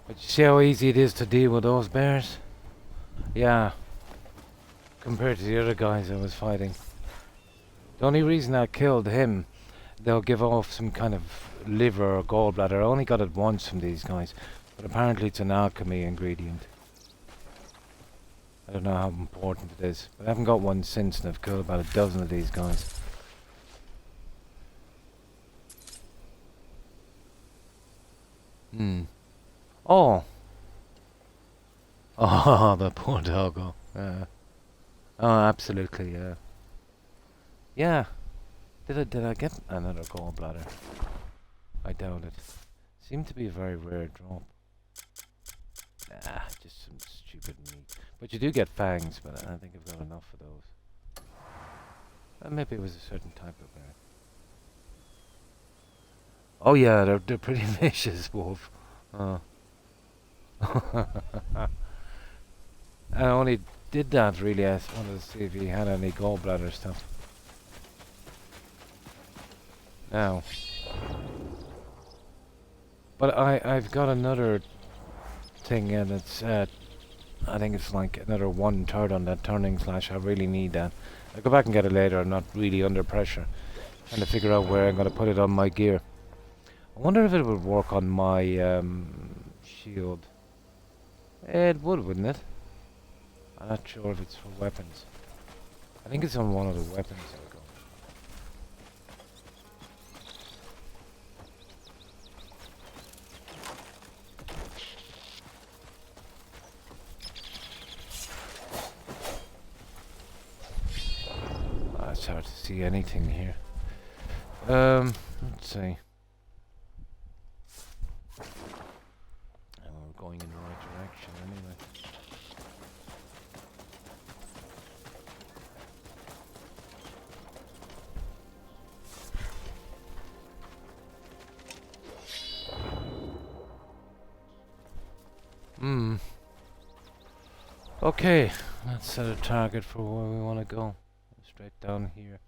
But you see how easy it is to deal with those bears? Yeah. Compared to the other guys I was fighting. The only reason I killed him, they'll give off some kind of liver or gallbladder. I only got it once from these guys. But apparently it's an alchemy ingredient. I don't know how important it is. But I haven't got one since and I've killed about a dozen of these guys. Oh. Oh, the poor doggo. Oh, absolutely, yeah. Yeah. Did I get another gallbladder? I doubt it. Seemed to be a very rare drop. Nah, just some stupid meat. But you do get fangs, but I don't think I've got enough of those. Maybe it was a certain type of bear. Oh yeah, they're pretty vicious, Wolf. I only did that really. I wanted to see if he had any gallbladder stuff. Now, But I've got another thing, and it's I think it's like another 1/3 on that turning slash. I really need that. I'll go back and get it later. I'm not really under pressure. Trying to figure out where I'm going to put it on my gear. I wonder if it would work on my shield. It would, wouldn't it? I'm not sure if it's for weapons. I think it's on one of the weapons. I'll go. It's hard to see anything here. Let's see. We're going in the right direction anyway. Okay, let's set a target for where we want to go. Straight down here.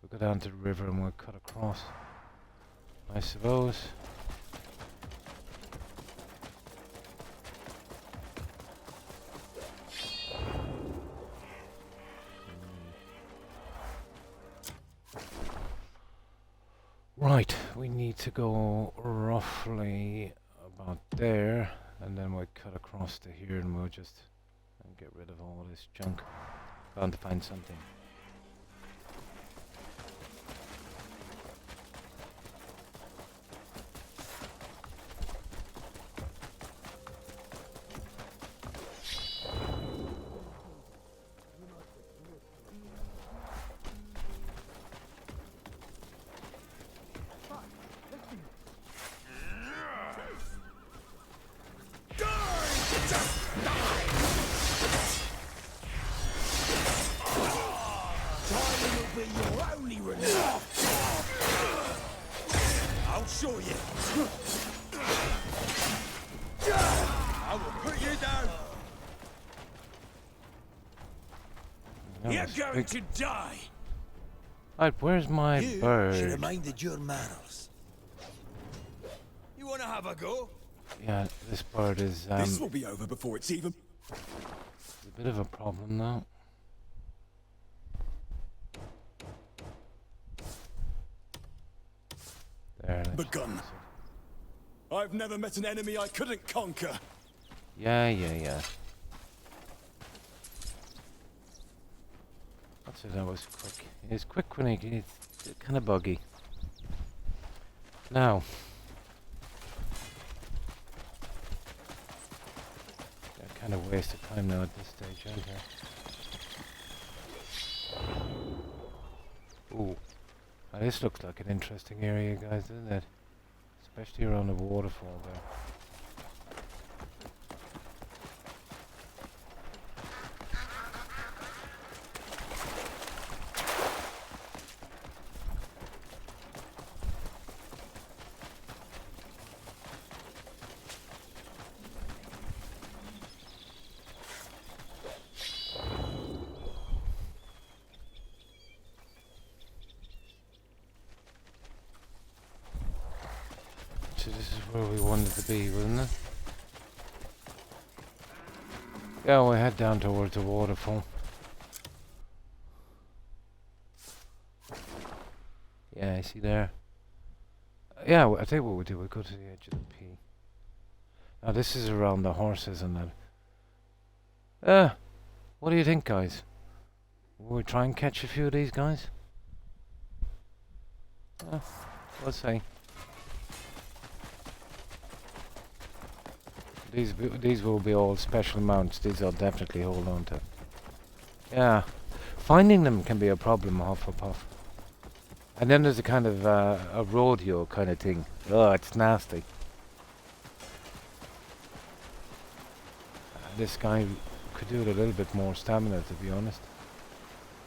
We'll go down to the river and we'll cut across, I suppose. Right, we need to go roughly about there, and then we'll cut across to here and we'll just get rid of all this junk. Bound to find something. I'll show you. I will put you down. You're going to die. Right, where's my You should bird? have minded your manners. You want to have a go? Yeah, this bird is This will be over before it's even. a bit of a problem now. There. let's Begun. fix it. I've never met an enemy I couldn't conquer. Yeah. I'd say that was quick. He's quick when he's kind of buggy. Now. Kind of waste of time now at this stage, aren't I? Ooh. Now this looks like an interesting area, guys, doesn't it? Especially around the waterfall there. So this is where we wanted to be, wasn't it? Yeah, we'll head down towards the waterfall. Yeah, I see there. Yeah, I think what we'll do, we'll go to the edge of the P. Now this is around the horses and that. What do you think, guys? Will we try and catch a few of these guys? We'll see. These will be all special mounts. These I'll definitely hold on to. Yeah, finding them can be a problem, Hufflepuff. And then there's a kind of a rodeo kind of thing. Oh, it's nasty. This guy could do with a little bit more stamina, to be honest.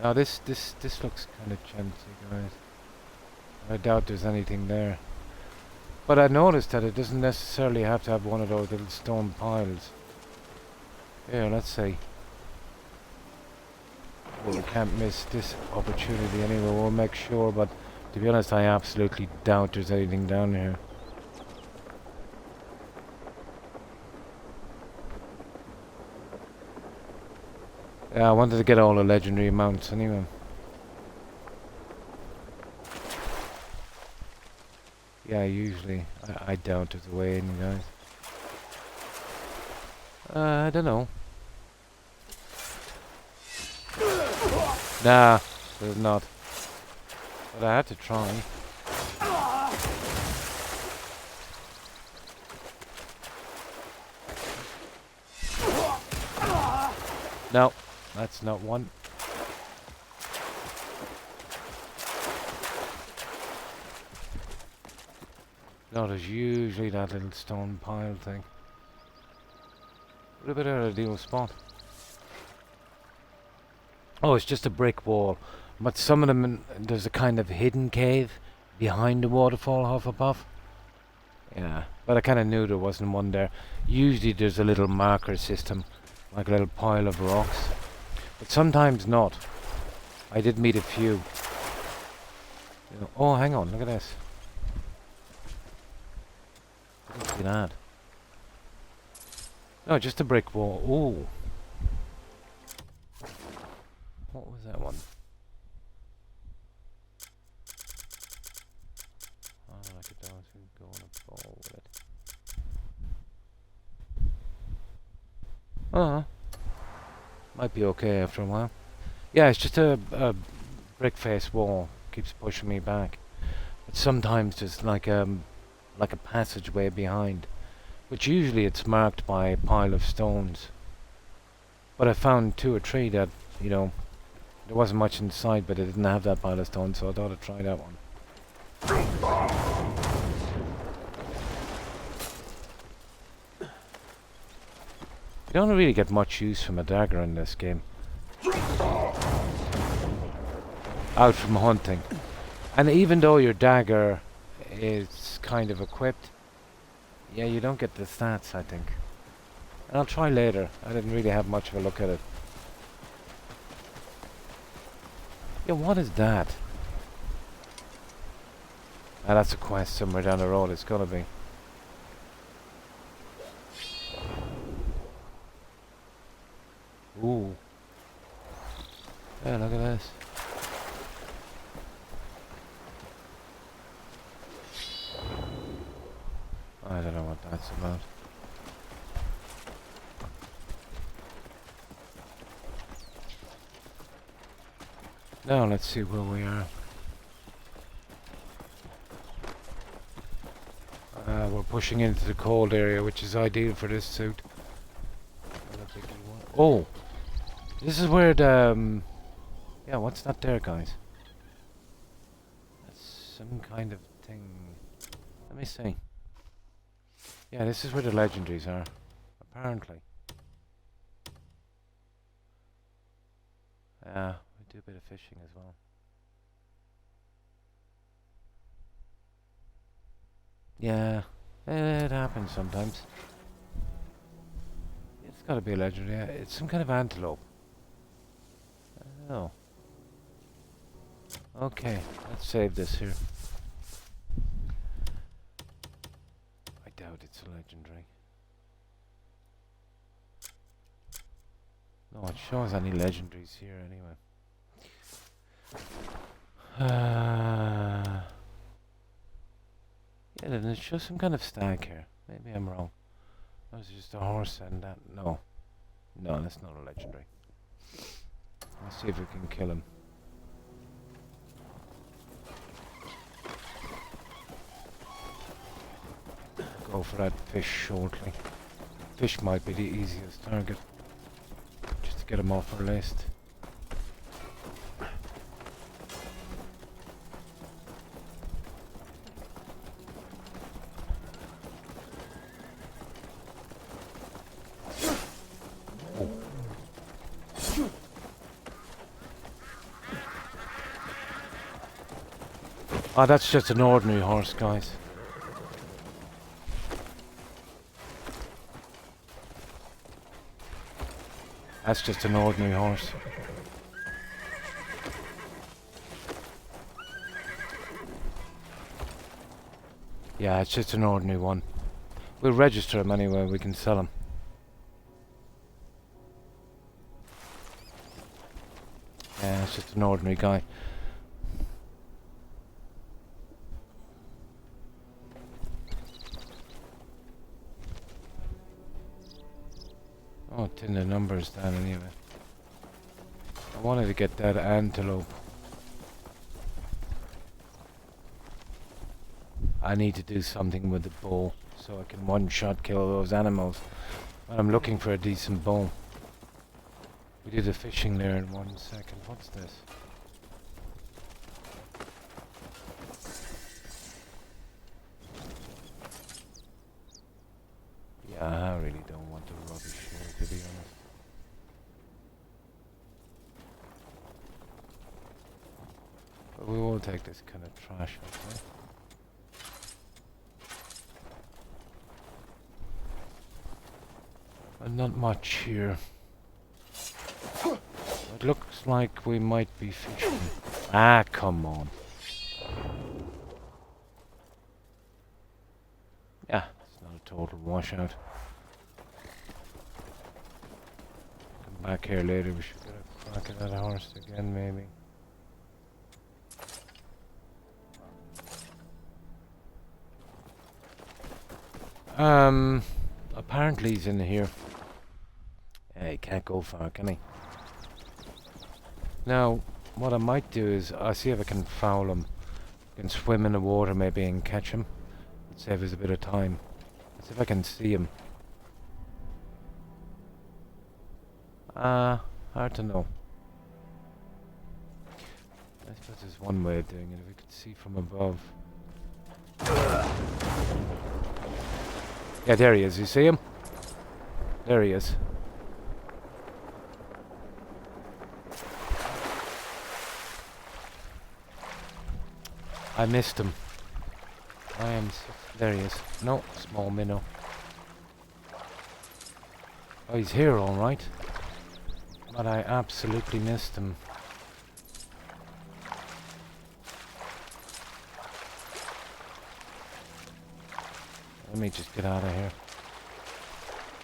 Now this looks kind of chancy, guys. I doubt there's anything there. But I noticed that it doesn't necessarily have to have one of those little stone piles. Here, let's see. Well, we can't miss this opportunity anyway, we'll make sure, but to be honest, I absolutely doubt there's anything down here. Yeah, I wanted to get all the legendary mounts anyway. Yeah, usually. I doubt there's a way in, guys. I don't know. Nah, there's not. But I had to try. No, that's not one. No, there's usually that little stone pile thing. What about our ideal spot? Oh, it's just a brick wall. But some of them, there's a kind of hidden cave behind the waterfall, Hufflepuff. Yeah, but I kind of knew there wasn't one there. Usually there's a little marker system, like a little pile of rocks. But sometimes not. I did meet a few. You know, oh, hang on, look at this. I didn't see that. No, just a brick wall. Ooh. What was that one? Oh, I could go on a ball with it. Might be okay after a while. Yeah, it's just a brick face wall. Keeps pushing me back. But sometimes there's like a passageway behind, which usually it's marked by a pile of stones. But I found 2 or 3 that, you know, there wasn't much inside, but it didn't have that pile of stones, so I thought I'd try that one. You don't really get much use from a dagger in this game. Out from hunting. And even though your dagger is kind of equipped, yeah, you don't get the stats, I think. And I'll try later. I didn't really have much of a look at it. Yeah, what is that? Ah, that's a quest somewhere down the road. It's gotta be. Ooh. Yeah, look at this. I don't know what that's about. Now let's see where we are. We're pushing into the cold area, which is ideal for this suit. Oh! This is where the... yeah, what's that there, guys? That's some kind of thing. Let me see. Yeah, this is where the legendaries are. Apparently. Yeah, we do a bit of fishing as well. Yeah, it happens sometimes. It's gotta be a legendary. Yeah, it's some kind of antelope. Oh. Okay, let's save this here. I doubt it's a legendary. No, it shows any legendaries here anyway. Yeah, then it shows some kind of stag here. Maybe I'm wrong. That was just a horse and that. No. No, that's not a legendary. Let's see if we can kill him. Go for that fish shortly. Fish might be the easiest target. Just to get him off our list. Oh, that's just an ordinary horse, guys. That's just an ordinary horse. Yeah, it's just an ordinary one. We'll register him anyway, we can sell him. Yeah, it's just an ordinary guy. Oh, tin the numbers down anyway. I wanted to get that antelope. I need to do something with the bow so I can one-shot kill those animals. And I'm looking for a decent bow. We did the fishing there in 1 second. What's this? Yeah, I really don't want the rubbish here, to be honest. But we will take this kind of trash, okay? But not much here. It looks like we might be fishing. Ah, come on. Yeah, it's not a total washout. Come back here later, we should get a crack at that horse again, maybe. Apparently he's in here. Yeah, he can't go far, can he? Now, what I might do is, I'll see if I can foul him. I can swim in the water maybe and catch him. Save us a bit of time. See if I can see him. Hard to know. I suppose there's one way of doing it, if we could see from above. Yeah, there he is. You see him? There he is. I missed him. I am... There he is. No, small minnow. Oh, he's here all right. But I absolutely missed him. Let me just get out of here.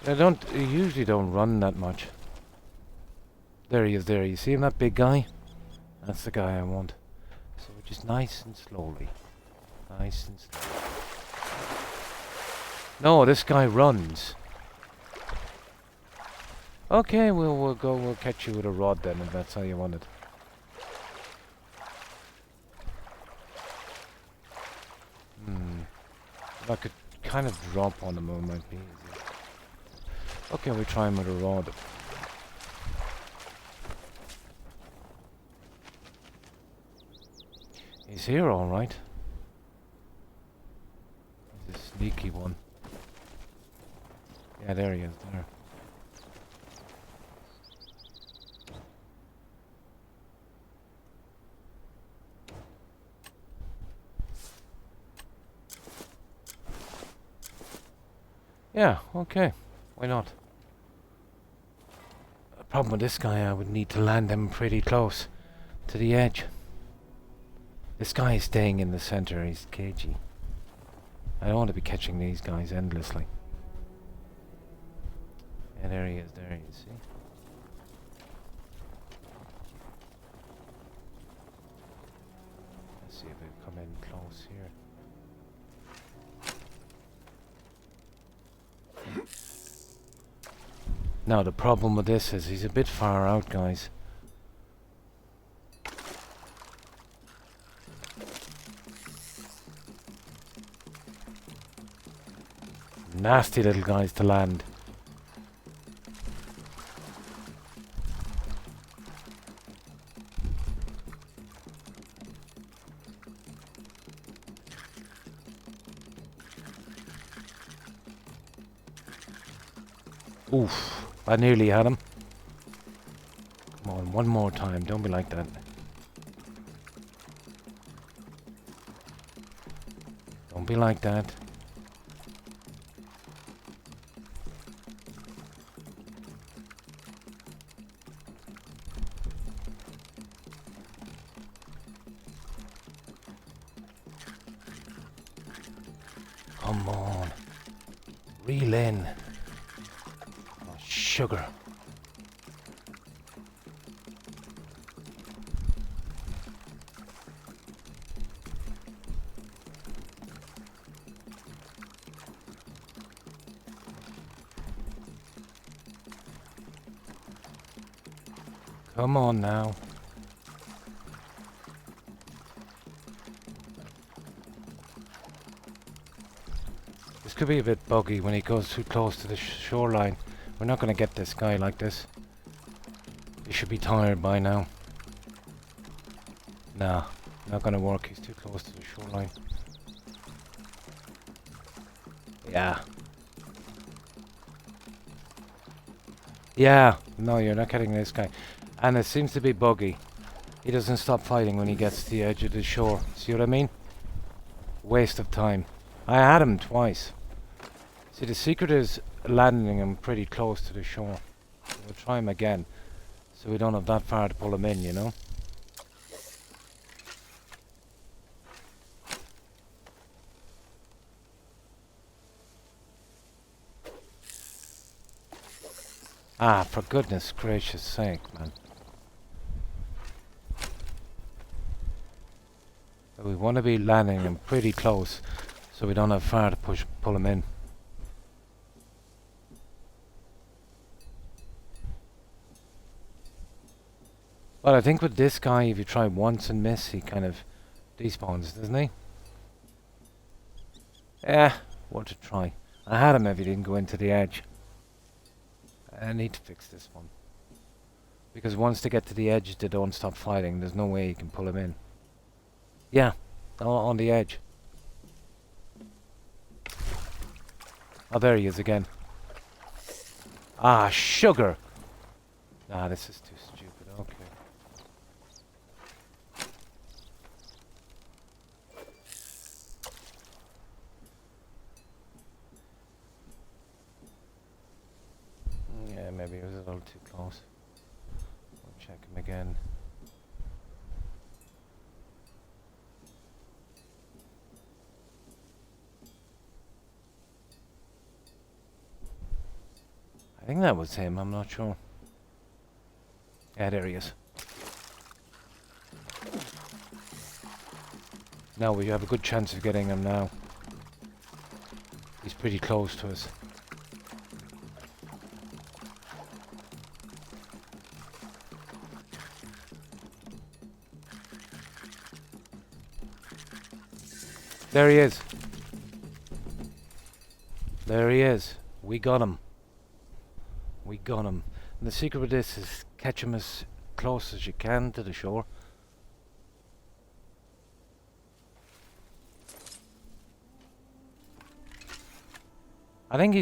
I usually don't run that much. There he is there. You see him, that big guy? That's the guy I want. So just nice and slowly. Nice and slowly. No, this guy runs. Okay, we'll catch you with a rod then, if that's how you want it. If I could kind of drop on him, it might be easy. Okay, we'll try him with a rod. He's here, all right. He's a sneaky one. Yeah, there he is, there. Yeah, okay. Why not? The problem with this guy, I would need to land him pretty close to the edge. This guy is staying in the center, he's cagey. I don't want to be catching these guys endlessly. And there he is, there you see. Let's see if we come in close here. Now the problem with this is he's a bit far out, guys. Nasty little guys to land. Oof, I nearly had him. Come on, one more time, don't be like that. Don't be like that. Come on. Reel in. Oh, sugar. Come on now. This could be a bit buggy when he goes too close to the shoreline. We're not going to get this guy like this. He should be tired by now. Nah, not going to work. He's too close to the shoreline. Yeah. Yeah. No, you're not getting this guy. And it seems to be buggy. He doesn't stop fighting when he gets to the edge of the shore. See what I mean? Waste of time. I had him twice. See, the secret is landing him pretty close to the shore. We'll try him again, so we don't have that far to pull him in, you know? Ah, for goodness gracious sake, man. We want to be landing him pretty close, so we don't have far to pull him in. Well, I think with this guy, if you try once and miss, he kind of despawns, doesn't he? Yeah, worth a try. I had him if he didn't go into the edge. I need to fix this one. Because once they get to the edge, they don't stop fighting. There's no way you can pull him in. Yeah, on the edge. Oh, there he is again. Ah, sugar! Nah, this is too stupid. Okay. Yeah, maybe it was a little too close. We'll check him again. I think that was him, I'm not sure. Yeah, there he is. Now we have a good chance of getting him now. He's pretty close to us. There he is. There he is. We got him. We got him. And the secret of this is catch him as close as you can to the shore. I think he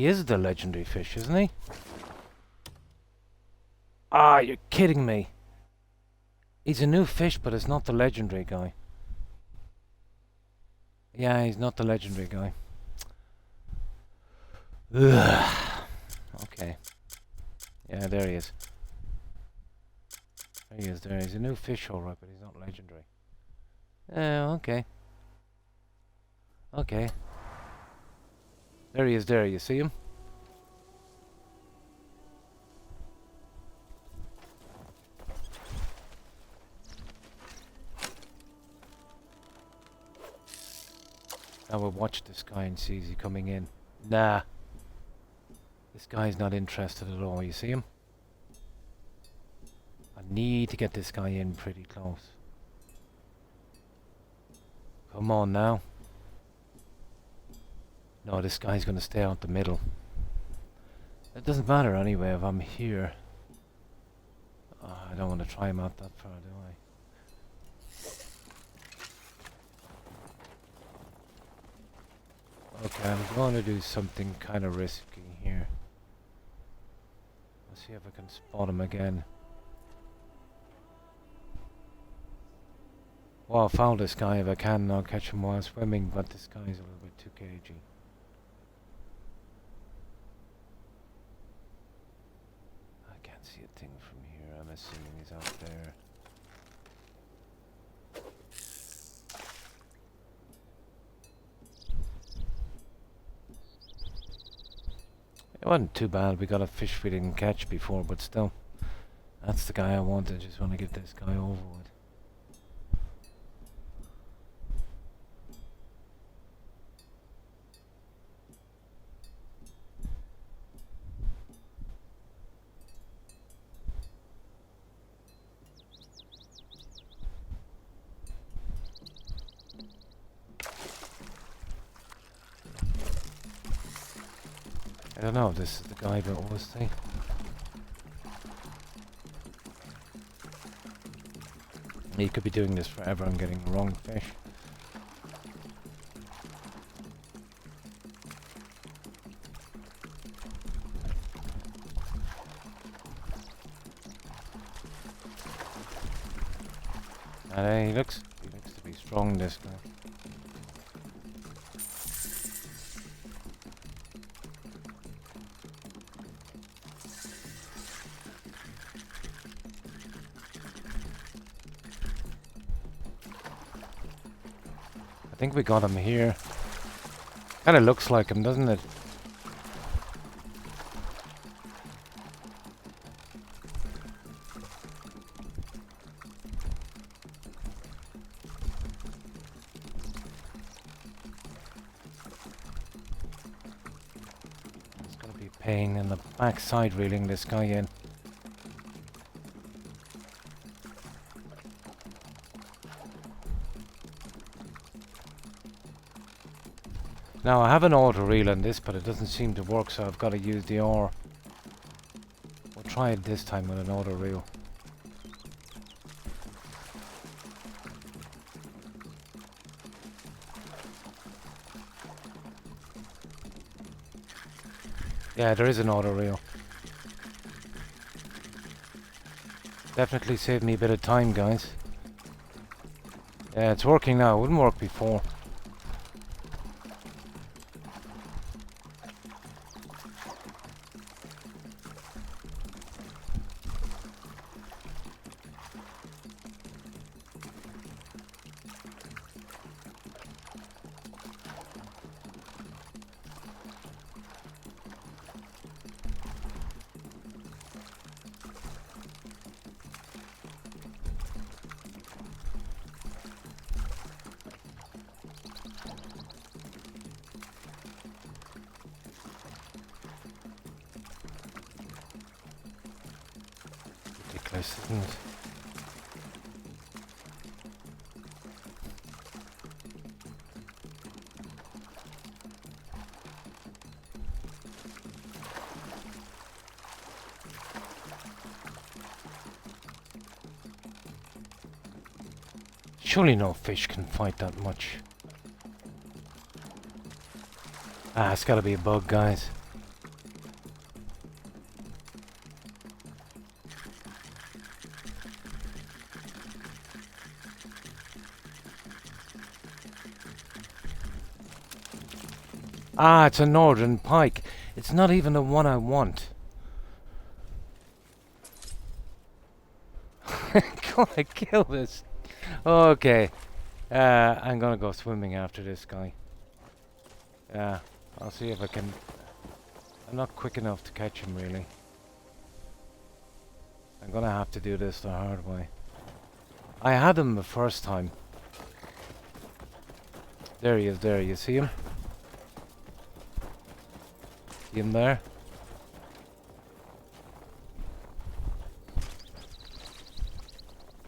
is the legendary fish, isn't he? Ah, you're kidding me. He's a new fish, but it's not the legendary guy. Yeah, he's not the legendary guy. Ugh. Okay. Yeah, there he is. There he is, there. He's a new fish, alright, but he's not legendary. Oh, okay. Okay. There he is, there. You see him? Now we'll watch this guy and see is he coming in. Nah. This guy's not interested at all, you see him? I need to get this guy in pretty close. Come on now. No, this guy's gonna stay out the middle. It doesn't matter anyway if I'm here. Oh, I don't want to try him out that far, do I? Okay, I'm going to do something kind of risky here. Let's see if I can spot him again. Well, I found this guy. If I can, I'll catch him while swimming, but this guy's a little bit too cagey. I can't see a thing from here. I'm assuming he's out there. It wasn't too bad. We got a fish we didn't catch before, but still. That's the guy I wanted. Just want to get this guy over with. I don't know if this is the guy that was thing. He could be doing this forever and getting the wrong fish. And he looks to be strong, this guy. I think we got him here. Kind of looks like him, doesn't it? It's gonna be a pain in the backside reeling this guy in. Now I have an auto reel on this, but it doesn't seem to work, so I've got to use the oar. We'll try it this time with an auto reel. Yeah, there is an auto reel. Definitely saved me a bit of time, guys. Yeah, it's working now. It wouldn't work before. Ridiculous, isn't it? Surely no fish can fight that much. Ah, it's gotta be a bug, guys. Ah, it's a northern pike. It's not even the one I want. Gonna kill this. Okay. I'm gonna go swimming after this guy. Yeah, I'll see if I can. I'm not quick enough to catch him, really. I'm gonna have to do this the hard way. I had him the first time. There he is, there. You see him? See him there?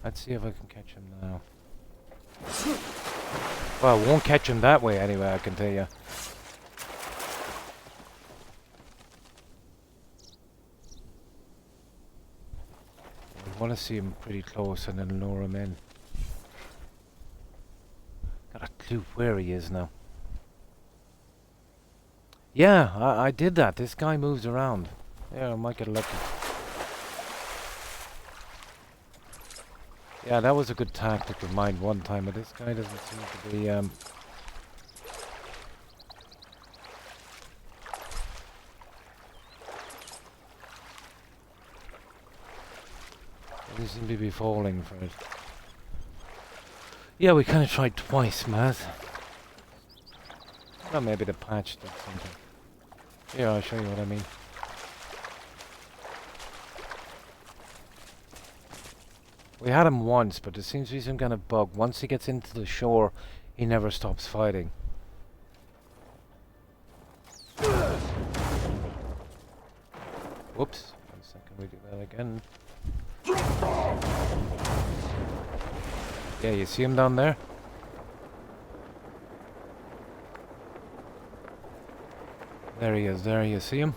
Let's see if I can catch him now. Well, I won't catch him that way anyway, I can tell you. I want to see him pretty close and then lure him in. Got a clue where he is now. Yeah, I did that. This guy moves around. Yeah, I might get lucky. Yeah, that was a good tactic of mine one time, but this guy doesn't seem to be, doesn't seem to be falling for it. Yeah, we kind of tried twice, Maz. Well, maybe the patch did something. Here, I'll show you what I mean. We had him once, but there seems to be some kind of bug. Once he gets into the shore, he never stops fighting. Whoops. 1 second, we do that again. Yeah, you see him down there? There he is, there, you see him?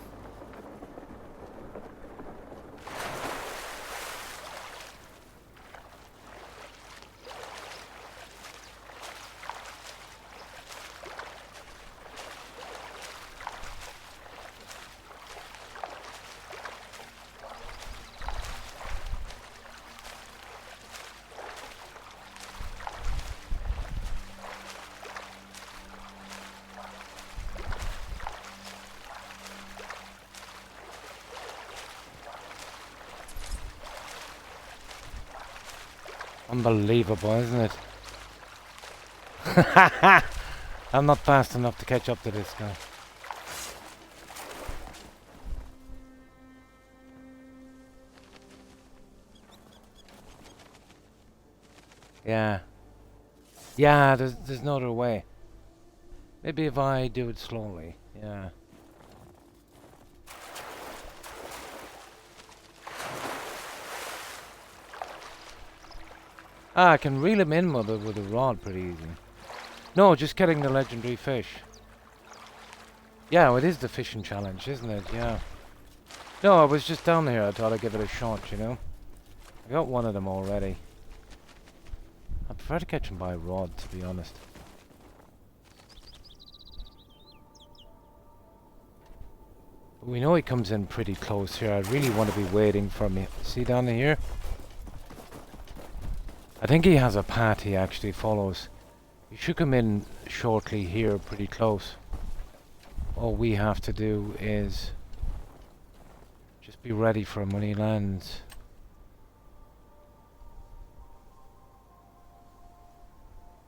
Unbelievable, isn't it? I'm not fast enough to catch up to this guy. Yeah. Yeah, there's no other way. Maybe if I do it slowly. Yeah. Ah, I can reel him in with a rod pretty easy. No, just getting the legendary fish. Yeah, well, it is the fishing challenge, isn't it? Yeah. No, I was just down here. I thought I'd give it a shot, you know. I got one of them already. I prefer to catch him by rod, to be honest. But we know he comes in pretty close here. I really want to be waiting for me. See down here? I think he has a path he actually follows. He should come in shortly here, pretty close. All we have to do is just be ready for him when he lands.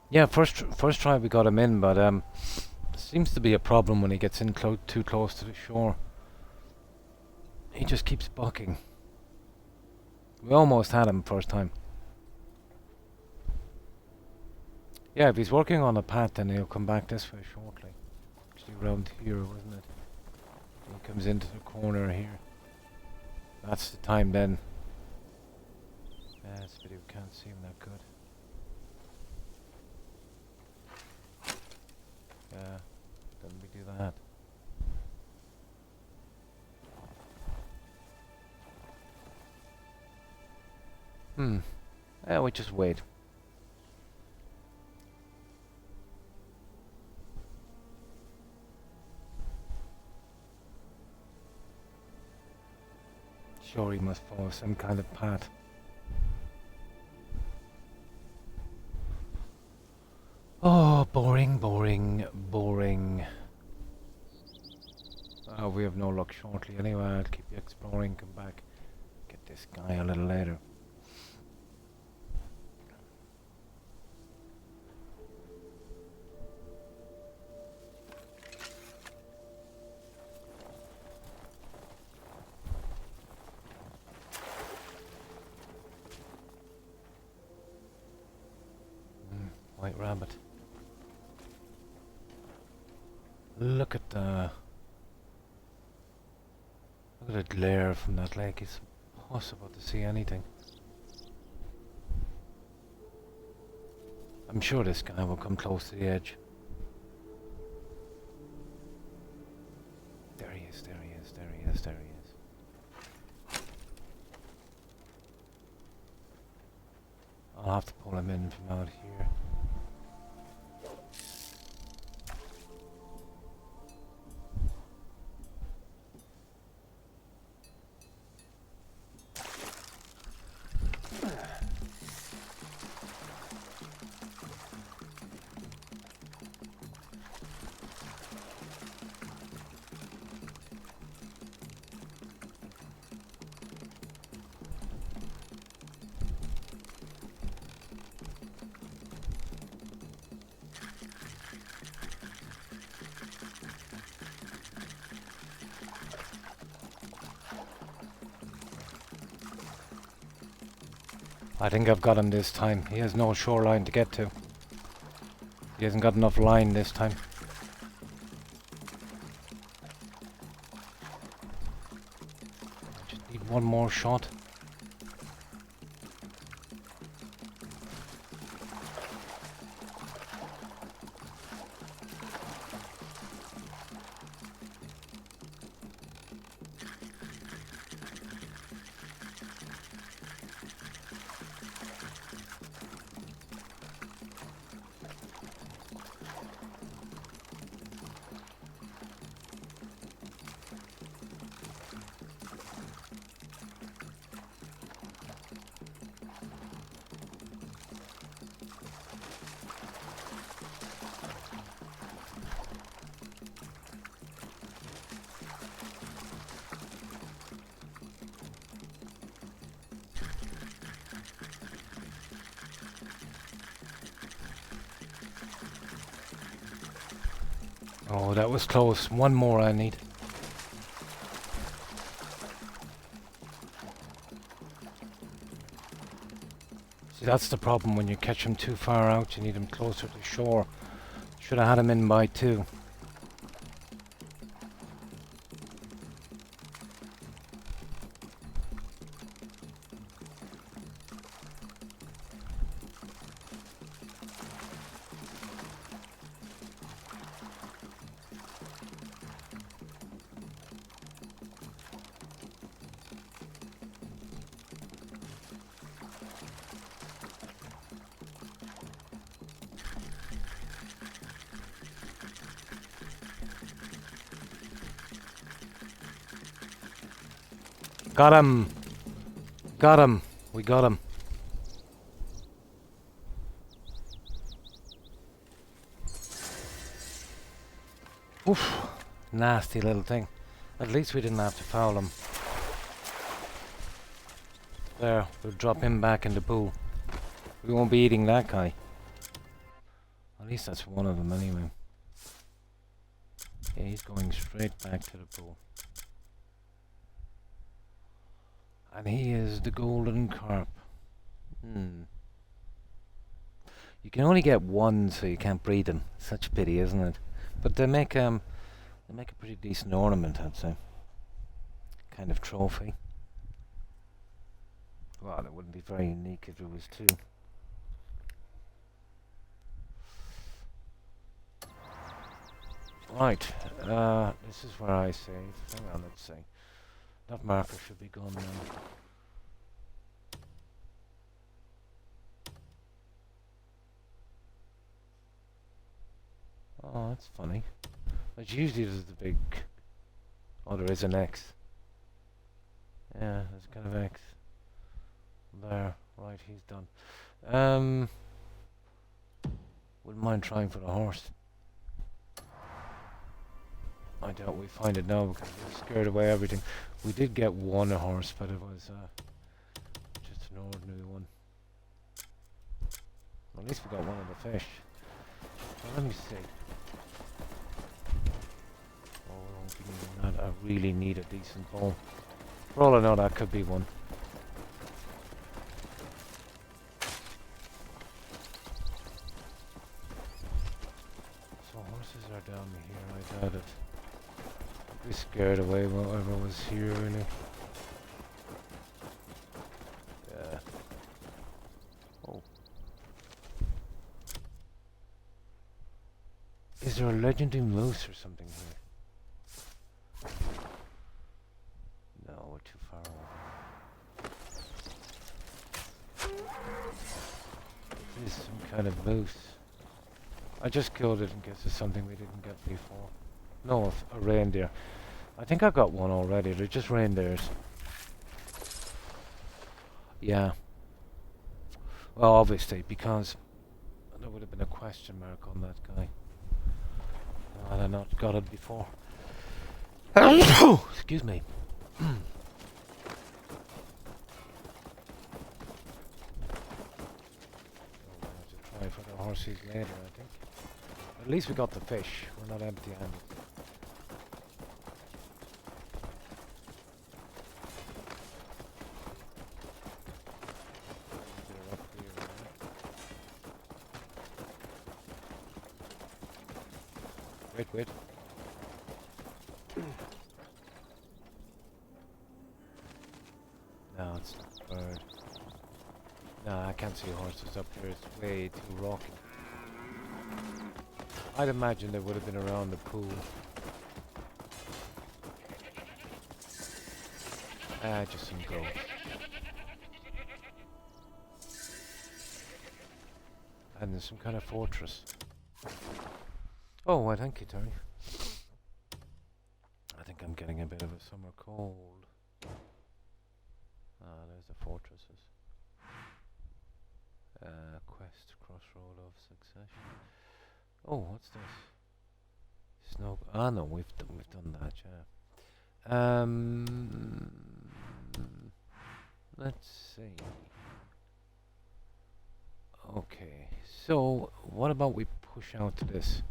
Yeah, first try we got him in, but seems to be a problem when he gets in too close to the shore. He just keeps bucking. We almost had him first time. Yeah, if he's working on a path, then he'll come back this way shortly. Actually, around here, wasn't it? He comes into the corner here. That's the time then. This video can't see him that good. Yeah, then we do that. Yeah, we just wait. Sure, he must follow some kind of path. Oh, boring, boring, boring. Oh, we have no luck shortly anyway. I'll keep exploring, come back. Get this guy a little later. White rabbit. Look at the glare from that lake. It's impossible to see anything. I'm sure this guy will come close to the edge. There he is, there he is, there he is, there he is. I'll have to pull him in from out here. I think I've got him this time. He has no shoreline to get to. He hasn't got enough line this time. I just need one more shot. Oh, that was close. One more I need. See, that's the problem when you catch them too far out. You need them closer to shore. Should have had them in by 2. Got him! Got him! We got him. Oof! Nasty little thing. At least we didn't have to foul him. There, we'll drop him back in the pool. We won't be eating that guy. At least that's one of them anyway. Yeah, he's going straight back to the pool. And he is the golden carp. You can only get one, so you can't breed them. Such a pity, isn't it? But they make a pretty decent ornament, I'd say. Kind of trophy. Well, it wouldn't be very unique if it was 2. Right, this is where I save. Hang on, let's see. That marker should be gone now. Oh, that's funny. But usually there's the big... Oh, there is an X. Yeah, there's kind of X. There. Right, he's done. Wouldn't mind trying for the horse. I doubt we find it now because we scared away everything. We did get one horse, but it was just an ordinary one. Well, at least we got one of the fish. Well, let me see. Oh, I really need a decent bowl. For all I know, that could be one. So horses are down here, I doubt it. We scared away whatever was here, really. Yeah. Oh. Is there a legendary moose or something here? No, we're too far away. This is some kind of moose. I just killed it in case there's something we didn't get before. No, a reindeer. I think I got one already. They're just reindeers. Yeah. Well, obviously, because there would have been a question mark on that guy. Had I not got it before. Excuse me. I'll have to try for the horses later, I think. At least we got the fish. We're not empty-handed. Wait. No, it's not a bird. No, I can't see horses up here. It's way too rocky. I'd imagine they would have been around the pool. Just some goats. And there's some kind of fortress. Oh, why thank you, Terry. I think I'm getting a bit of a summer cold. Ah, there's the fortresses. Quest, crossroad of succession. Oh, what's this? Snow. Ah, no, we've done that. Yeah. Let's see. Okay, so what about we push out to this?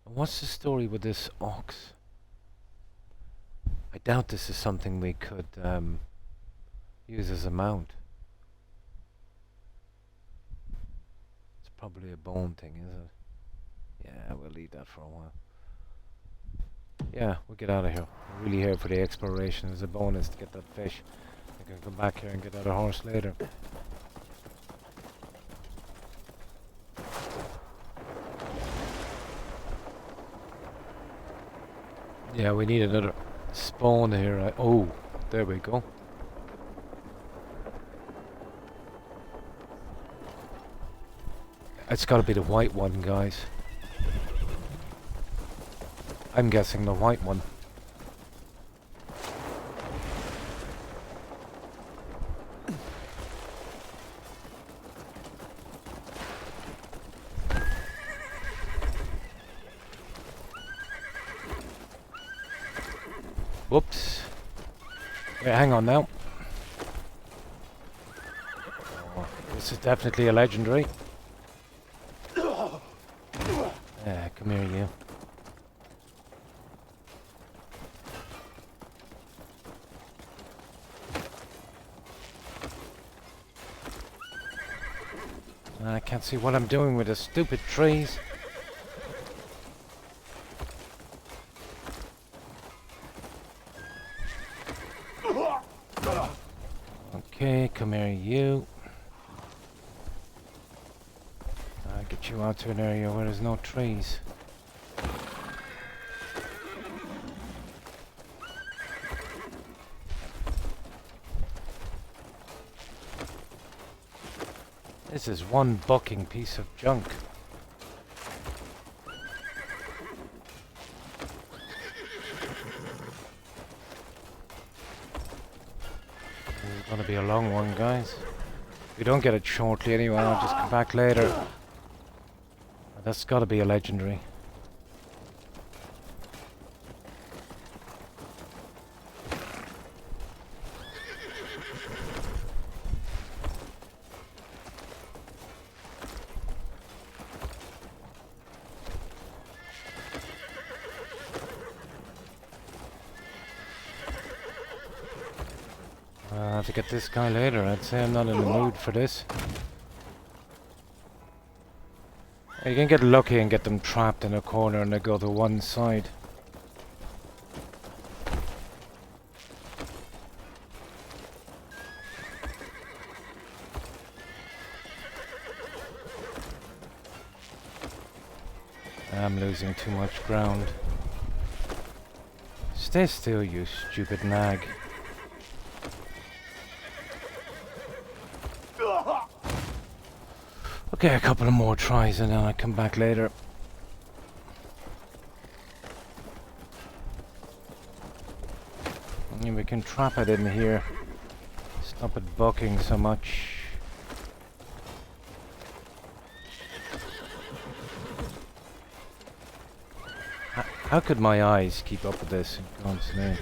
What's the story with this ox? I doubt this is something we could use as a mount. It's probably a bone thing, is it? Yeah, we'll leave that for a while. Yeah, we'll get out of here. We're really here for the exploration as a bonus to get that fish. I can come back here and get that horse later. Yeah, we need another spawn here. Oh, there we go. It's got to be the white one, guys. I'm guessing the white one. Whoops. Yeah, hang on now. Oh, this is definitely a legendary. Come here, you. I can't see what I'm doing with the stupid trees. Okay, come here, you. I'll get you out to an area where there's no trees. This is one bucking piece of junk. It's gonna be a long one, guys. If we don't get it shortly anyway, I'll just come back later. That's gotta be a legendary. I'll have to get this guy later. I'd say I'm not in the mood for this. You can get lucky and get them trapped in a corner and they go to one side. I'm losing too much ground. Stay still, you stupid nag. Okay, a couple of more tries and then I'll come back later. And we can trap it in here. Stop it bucking so much. How could my eyes keep up with this in God's name?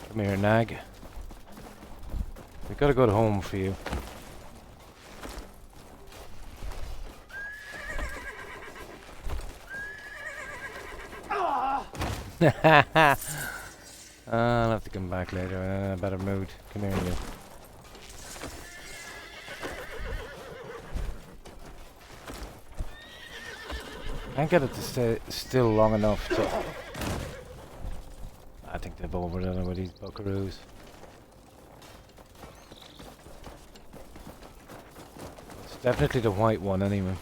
Come here, nag. We gotta go home for you. I'll have to come back later. I'm in a better mood. Come here, you. Can't get it to stay still long enough to... I think they've overdone it with these buckaroos. It's definitely the white one anyway.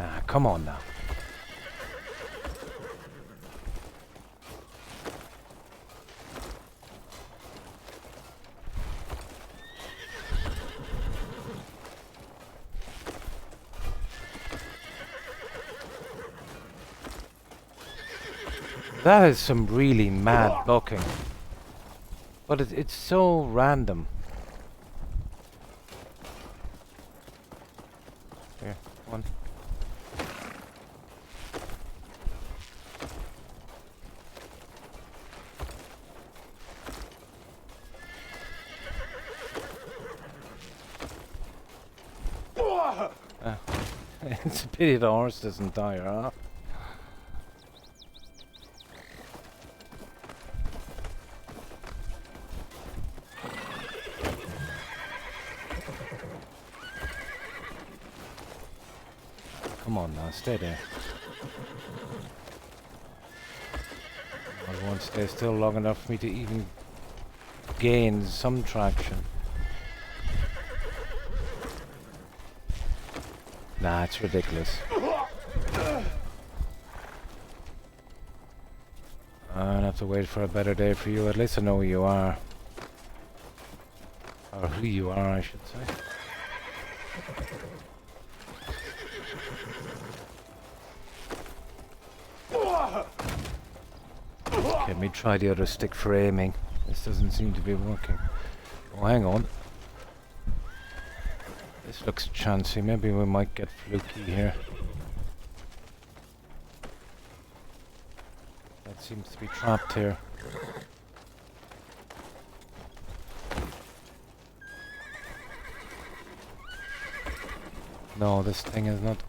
Ah, come on now. That is some really mad bucking. But it's so random. Here, one. It's a pity the horse doesn't die, huh? Come on now, stay there. I won't stay still long enough for me to even gain some traction. Nah, it's ridiculous. I'll have to wait for a better day for you. At least I know who you are. Or who you are, I should say. Let me try the other stick for aiming. This doesn't seem to be working. Oh, hang on. This looks chancy. Maybe we might get fluky here. That seems to be trapped here. No, this thing is not.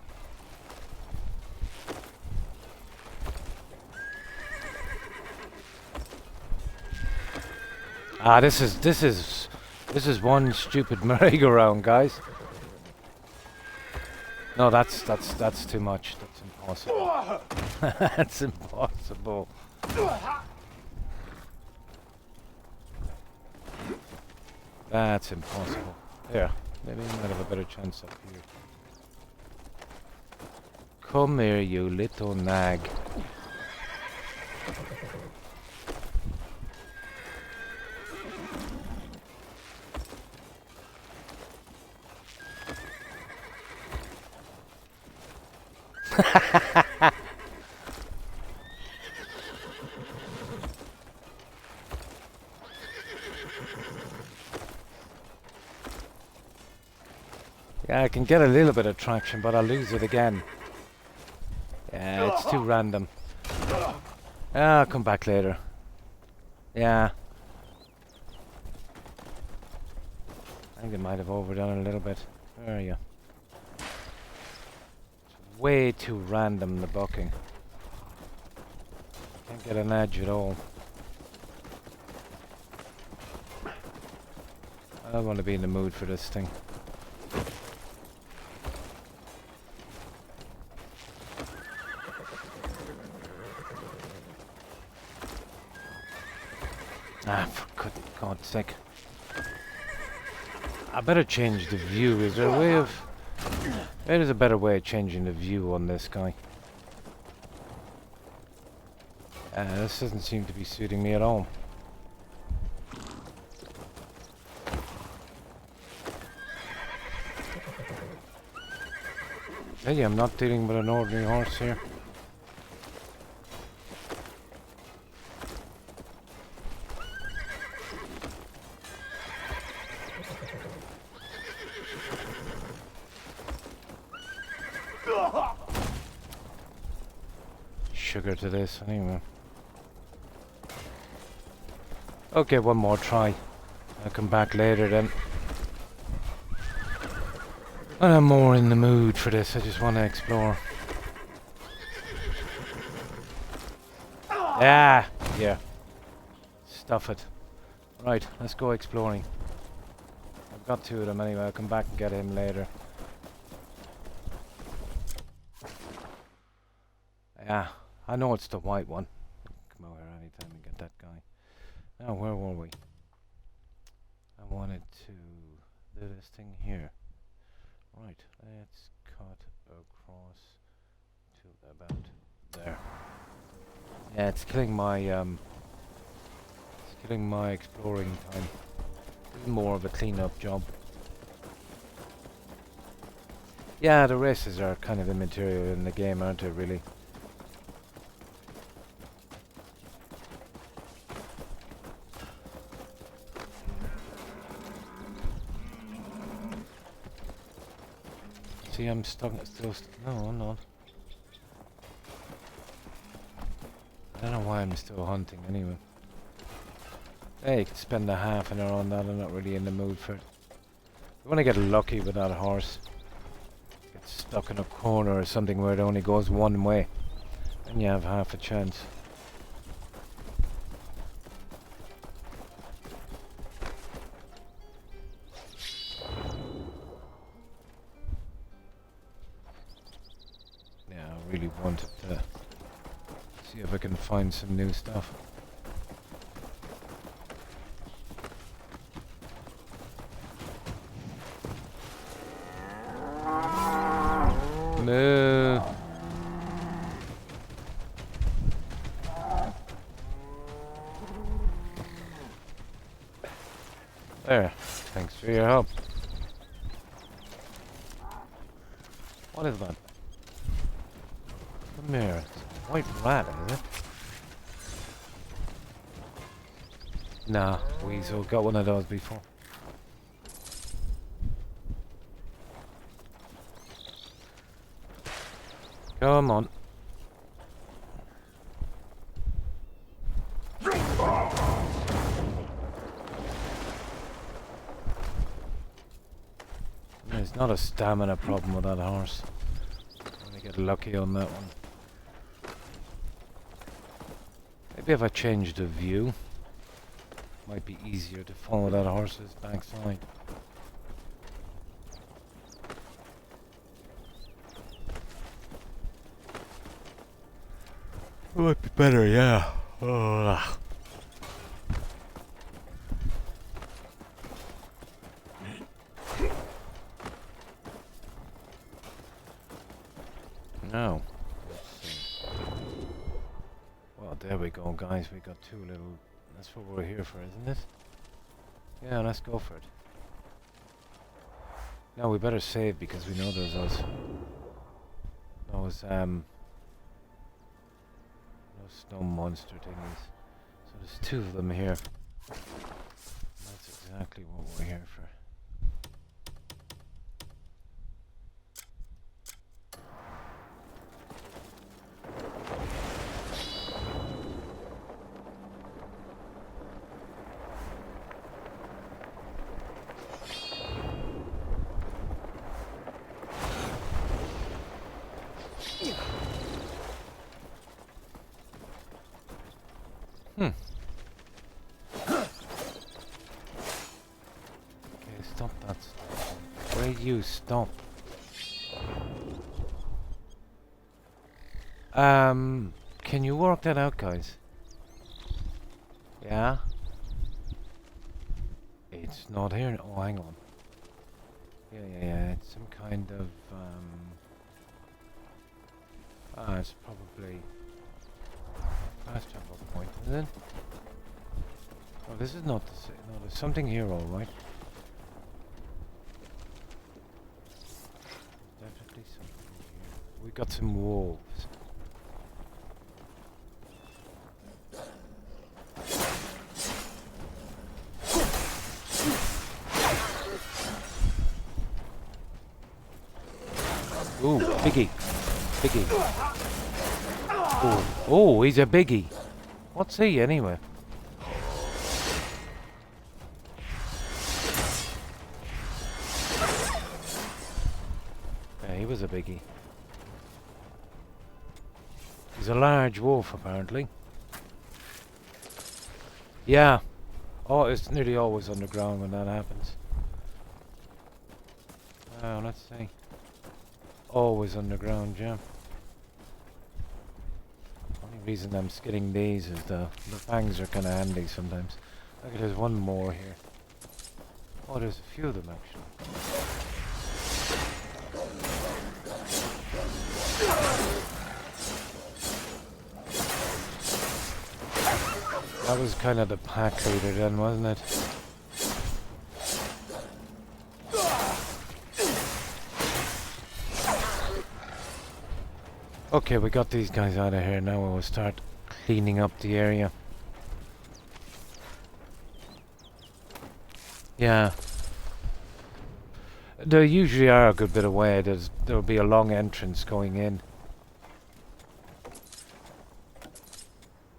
Ah, this is one stupid merry-go-round, guys. No, that's too much. That's impossible. That's impossible. That's impossible. Here, maybe we might have a better chance up here. Come here, you little nag. Yeah, I can get a little bit of traction, but I'll lose it again. Yeah, it's too random. I'll come back later. Yeah. I think it might have overdone it a little bit. Where are you? It's way too random, the bucking. Can't get an edge at all. I don't want to be in the mood for this thing. Ah, for God's sake. I better change the view. Is there a way of... There's a better way of changing the view on this guy. This doesn't seem to be suiting me at all. Hey, I'm not dealing with an ordinary horse here. Sugar to this, anyway. Okay, one more try. I'll come back later then. When I'm more in the mood for this, I just want to explore. Yeah, yeah. Stuff it. Right, let's go exploring. I've got two of them anyway. I'll come back and get him later. Yeah, I know it's the white one. Come over here anytime and get that guy. Now, where were we? I wanted to do this thing here. Right, let's cut across to about there. Yeah, it's killing my exploring time. This is more of a clean-up job. Yeah, the races are kind of immaterial in the game, aren't they, really? See, I'm stuck. No, I'm not. I don't know why I'm still hunting anyway. Hey, you could spend a half an hour on that. I'm not really in the mood for it. You want to get lucky with that horse. Get stuck in a corner or something where it only goes one way, then you have half a chance. Yeah, I really wanted to see if I can find some new stuff. Moo. There. Thanks for your help. What is that? Come here. It's a white rat, is it? Nah, Weasel got one of those before. Come on. There's not a stamina problem with that horse. I'm gonna get lucky on that one. Maybe if I change the view, might be easier to follow that horse's backside. It might be better, yeah. Oh. No. Let's see. Well, there we go, guys. We got two little... That's what we're here for, isn't it? Yeah, let's go for it. Now we better save because we know there's those snow monster thingies. So there's two of them here. That's exactly what we're here for. Okay, stop that. Where you stop? Can you work that out, guys? Yeah? It's not here. Oh, hang on. Yeah. It's some kind of, it's probably fast travel point, is it? Oh, this is not the same. No, there's something here, all right. Definitely something here. We got some wolves. Ooh, biggie. Oh, he's a biggie. What's he anyway? Yeah, he was a biggie. He's a large wolf, apparently. Yeah. Oh, it's nearly always underground when that happens. Oh, let's see. Always underground, yeah. Only reason I'm skidding these is the fangs are kind of handy sometimes. Look, there's one more here. Oh, there's a few of them actually. That was kind of the pack leader then, wasn't it? Okay, we got these guys out of here. Now we'll start cleaning up the area. Yeah. There usually are a good bit away. There'll be a long entrance going in.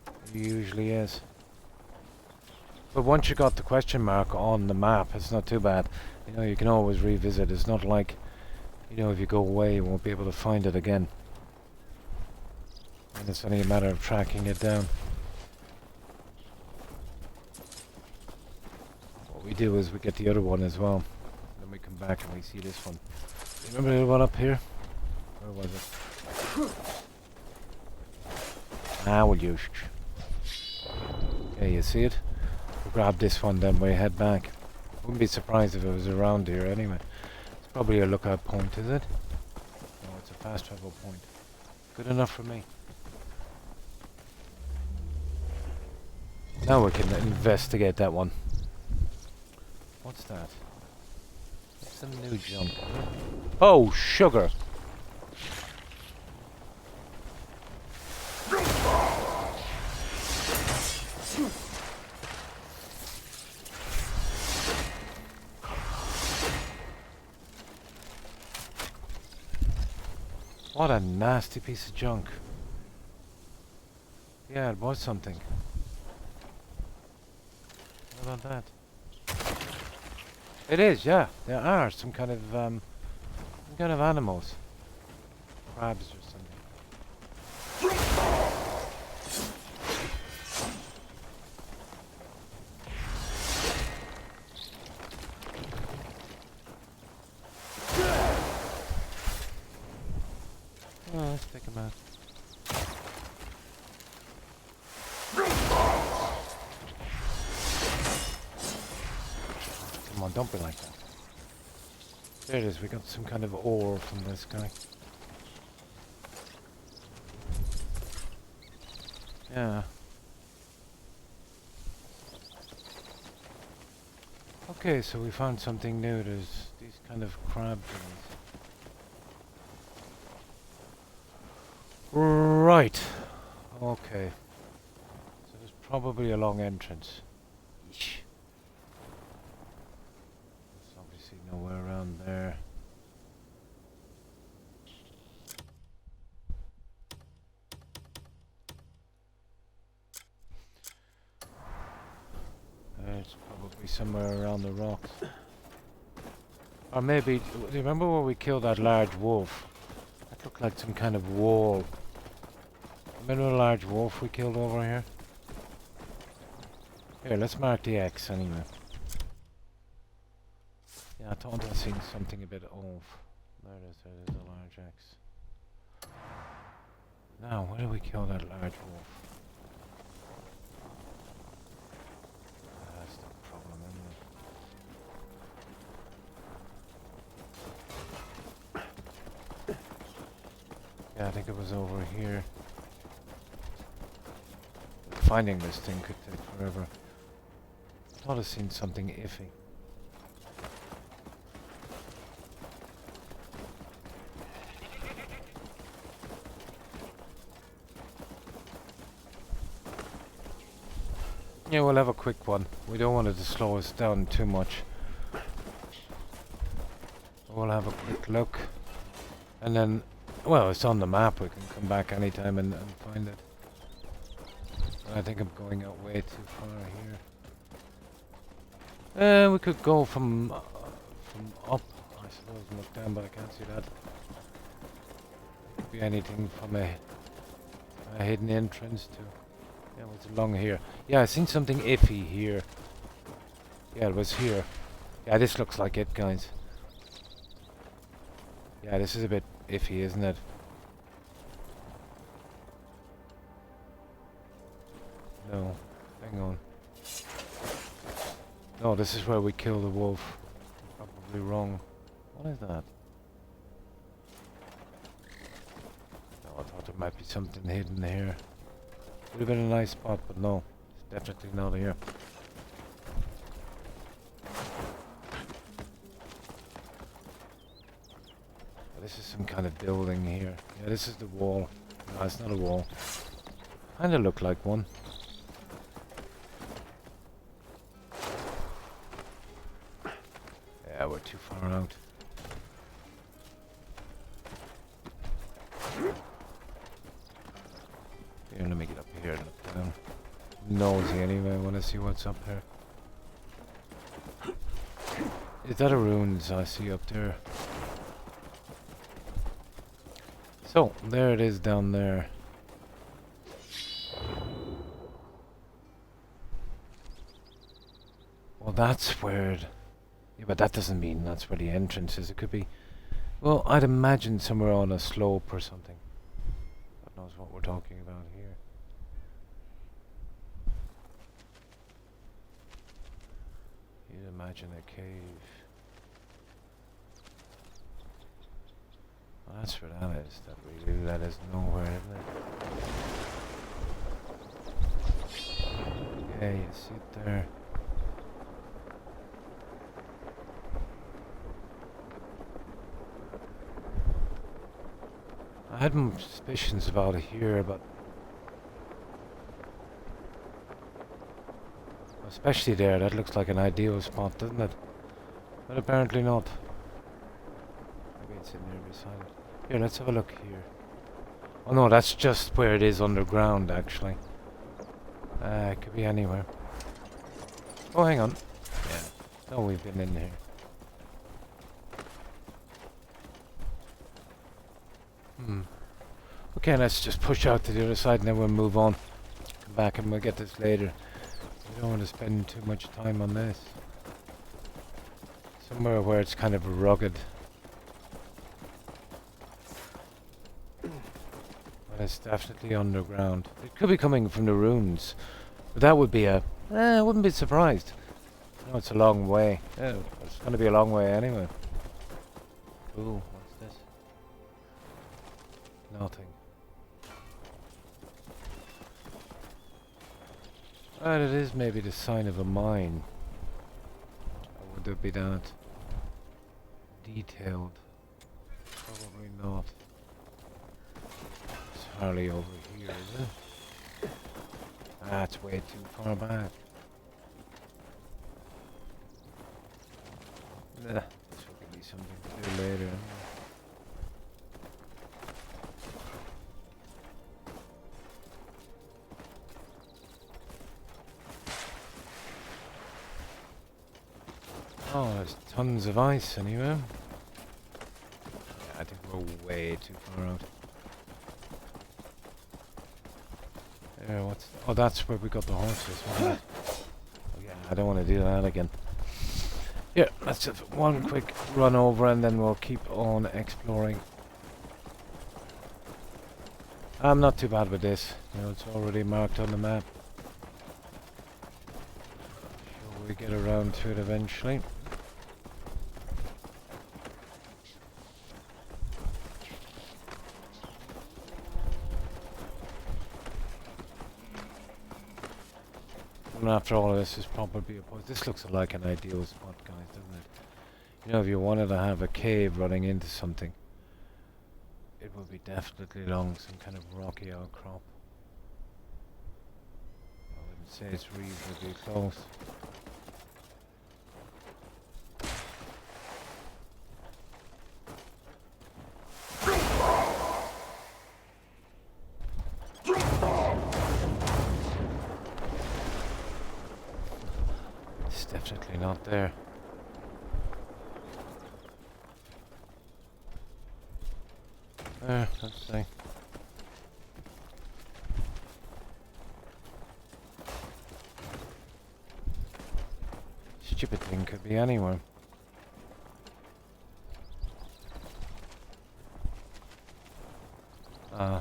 It usually is. But once you got the question mark on the map, it's not too bad. You know, you can always revisit. It's not like You know, if you go away, you won't be able to find it again. And it's only a matter of tracking it down. What we do is we get the other one as well. Then we come back and we see this one. You remember the one up here? Where was it? Ah, will you? Okay, you see it? We'll grab this one, then we head back. Wouldn't be surprised if it was around here anyway. It's probably a lookout point, is it? No, it's a fast travel point. Good enough for me. Now we can investigate that one. What's that? Some new junk. Oh, sugar! What a nasty piece of junk. Yeah, it was something. What about that? It is, yeah. There are some kind of animals. Crabs or something. Oh, let's take them out. Come on, don't be like that. There it is, we got some kind of ore from this guy. Yeah. Okay, so we found something new. There's these kind of crab things. Right. Okay. So there's probably a long entrance. Yeesh. There's obviously nowhere around there. It's probably somewhere around the rocks. Or maybe, do you remember where we killed that large wolf? That looked like some kind of wall. Remember the large wolf we killed over here? Here, let's mark the X anyway. Yeah, I thought I seen something a bit off. There it is, there's a large X. Now, where did we kill that large wolf? That's the problem, isn't it? Yeah, I think it was over here. Finding this thing could take forever. I thought I'd seen something iffy. Yeah, we'll have a quick one. We don't want it to slow us down too much. We'll have a quick look. And then, well, it's on the map. We can come back anytime and find it. I think I'm going out way too far here. We could go from up, I suppose, and look down, but I can't see that. Could be anything from a hidden entrance to. Yeah, what's along here? Yeah, I seen something iffy here. Yeah, it was here. Yeah, this looks like it, guys. Yeah, this is a bit iffy, isn't it? No, hang on. No, this is where we kill the wolf. Probably wrong. What is that? No, I thought there might be something hidden here. Would have been a nice spot, but no. It's definitely not here. Oh, this is some kind of building here. Yeah, this is the wall. No, it's not a wall. Kinda look like one. Yeah, we're too far out. Here, let me get up here and look down. Nosy anyway, I want to see what's up here. Is that a ruins I see up there? So, there it is down there. Well, that's weird. Yeah, but that doesn't mean that's where the entrance is. It could be... Well, I'd imagine somewhere on a slope or something. God knows what we're talking about here. You'd imagine a cave. Well, that's where that is. That really let us nowhere, isn't it? Okay, you see it there. I had my suspicions about it here, but especially there, that looks like an ideal spot, doesn't it? But apparently not. Maybe it's in there beside it. Here, let's have a look here. Oh no, that's just where it is underground, actually. It could be anywhere. Oh, hang on. Yeah. No, we've been in here. Okay, let's just push out to the other side and then we'll move on. Come back and we'll get this later. We don't want to spend too much time on this. Somewhere where it's kind of rugged. But it's definitely underground. It could be coming from the ruins. But that would be a... I wouldn't be surprised. I know it's a long way. Yeah, it's going to be a long way anyway. Ooh, what's this? Nothing. Right, it is maybe the sign of a mine. Or would there be that? Detailed. Probably not. It's hardly over here, is it? That's way too far back. Nah, this will be something to do later. Oh, there's tons of ice anyway. Yeah, I think we're way too far out. There, what's... Oh, that's where we got the horses, wasn't it? Oh yeah, I don't want to do that again. Yeah, let's just one quick run over and then we'll keep on exploring. I'm not too bad with this. You know, it's already marked on the map. Sure we get around to it eventually. And after all of this is probably a point. This looks like an ideal spot, guys, doesn't it? You know, if you wanted to have a cave running into something, it would be definitely along some kind of rocky outcrop. I wouldn't say it's reasonably close. It's definitely not there. Let's see. Stupid thing could be anywhere. We're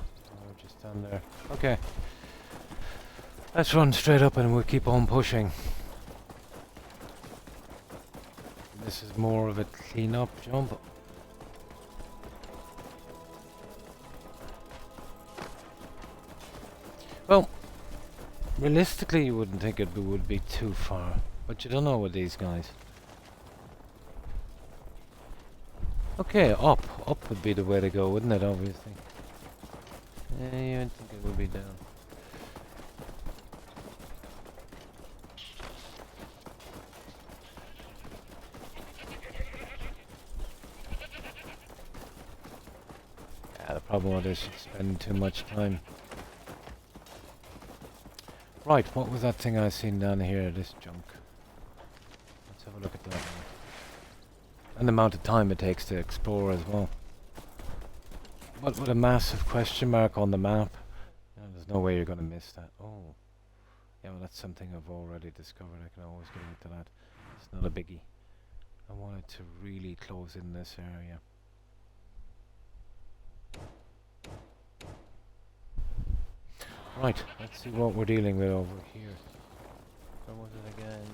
just down there. Okay. Let's run straight up and we'll keep on pushing. This is more of a clean-up jump. Well, realistically you wouldn't think it would be too far, but you don't know with these guys. Okay, up. Up would be the way to go, wouldn't it, obviously? Yeah, you would think it would be down. Yeah, the problem with this is spending too much time. Right, what was that thing I seen down here, this junk? Let's have a look at that one. And the amount of time it takes to explore as well. But with a massive question mark on the map. You know, there's no way you're going to miss that. Oh. Yeah, well, that's something I've already discovered. I can always get into that. It's not a biggie. I wanted to really close in this area. Right, let's see what we're dealing with over here. Where was it again?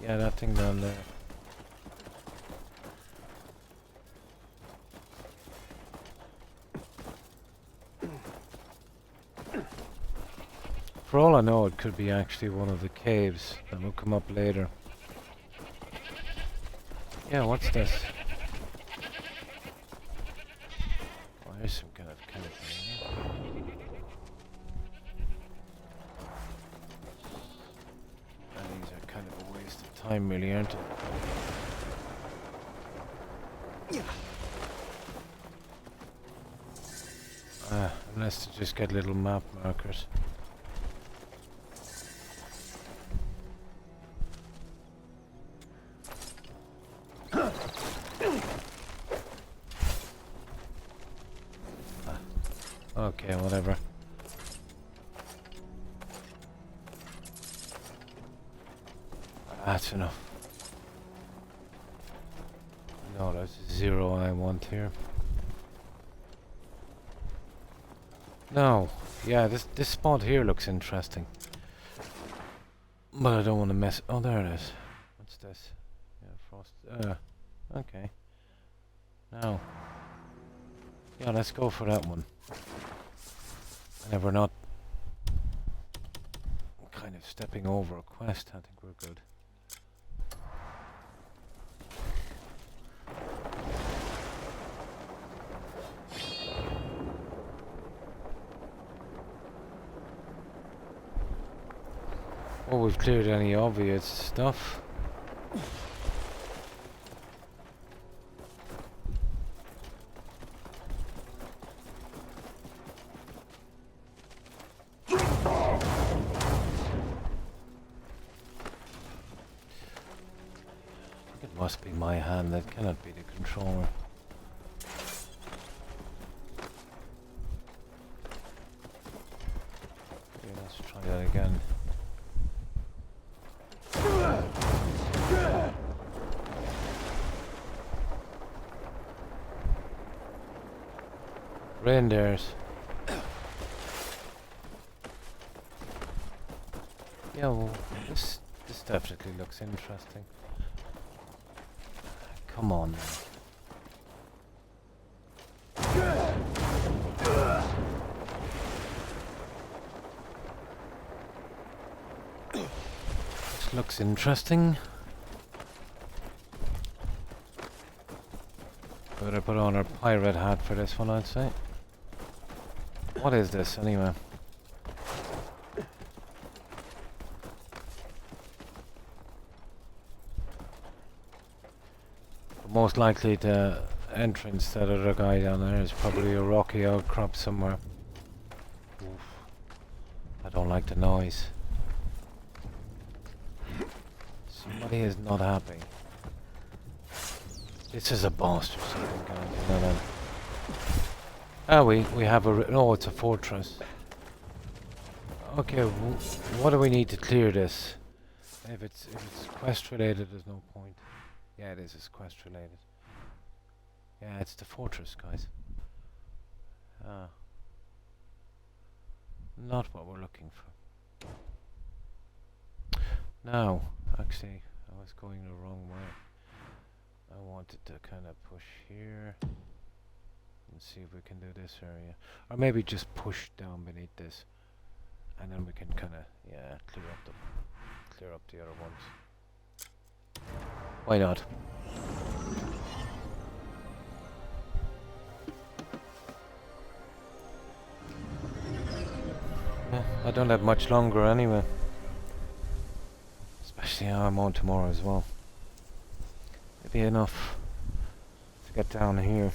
Yeah, that thing down there. For all I know, it could be actually one of the caves that will come up later. Yeah, what's this? Oh, there's some kind of chemical in there. And these are kind of a waste of time, really, aren't they? Unless to just get little map markers. Okay, whatever. That's enough. No, that's 0 I want here. No. Yeah, this spot here looks interesting. But I don't want to mess... Oh, there it is. What's this? Yeah, frost... okay. Now. Yeah, let's go for that one. And if we're not kind of stepping over a quest, I think we're good. Oh, we've cleared any obvious stuff. It must be my hand, that cannot be the controller. Okay, let's try that again. Reindeers. Yeah, well, this definitely looks interesting. Come on. This looks interesting. Better put on our pirate hat for this one, I'd say. What is this, anyway? Most likely the entrance to the other guy down there is probably a rocky outcrop somewhere. Oof. I don't like the noise. Somebody is not happy. This is a boss or something, guys. No, no. Ah, we have a... No, it's a fortress. Okay, what do we need to clear this? If it's quest related, there's no point. Yeah, it is. It's quest related. Yeah, it's the fortress, guys. Not what we're looking for. No, actually, I was going the wrong way. I wanted to kind of push here and see if we can do this area, or maybe just push down beneath this, and then we can kind of clear up the other ones. Why not? Yeah, I don't have much longer anyway. Especially I'm on tomorrow as well. It'll be enough to get down here.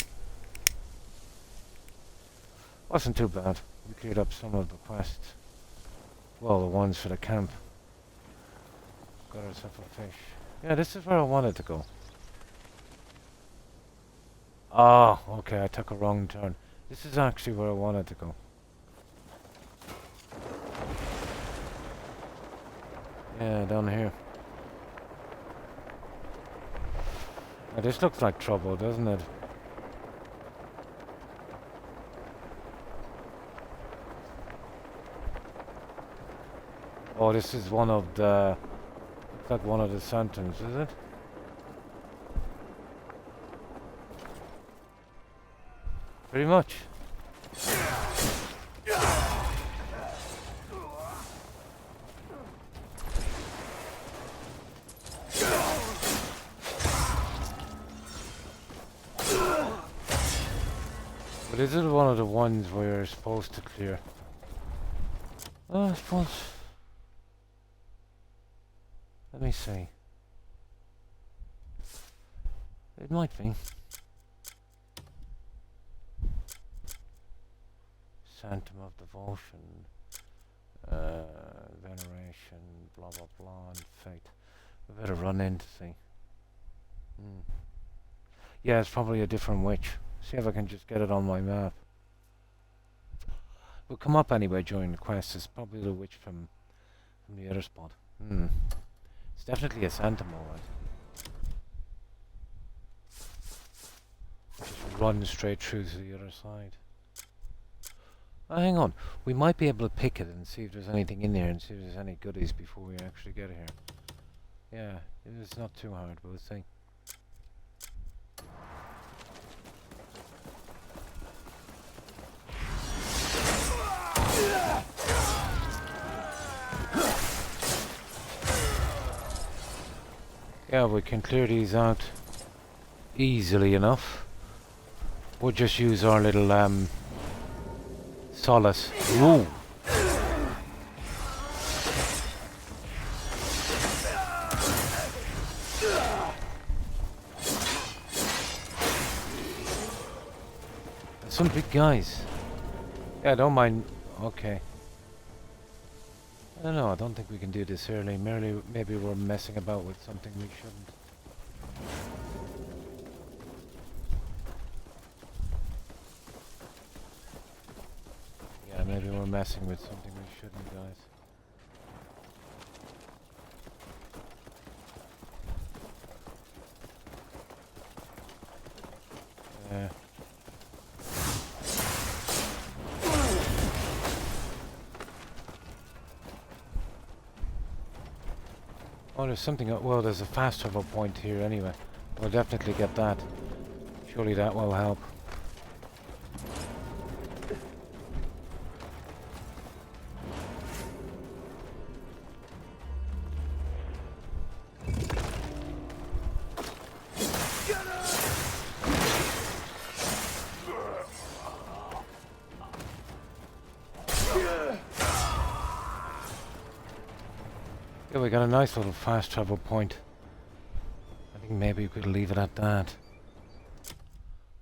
Wasn't too bad. We cleared up some of the quests. Well, the ones for the camp. Got ourselves a fish. Yeah, this is where I wanted to go. Oh, okay, I took a wrong turn. This is actually where I wanted to go. Yeah, down here. Now, this looks like trouble, doesn't it? Oh, this is one of the... Looks like one of the sentences, is it? Pretty much. But is it one of the ones where you're supposed to clear? Oh, I suppose... Let me see. It might be. Sanctum of devotion, veneration, blah blah blah, and fate. We better run in to see. Yeah, it's probably a different witch. See if I can just get it on my map. We'll come up anyway during the quest. It's probably the witch from the other spot. It's definitely a sanctum, alright. Just run straight through to the other side. Oh, hang on. We might be able to pick it and see if there's anything in there and see if there's any goodies before we actually get here. Yeah, it's not too hard, but we'll see. Yeah, we can clear these out easily enough. We'll just use our little solace. Ooh. Some big guys. Yeah, don't mind. Okay. I don't know, I don't think we can do this early. Maybe we're messing about with something we shouldn't. Yeah, maybe we're messing with something we shouldn't, guys. Yeah. Oh, there's something. Well, there's a fast travel point here anyway. We'll definitely get that. Surely that will help. Yeah, we got a nice little fast travel point. I think maybe we could leave it at that.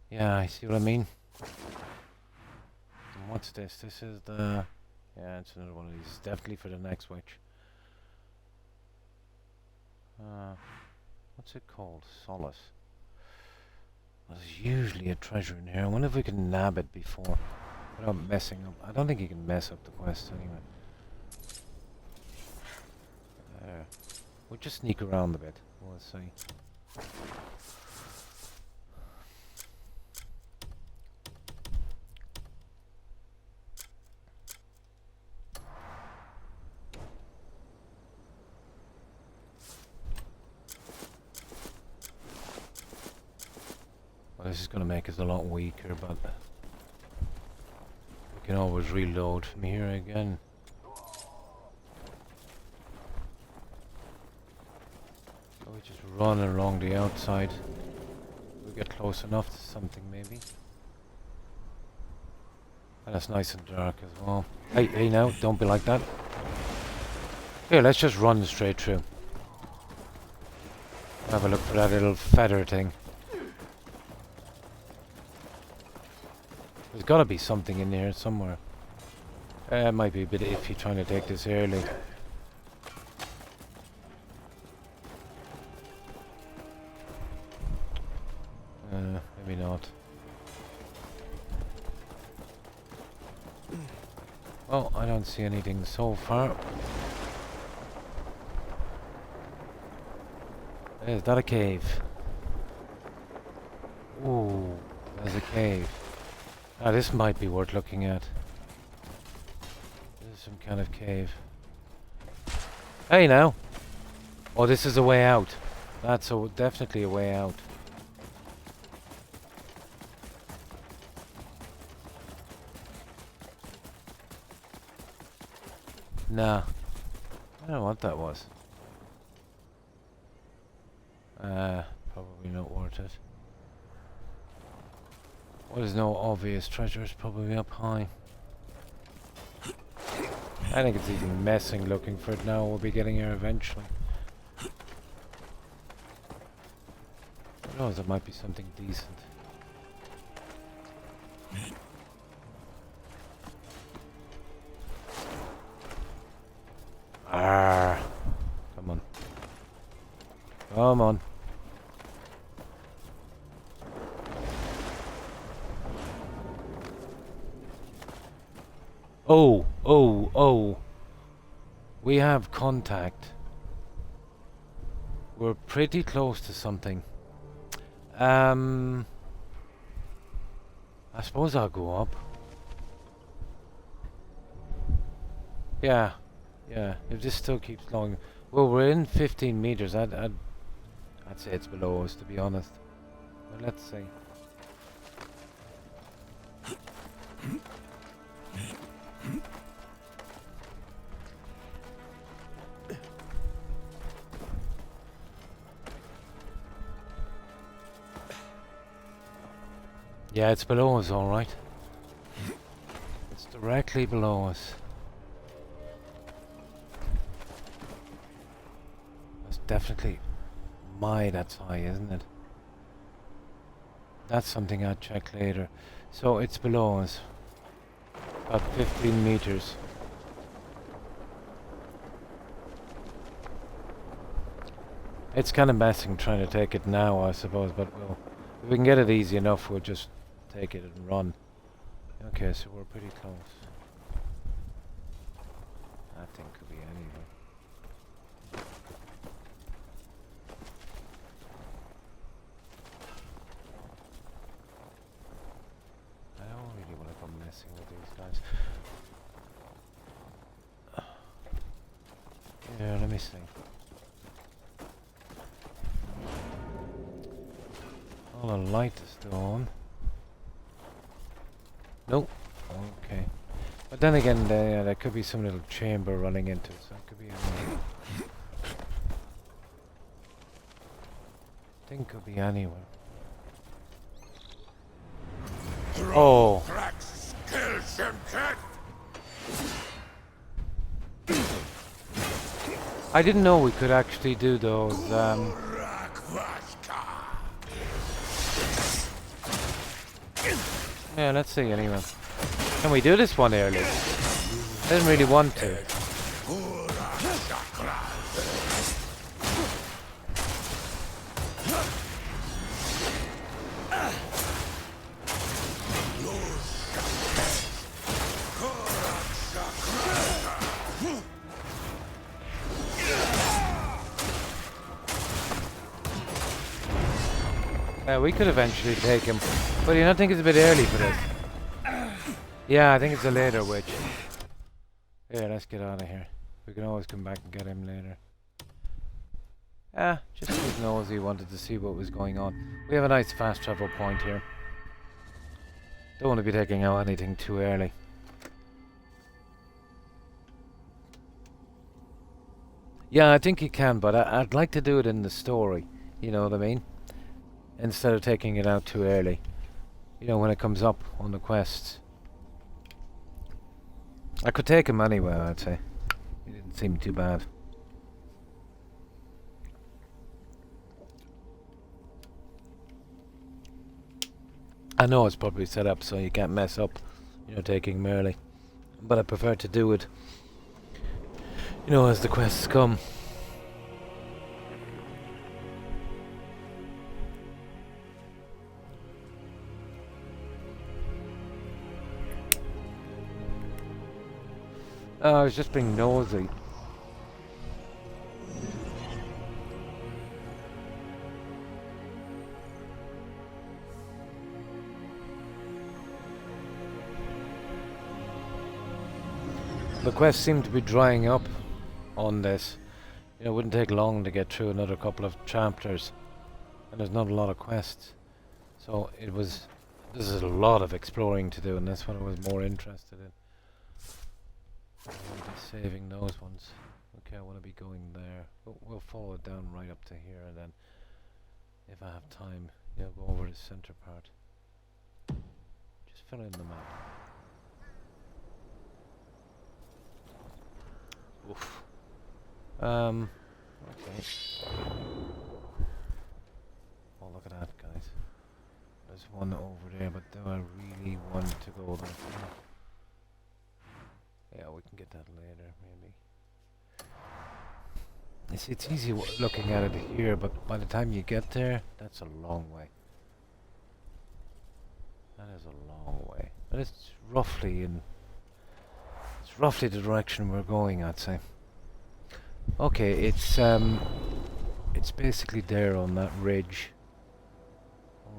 Yeah, I see what I mean. And what's this? This is the... Yeah, it's another one of these. Definitely for the next witch. What's it called? Solace. Well, there's usually a treasure in here. I wonder if we can nab it before. Without messing up. I don't think you can mess up the quest anyway. There. We'll just sneak around a bit. We'll see. Well, this is going to make us a lot weaker, but we can always reload from here again. We just run along the outside. We get close enough to something, maybe. And it's nice and dark as well. Hey, hey now, don't be like that. Here, let's just run straight through. Have a look for that little feather thing. There's gotta be something in here somewhere. It might be a bit iffy trying to take this early. Maybe not. I don't see anything so far. Is that a cave? Ooh, there's a cave. Ah, this might be worth looking at. This is some kind of cave. Hey now! Oh, this is a way out. That's definitely a way out. Nah. I don't know what that was. Probably not worth it. Well, there's no obvious treasure. It's probably up high. I think it's even messing looking for it now. We'll be getting here eventually. Who knows, there might be something decent. Arrgh. Come on. Come on. Oh, oh, oh. We have contact. We're pretty close to something. I suppose I'll go up. Yeah. Yeah, if this still keeps going. Well, we're in 15 meters. I'd say it's below us, to be honest. But let's see. Yeah, it's below us, all right. It's directly below us. That's definitely that's high, isn't it? That's something I'll check later. So it's below us. About 15 meters. It's kind of messing trying to take it now, I suppose, but if we can get it easy enough, we'll just take it and run. Okay, so we're pretty close. That thing could be anywhere. I don't really want to go messing with these guys. Yeah, let me see. Oh, the light is still on. Nope. Okay. But then again, there could be some little chamber running into it, so it could be anywhere. Thing could be anywhere. Oh. I didn't know we could actually do those. Yeah, let's see anyway. Can we do this one early? I didn't really want to. We could eventually take him. But do you not think it's a bit early for this? Yeah, I think it's a later witch. Yeah, let's get out of here. We can always come back and get him later. Just as nosy, wanted to see what was going on. We have a nice fast travel point here. Don't want to be taking out anything too early. Yeah, I think you can, but I'd like to do it in the story. You know what I mean? Instead of taking it out too early. You know, when it comes up on the quests. I could take him anyway, I'd say. He didn't seem too bad. I know it's probably set up so you can't mess up, you know, taking him early. But I prefer to do it, you know, as the quests come. I was just being nosy. The quests seem to be drying up on this. You know, it wouldn't take long to get through another couple of chapters. And there's not a lot of quests. So it was... This is a lot of exploring to do, and that's what I was more interested in. I want to be saving those ones. Okay, I want to be going there. We'll follow it down right up to here, and then if I have time, yeah, go over the center part. Just fill in the map. Oof. Okay. Oh, look at that, guys. There's one over there, but do I really want to go there? Yeah, we can get that later, maybe. You see, it's easy looking at it here, but by the time you get there, that's a long way. That is a long way. But it's roughly the direction we're going, I'd say. Okay, it's basically there on that ridge.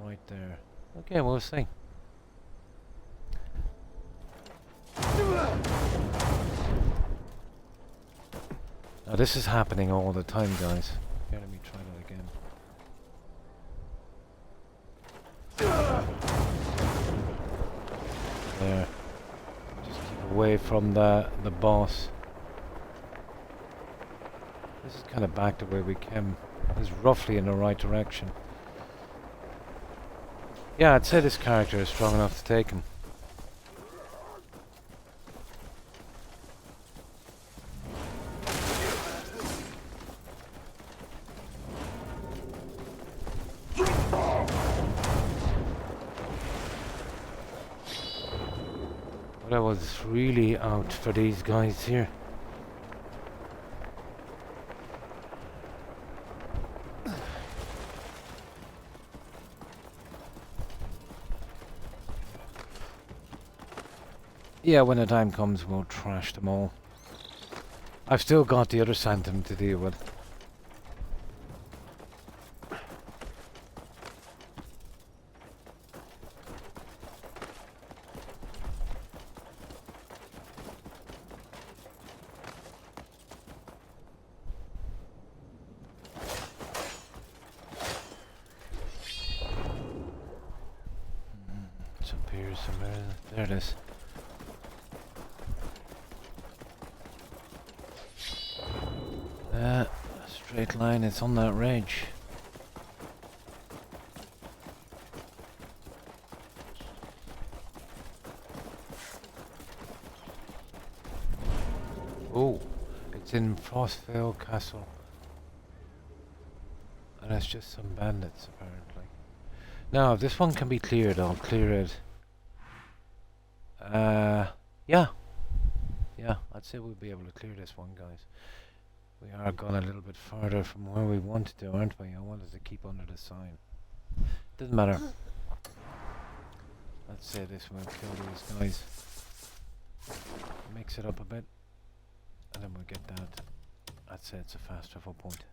Right there. Okay, we'll see. Now this is happening all the time, guys. Here, let me try that again. There. Just keep away from the boss. This is kind of back to where we came. It's roughly in the right direction. Yeah, I'd say this character is strong enough to take him. But I was really out for these guys here. Yeah, when the time comes, we'll trash them all. I've still got the other Sanctum to deal with. It's up here somewhere. There it is. Straight line, it's on that ridge. Oh, it's in Frostvale Castle. And it's just some bandits, apparently. Now, if this one can be cleared, I'll clear it. Yeah. Yeah, I'd say we'll be able to clear this one, guys. We are gone a little bit further from where we wanted to, aren't we? I wanted to keep under the sign. Doesn't matter. Let's say this will kill these guys. Mix it up a bit. And then we'll get that. I'd say it's a fast travel point.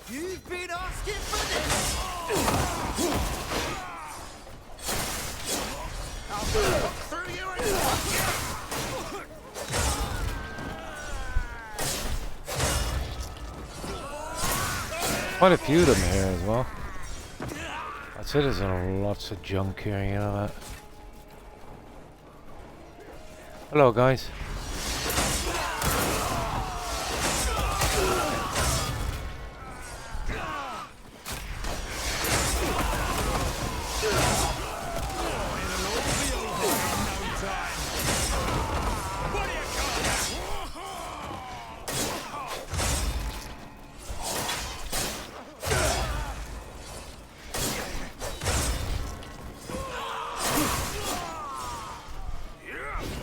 You've been asking for this! I'll walk through you and... Quite a few of them here as well. I'd say there's lots of junk here, you know that. Hello, guys.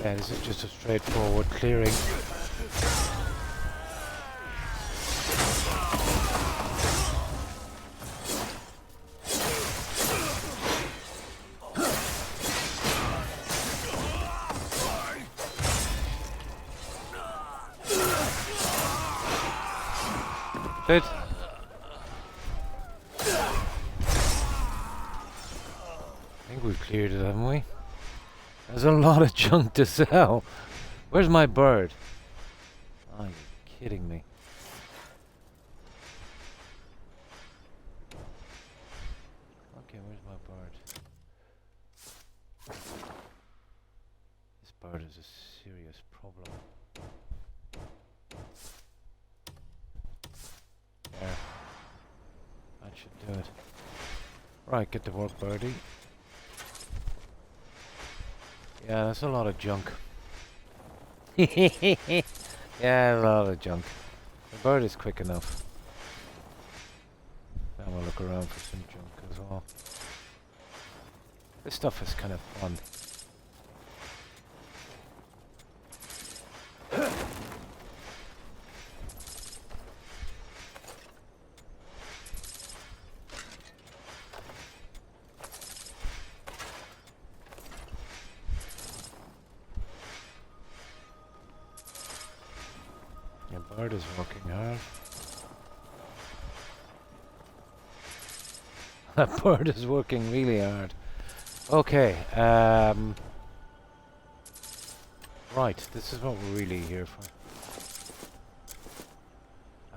Yeah, this is just a straightforward clearing. it. I think we've cleared it, haven't we? There's a lot of junk to sell. Where's my bird? Oh, you're kidding me. Okay, where's my bird? This bird is a serious problem. There. That should do it. Right, get to work, birdie. Yeah, that's a lot of junk. Yeah, a lot of junk. The bird is quick enough. Now we'll look around for some junk as well. This stuff is kind of fun. Your bird is working hard. That bird is working really hard. Okay, right, this is what we're really here for.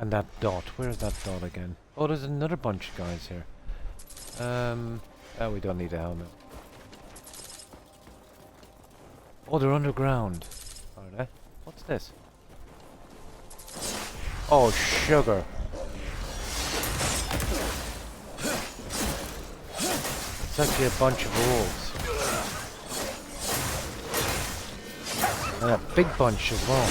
And that dot, where's that dot again? Oh, there's another bunch of guys here. Oh, we don't need a helmet. Oh, they're underground. Are they? What's this? Oh, sugar. It's actually a bunch of wolves. And a big bunch as well.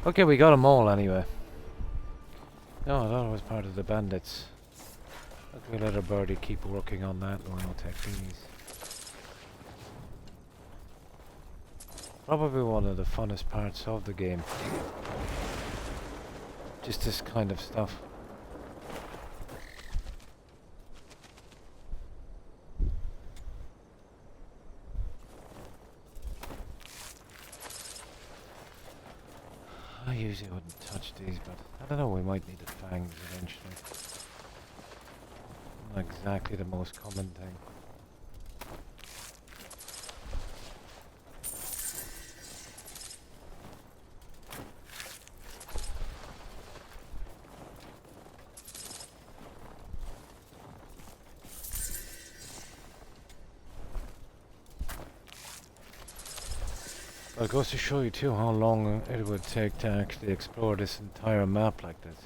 Okay, we got them all anyway. No, I thought it was part of the bandits. We let our birdie keep working on that and we'll take these. Probably one of the funnest parts of the game. Just this kind of stuff. I usually wouldn't touch these, but I don't know, we might need the fangs eventually. Not exactly the most common thing. But it goes to show you too how long it would take to actually explore this entire map like this.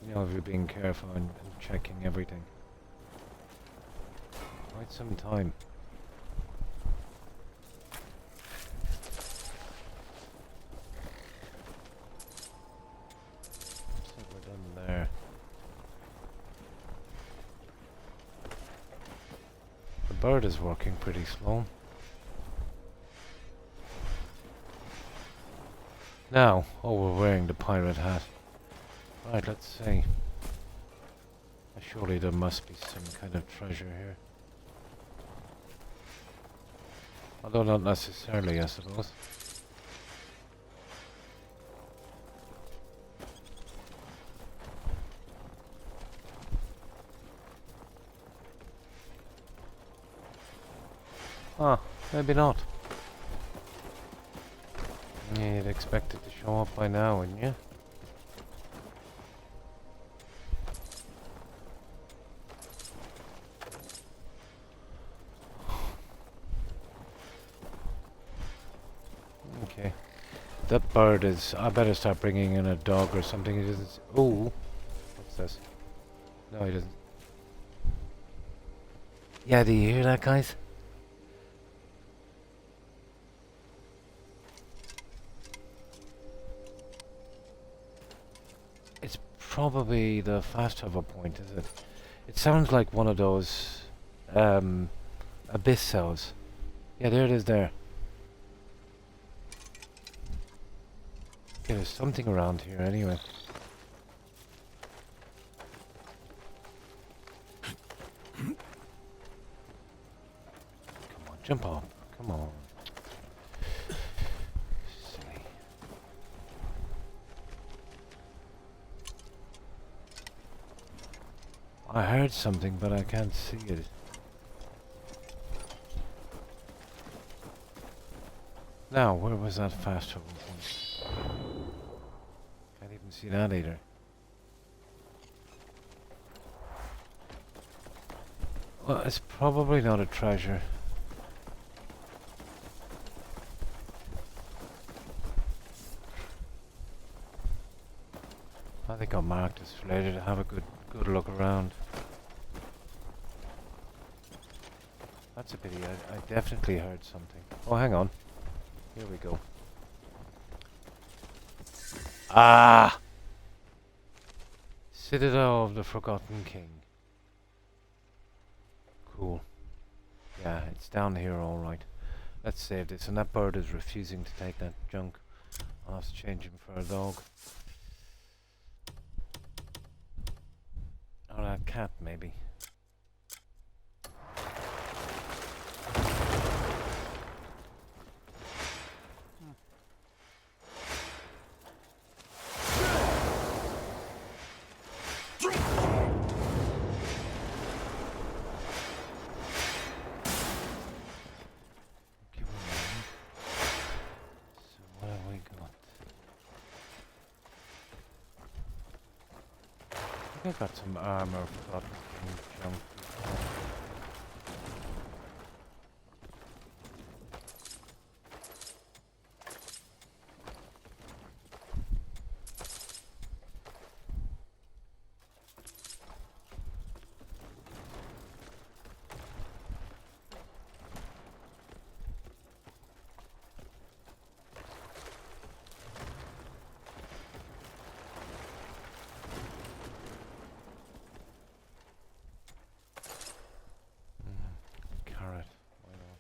You know, if you're being careful and checking everything. Quite some time. Looks like we're done there. The bird is working pretty slow. Now, oh, we're wearing the pirate hat. Right, let's see. Surely there must be some kind of treasure here. Although not necessarily, I suppose. Ah, maybe not. Yeah, you'd expect it to show up by now, wouldn't you? Okay. That bird is... I better start bringing in a dog or something. He doesn't... Ooh. What's this? No, he doesn't. Yeah, do you hear that, guys? It's probably the fast hover point, is it? It sounds like one of those abyss cells. Yeah, there it is there. Okay, there's something around here anyway. Jump on. Come on. Silly. I heard something, but I can't see it. Now, where was that fast travel point? Can't even see that either. Well, it's probably not a treasure. I think I'll mark this for later to have a good look around. That's a pity. I definitely heard something. Oh, hang on. Here we go. Ah! Citadel of the Forgotten King. Cool. Yeah, it's down here all right. Let's save this. And that bird is refusing to take that junk. I'll have to change him for a dog. Or that cat, maybe. I got some armor for junk. Carrot. Why not?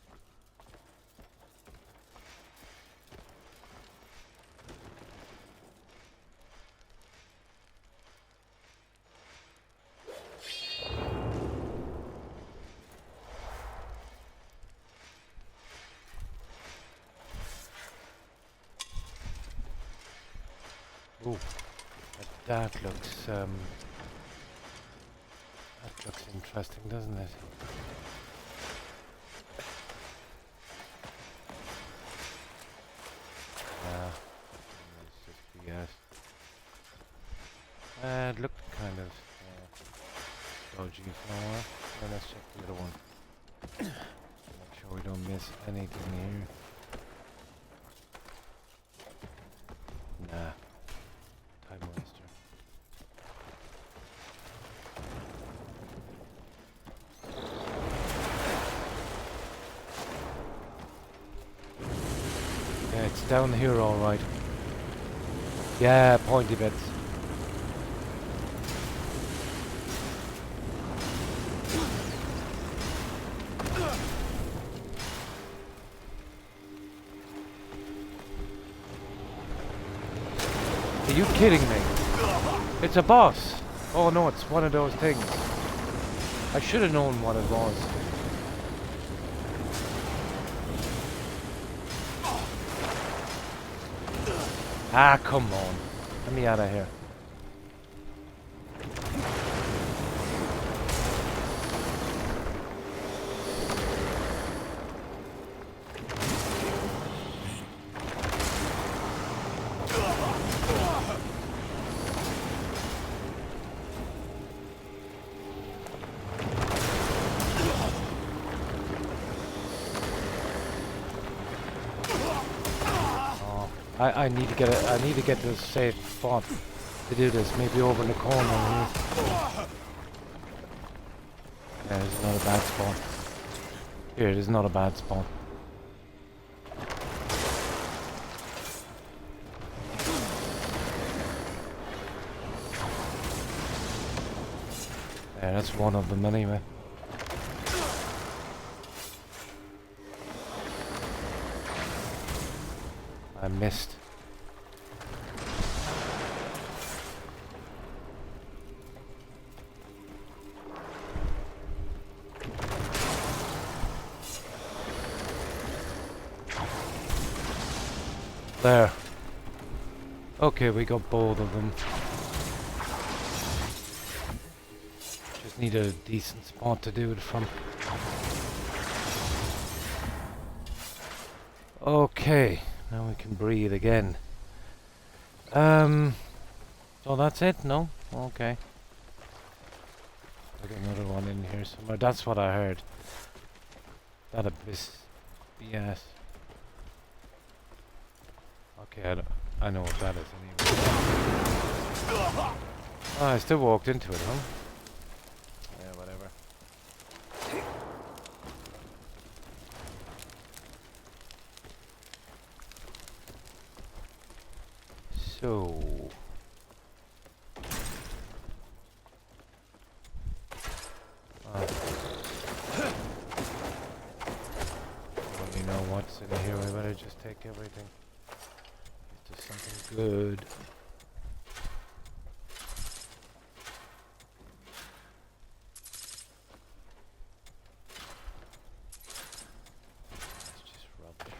Ooh, that looks interesting, doesn't it? It's just BS. It looked kind of dodgy for a while. Well, let's check the other one. Make sure we don't miss anything here. Nah. Time waster. Yeah, it's down here all right. Yeah, pointy bits. Are you kidding me? It's a boss. Oh no, it's one of those things. I should have known what it was. Ah, come on. Let me out of here. I need to get I need to get to a safe spot to do this. Maybe over in the corner here. Yeah, this is not a bad spot. Here, it is not a bad spot. Yeah, that's one of them anyway. I missed. There. Okay, we got both of them. Just need a decent spot to do it from. Okay, now we can breathe again. So that's it? No? Okay. I got another one in here somewhere. That's what I heard. That abyss. BS. Okay, I know what that is anyway. Oh, I still walked into it, huh? Yeah, whatever. So... I don't know what's in here. We better just take everything. Get to something good. It's just rubbish.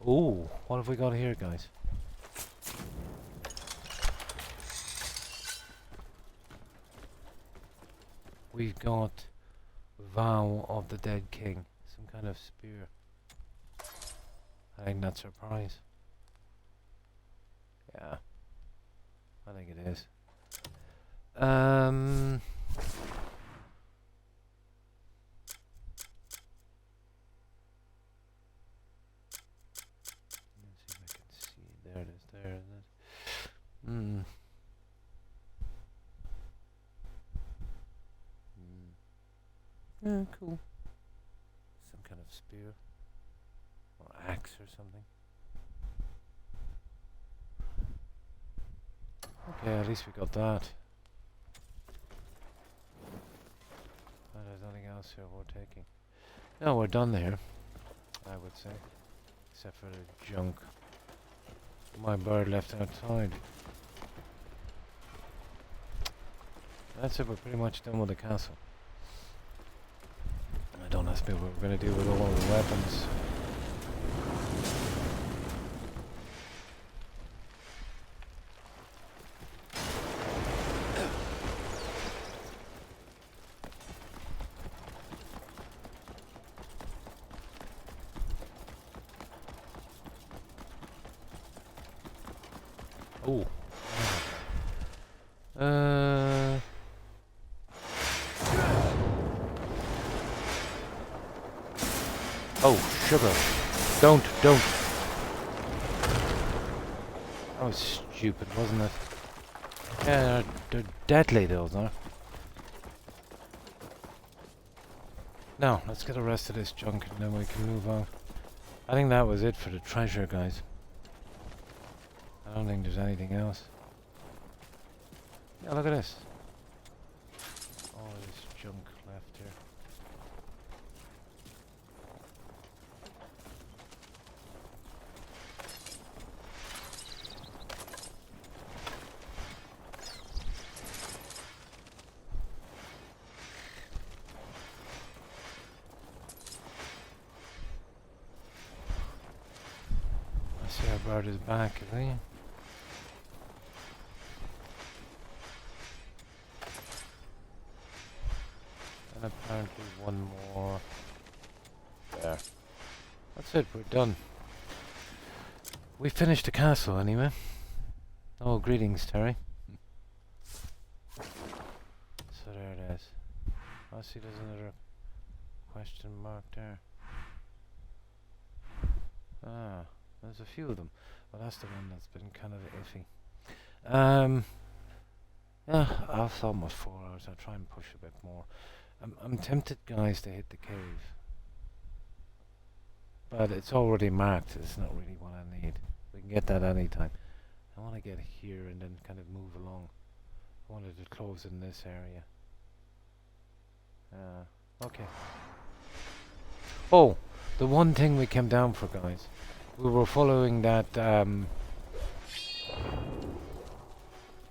Oh, what have we got here, guys? We've got Vow of the Dead King. Some kind of spear. I think that's our prize. Yeah. I think it is. Let's see if I can see. There it is. There it is. Yeah, cool. Some kind of spear. Or axe or something. Okay, at least we got that. There's nothing else here we're taking. No, we're done there, I would say. Except for the junk my bird left outside. That's it, we're pretty much done with the castle. Don't ask me what we're going to do with all the weapons. Oh. Oh, sugar. Don't. That was stupid, wasn't it? Yeah, they're deadly, those, are. Now, let's get the rest of this junk and then we can move on. I think that was it for the treasure, guys. I don't think there's anything else. Yeah, look at this. All this junk left here. I see our bird is back, is he? And apparently one more. There. That's it, we're done. We finished the castle anyway. Oh, greetings, Terry. So there it is. I see there's another question mark there. Ah, there's a few of them. Well, that's the one that's been kind of iffy. Yeah, I've almost 4 hours. I'll try and push a bit more. I'm tempted, guys, to hit the cave. But it's already marked. It's not really what I need. We can get that anytime. I want to get here and then kind of move along. I wanted to close in this area. Okay. Oh, the one thing we came down for, guys. We were following that, yeah,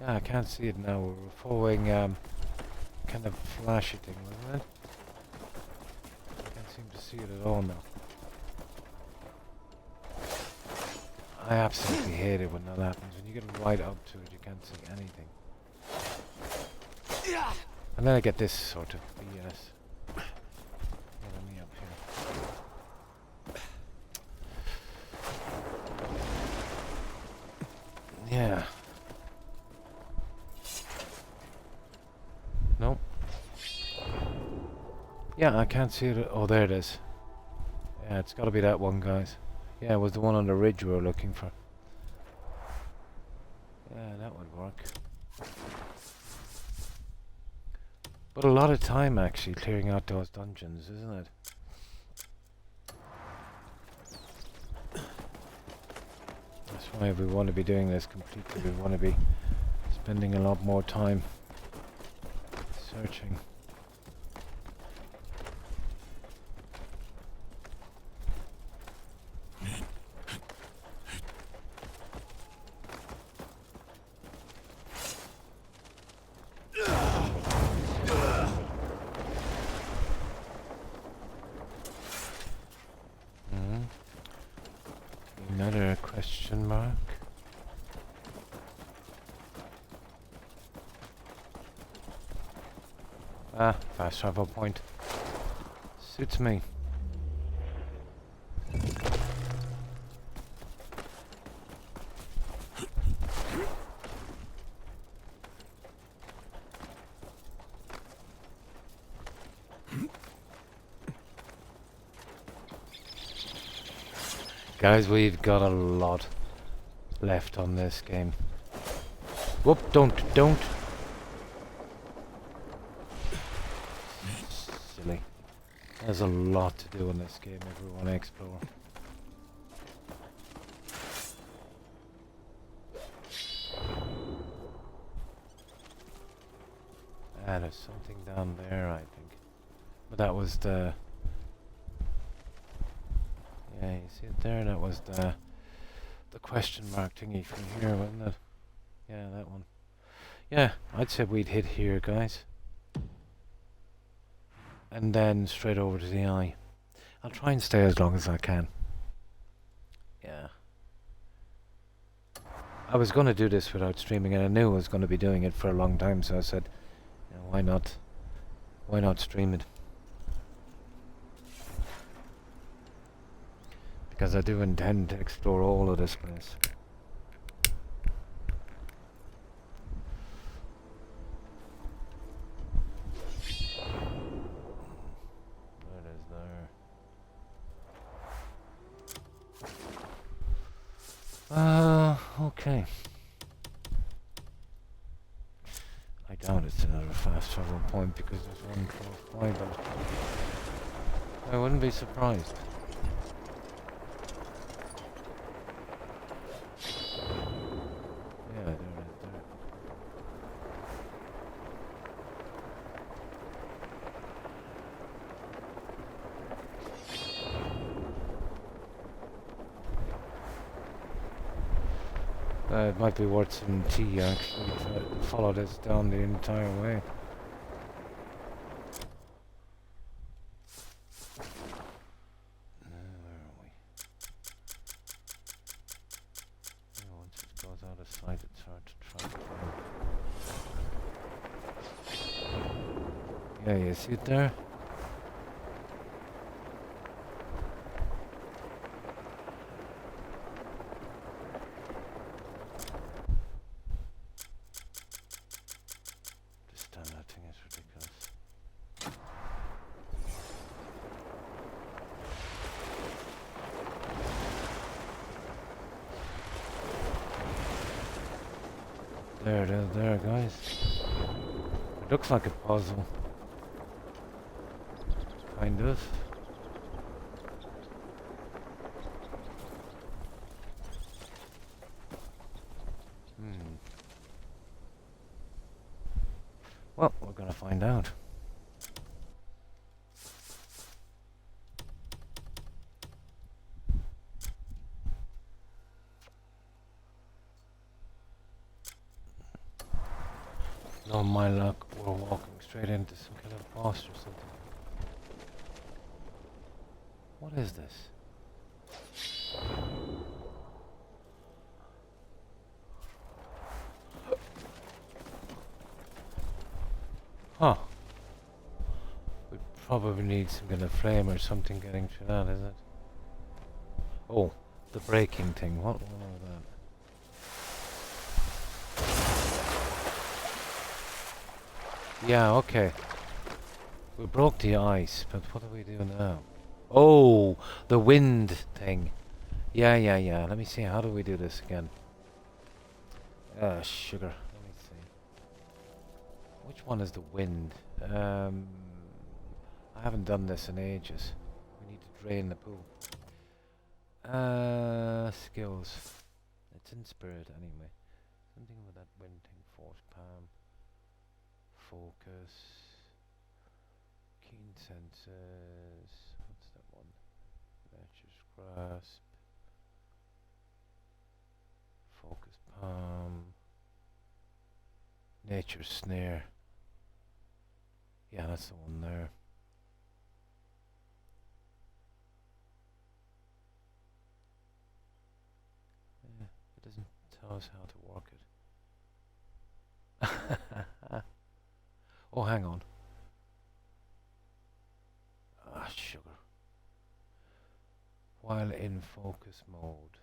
I can't see it now. We were following, kind of flashy thing, wasn't it? I can't seem to see it at all now. I absolutely hate it when that happens. When you get right up to it, you can't see anything. And then I get this sort of BS. Let me up here. Yeah. Nope. Yeah, I can't see it. Oh, there it is. Yeah, it's got to be that one, guys. Yeah, it was the one on the ridge we were looking for. Yeah, that would work. But a lot of time, actually, clearing out those dungeons, isn't it? That's why we want to be doing this completely. We want to be spending a lot more time searching. Another question mark. Ah, fast travel point. Suits me. Guys, we've got a lot left on this game. Whoop, don't. Silly. There's a lot to do in this game if we want to explore. Ah, there's something down there, I think. But that was the... Yeah, you see it there? That was the question mark thingy from here, wasn't it? Yeah, that one. Yeah, I'd say we'd hit here, guys. And then straight over to the eye. I'll try and stay as long as I can. Yeah. I was going to do this without streaming, and I knew I was going to be doing it for a long time, so I said, you know, why not? Why not stream it? Because I do intend to explore all of this place. There it is there. Okay. I doubt it's another fast travel point because there's one close by, but I wouldn't be surprised. Yeah, there it is there. It might be worth some tea actually to follow this down the entire way. Where are we? Yeah, once it goes out of sight, it's hard to track down. Yeah, you see it there? That thing is ridiculous. There it is there, guys. It looks like a puzzle. Kind of. Well, we're gonna find out. No, my luck, we're walking straight into some kind of boss or something. What is this? Huh. We probably need some kind of flame or something getting through that, is it? Oh, the braking thing. What was that? Yeah, okay. We broke the ice, but what do we do now? Oh, the wind thing. Yeah. Let me see. How do we do this again? Sugar. Let me see. Which one is the wind? I haven't done this in ages. We need to drain the pool. Skills. It's in spirit anyway. Something with that wind thing. Force palm. Focus. Keen senses. What's that one? Nature's grasp. Focus palm. Nature's snare. Yeah, that's the one there. Yeah, it doesn't tell us how to work it. Oh, hang on. Ah, sugar. While in focus mode.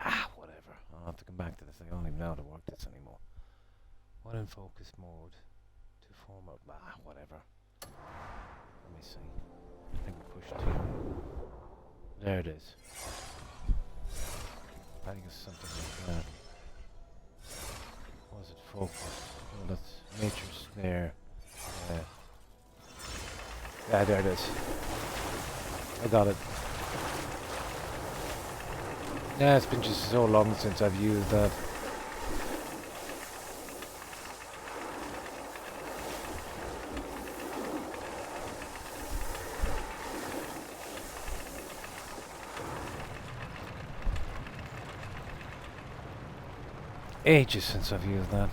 Ah, whatever. I'll have to come back to this. I don't even know how to work this anymore. While in focus mode. To form a... Ah, whatever. Let me see. I think we pushed 2. There it is. I think it's something like that. Was it focus? Oh, that's nature's snare. Yeah, there it is. I got it. Yeah, it's been just so long since I've used that. Ages since I've used that.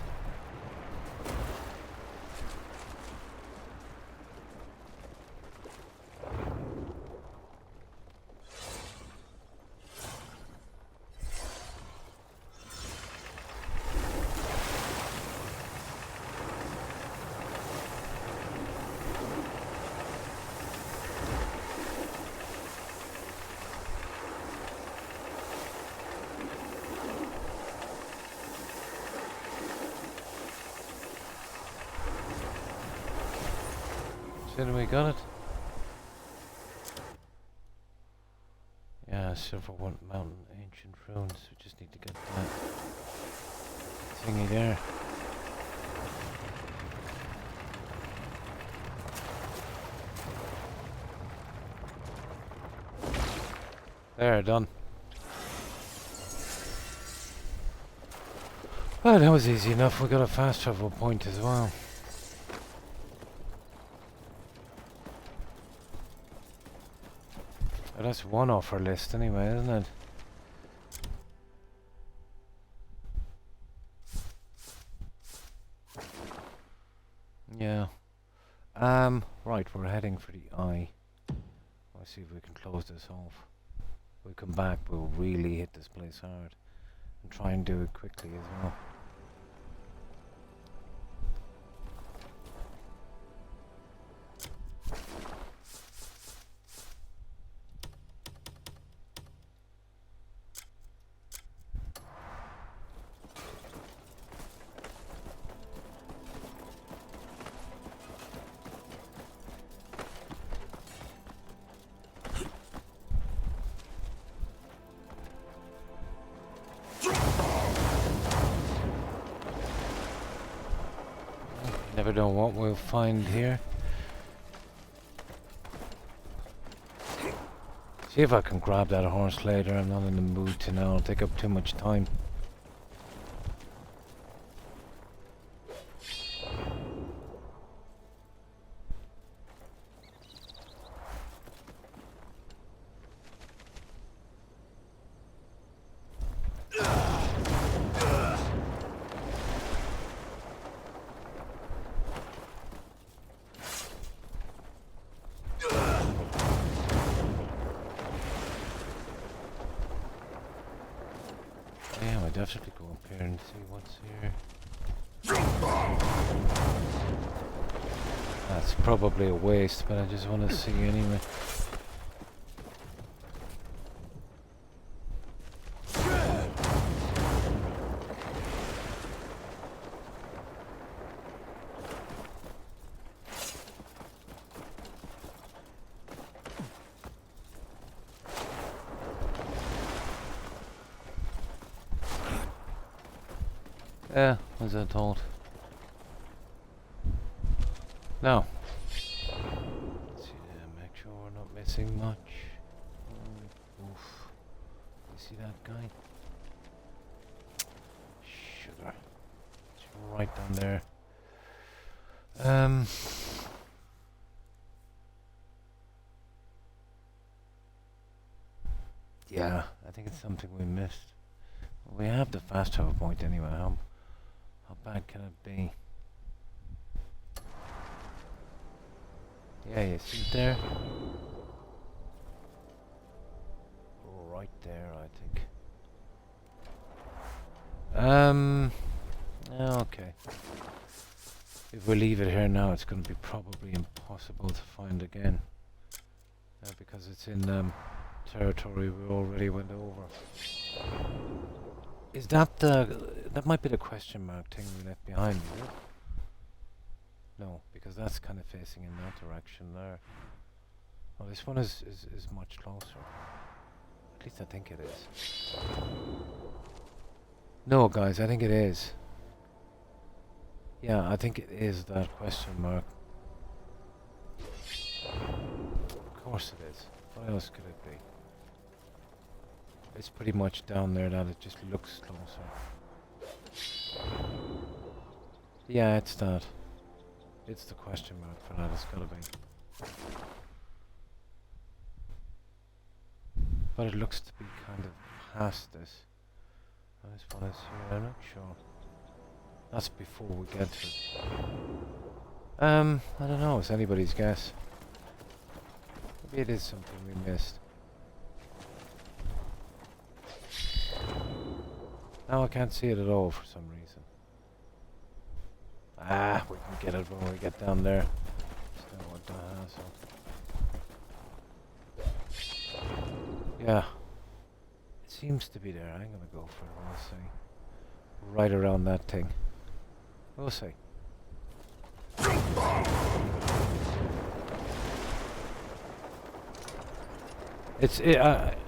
Then we got it. Yeah, Silver One Mountain, ancient ruins. We just need to get that thingy there. There, done. Well, that was easy enough. We got a fast travel point as well. That's one off our list anyway, isn't it? Yeah. Right, we're heading for the eye. Let's see if we can close this off. We'll come back, we'll really hit this place hard. And try and do it quickly as well. Never know what we'll find here. See if I can grab that horse later. I'm not in the mood to now. It'll take up too much time. Yeah, we'll definitely go up here and see what's here. That's probably a waste, but I just want to see anyway. Yeah, as I told. Now, let's make sure we're not missing much. Oof. You see that guy? Sugar. It's right down there. Yeah, I think it's something we missed. We have the fast travel point anyway. How bad can it be? Yeah, you see it there? Right there, I think. Okay. If we leave it here now, it's going to be probably impossible to find again. Because it's in territory we already went over. Is that that might be the question mark thing we left behind, is it? No, because that's kind of facing in that direction there. Oh, this one is much closer. At least I think it is. No, guys, I think it is. Yeah, I think it is that question mark. Of course it is. What else could it be? It's pretty much down there that it just looks closer. Yeah, it's that. It's the question mark for that, it's gotta be. But it looks to be kind of past this. This one is here, I'm not sure. That's before we get to it. I don't know, it's anybody's guess. Maybe it is something we missed. Now I can't see it at all for some reason. Ah, we can get it when we get down there. Still what the hassle. Yeah. It seems to be there. I'm gonna go for it, we'll see. Right around that thing. We'll see.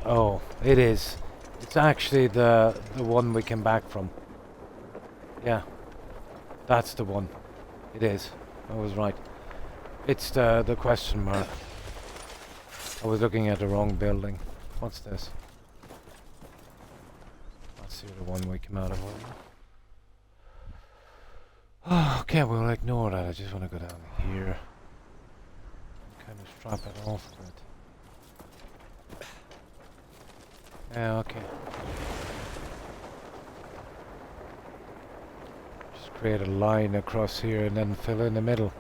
Oh, it is. It's actually the one we came back from. Yeah. That's the one. It is. I was right. It's the question mark. I was looking at the wrong building. What's this? That's the other one we came out of. Oh, okay, we'll ignore that. I just want to go down here. Kind of strap it off a bit. Yeah, okay. Just create a line across here and then fill in the middle.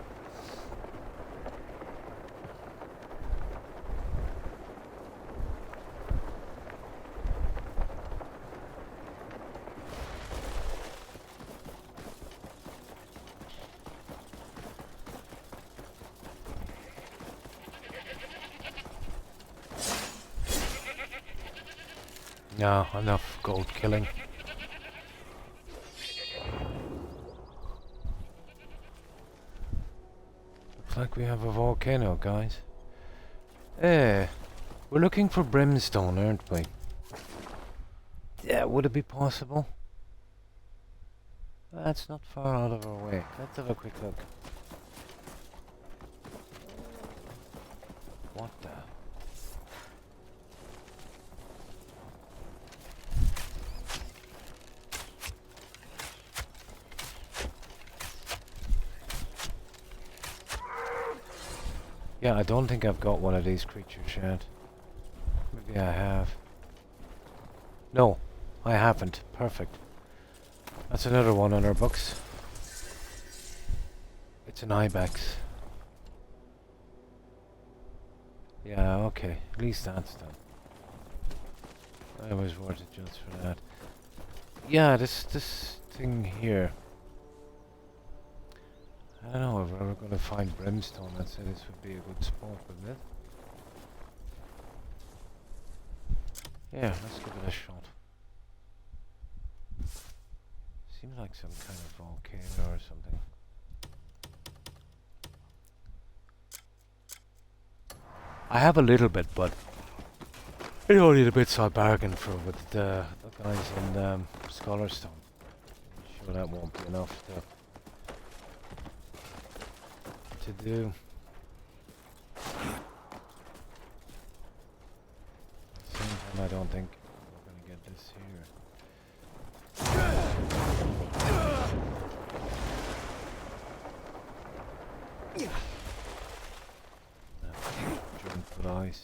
No, enough gold killing. Looks like we have a volcano, guys. Eh, we're looking for brimstone, aren't we? Yeah, would it be possible? That's not far out of our way. Let's have a quick look. What the? Yeah, I don't think I've got one of these creatures yet. Maybe I have. No, I haven't. Perfect. That's another one on our books. It's an ibex. Yeah, okay. At least that's done. It was worth it just for that. yeah, this thing here. I don't know if we're ever going to find brimstone. I'd say this would be a good spot, wouldn't it? Yeah, let's give it a shot. Seems like some kind of volcano or something. I have a little bit, but it's only the bits I bargained for with the guys in Scholarstone. I'm sure that won't be enough to do. At the same time, I don't think we're going to get this here. Jump with ice.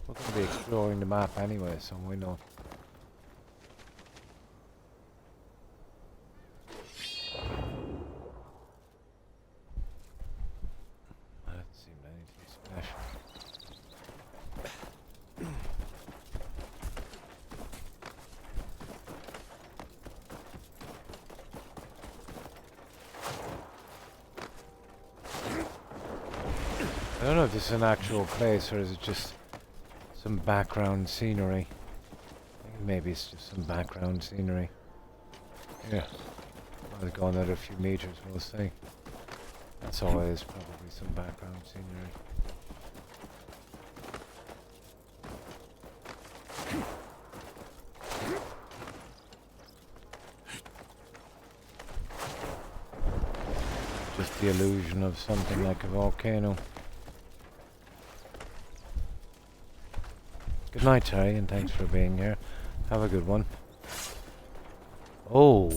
We're going to be exploring the map anyway, so why not? That seemed anything special. I don't know if this is an actual place or is it just some background scenery. I think maybe it's just some background scenery. Yeah. I'll go another few meters, we'll see. That's all it is, probably some background scenery. Just the illusion of something like a volcano. Good night, Terry, and thanks for being here. Have a good one. Oh.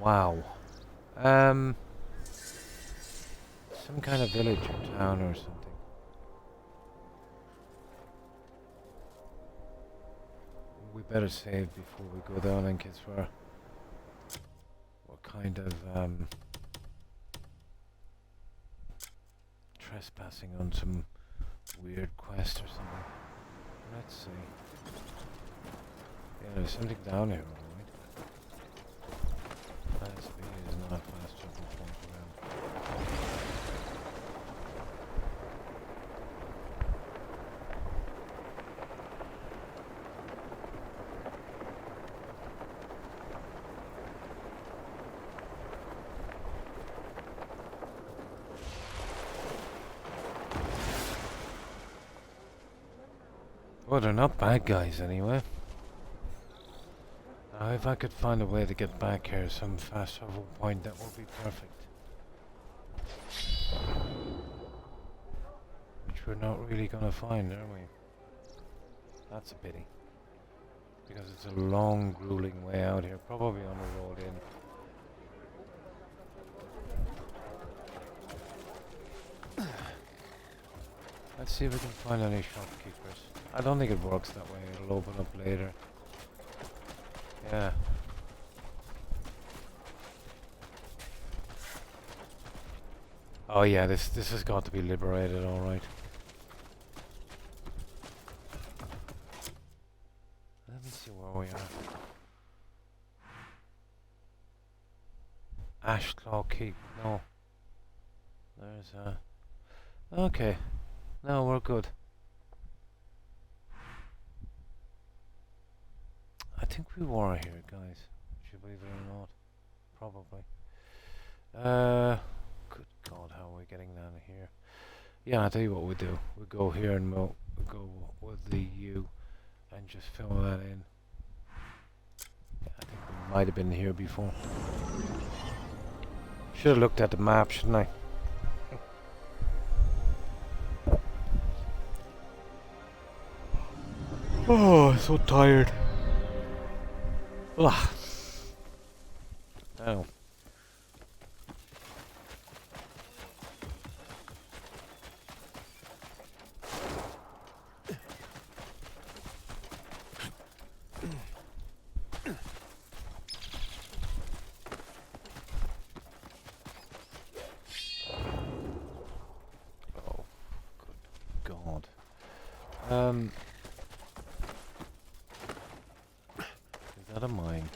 Wow. Some kind of village or town or something. We better save before we go down in case we're kind of trespassing on some weird quest or something. Let's see. Yeah, there's something down here, alright. That's B is not a fast jumping point around. Well, they're not bad guys anyway. If I could find a way to get back here, some fast travel point, that would be perfect. Which we're not really gonna find, are we? That's a pity. Because it's a long, grueling way out here, probably on the road in. Let's see if we can find any shopkeepers. I don't think it works that way, it'll open up later. Yeah. Oh yeah, this has got to be liberated, alright. Let me see where we are. Ashclaw Keep, no. There's okay. No, we're good. I think we were here, guys. Would you believe it or not? Probably. Good God, how are we getting down here? Yeah, I'll tell you what we do. We'll go here and we'll go with the U and just fill that in. Yeah, I think we might have been here before. Should have looked at the map, shouldn't I? Oh, I'm so tired. Ugh. Oh. Is that a mine?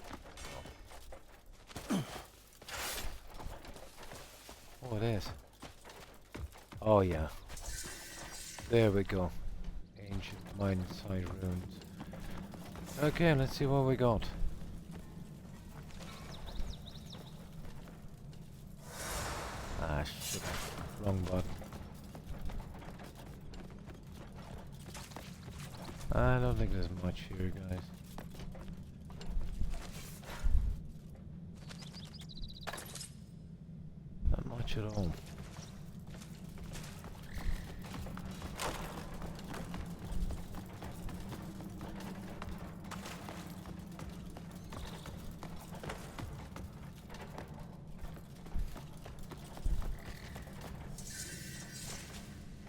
Oh, it is. Oh, yeah. There we go. Ancient mine-site ruins. Okay, let's see what we got. Ah, shit. Wrong button. I don't think there's much here, guys. Not much at all.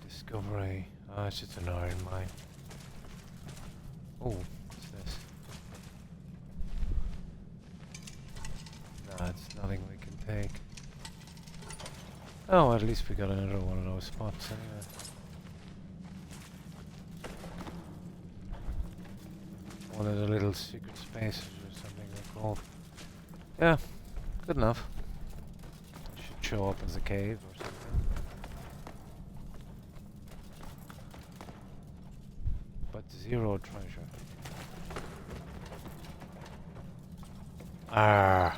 Discovery. Oh, it's just an iron mine. Oh, what's this? Nah, it's nothing we can take. Oh, at least we got another one of those spots anyway. One of the little secret spaces or something they're called. Yeah, good enough. It should show up as a cave or something. But zero treasure. Ah.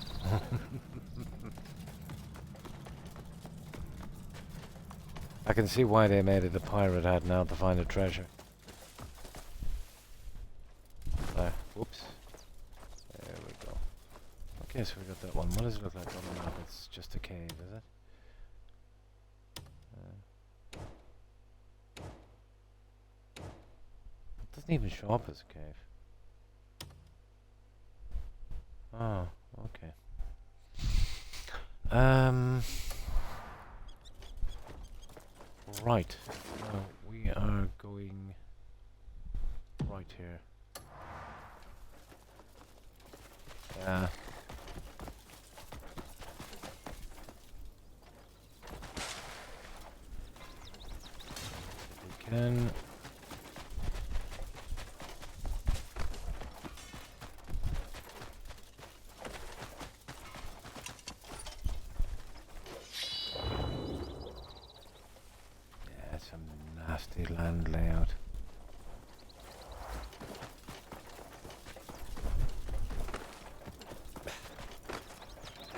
I can see why they made it a pirate hat now to find a treasure. There. Whoops. There we go. Okay, so we got that one. What does it look like on the map? It's just a cave, is it? It doesn't even show up as a cave. Oh, okay. Right. Now we are going right here. Yeah. We can. Nasty land layout.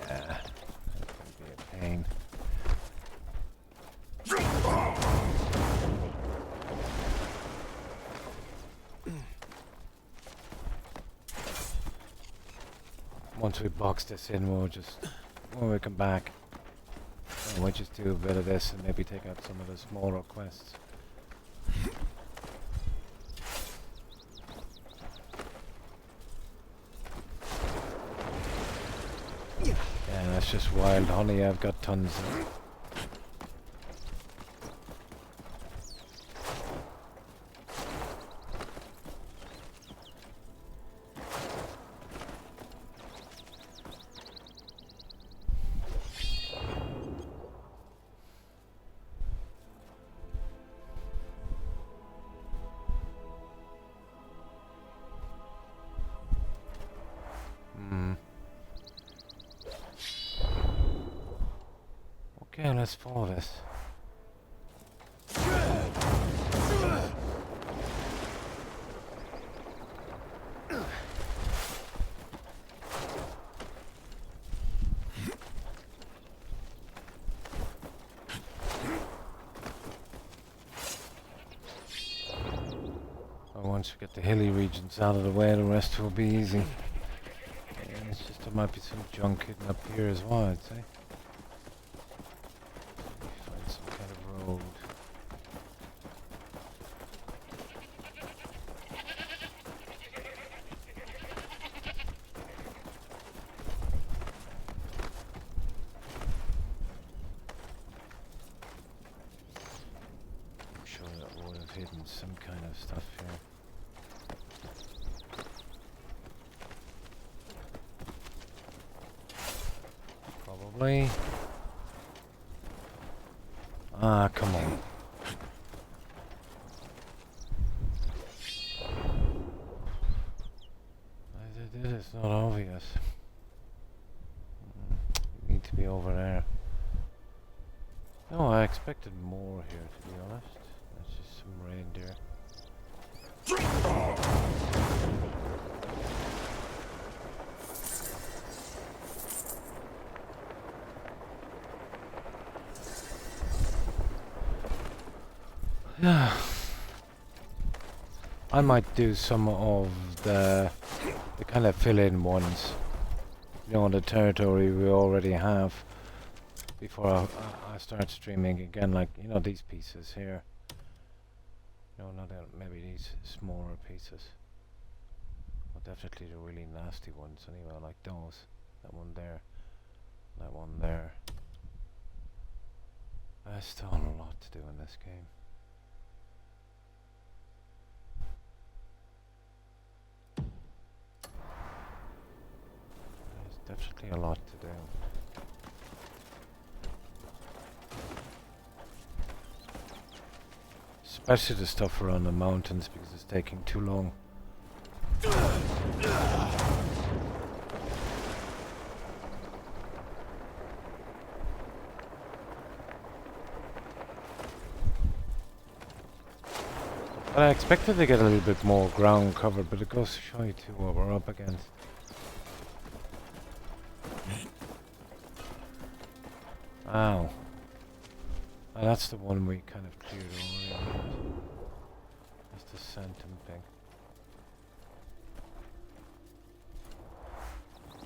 Yeah, that's gonna be a pain. Once we box this in, we'll just, when we come back, we'll just do a bit of this and maybe take out some of the smaller quests. Yeah, that's just wild honey. I've got tons of it. Okay, let's follow this. Once we get the hilly regions out of the way, the rest will be easy. Yeah, it's just there might be some junk hidden up here as well, I'd say. Find some kind of road. I'm sure that would have hidden some kind of stuff here. Probably. Ah, come on. not obvious. We need to be over there. No, I expected more here, to be honest. That's just some reindeer. Yeah. I might do some of the kind of fill-in ones, you know, on the territory we already have before I start streaming again, like, you know, these pieces here. No, not maybe these smaller pieces. Well, definitely the really nasty ones anyway, like those. That one there. That one there. There's still a lot to do in this game. There's definitely a lot to do. Especially the stuff around the mountains, because it's taking too long. But I expected to get a little bit more ground covered, but it goes to show you too what we're up against. Ow. Oh, that's the one we kind of cleared already. That's the Santum thing.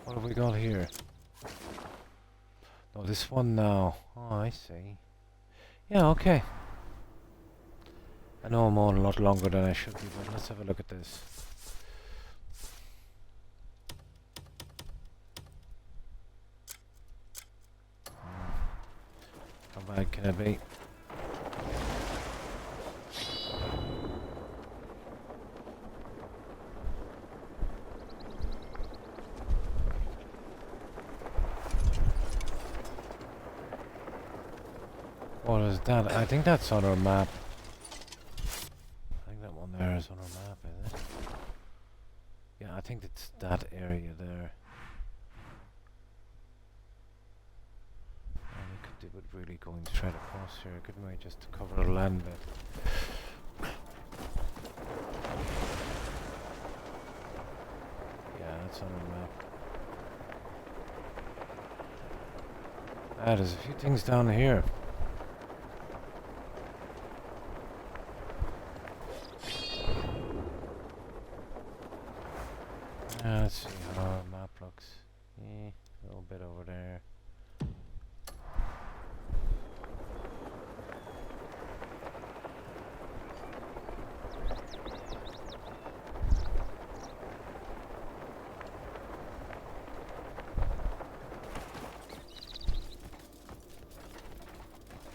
What have we got here? No, this one now. Oh, I see. Yeah, okay. I know I'm on a lot longer than I should be, but let's have a look at this. How bad can it be? What is that? I think that's on our map. I think that one there is on our map, is it? Yeah, I think it's that area there. And we could do it really going straight across here, couldn't we? Just to cover the land bit. Yeah, that's on our map. Ah, there's a few things down here. Let's see how our map looks. A little bit over there.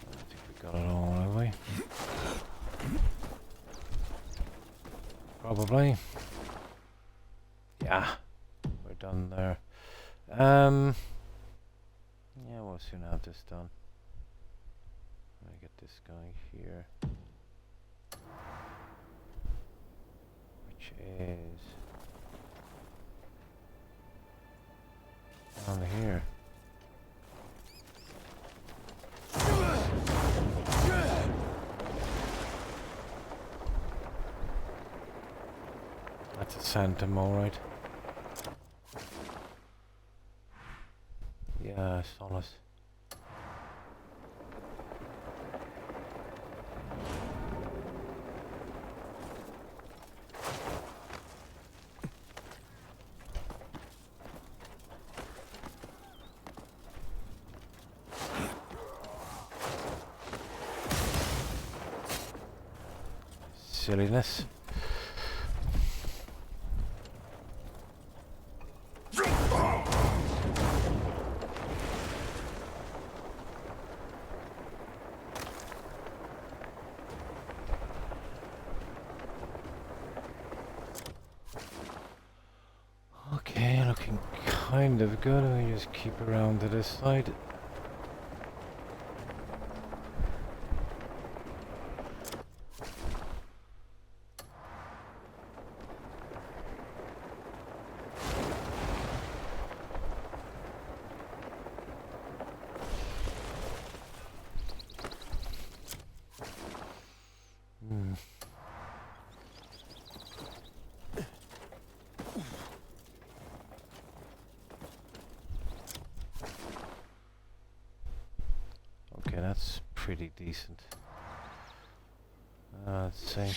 I think we got it all, have we? Probably. Yeah, we're done there. Yeah, we'll soon have this done. Let me get this guy here, which is down here. That's a Santum, alright. Yeah, Solace. Silliness. Okay, looking kind of good. We just keep around to this side. Hmm. Okay, that's pretty decent. Let's see.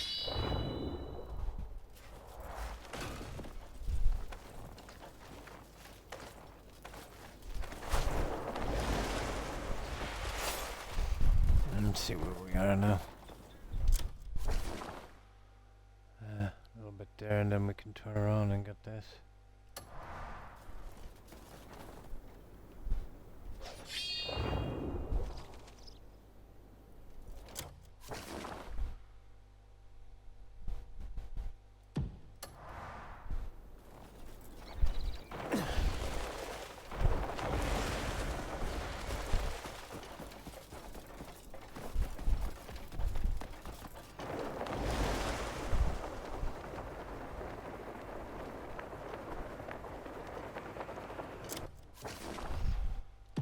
Let's see where we are now. A little bit there, and then we can turn around and get this.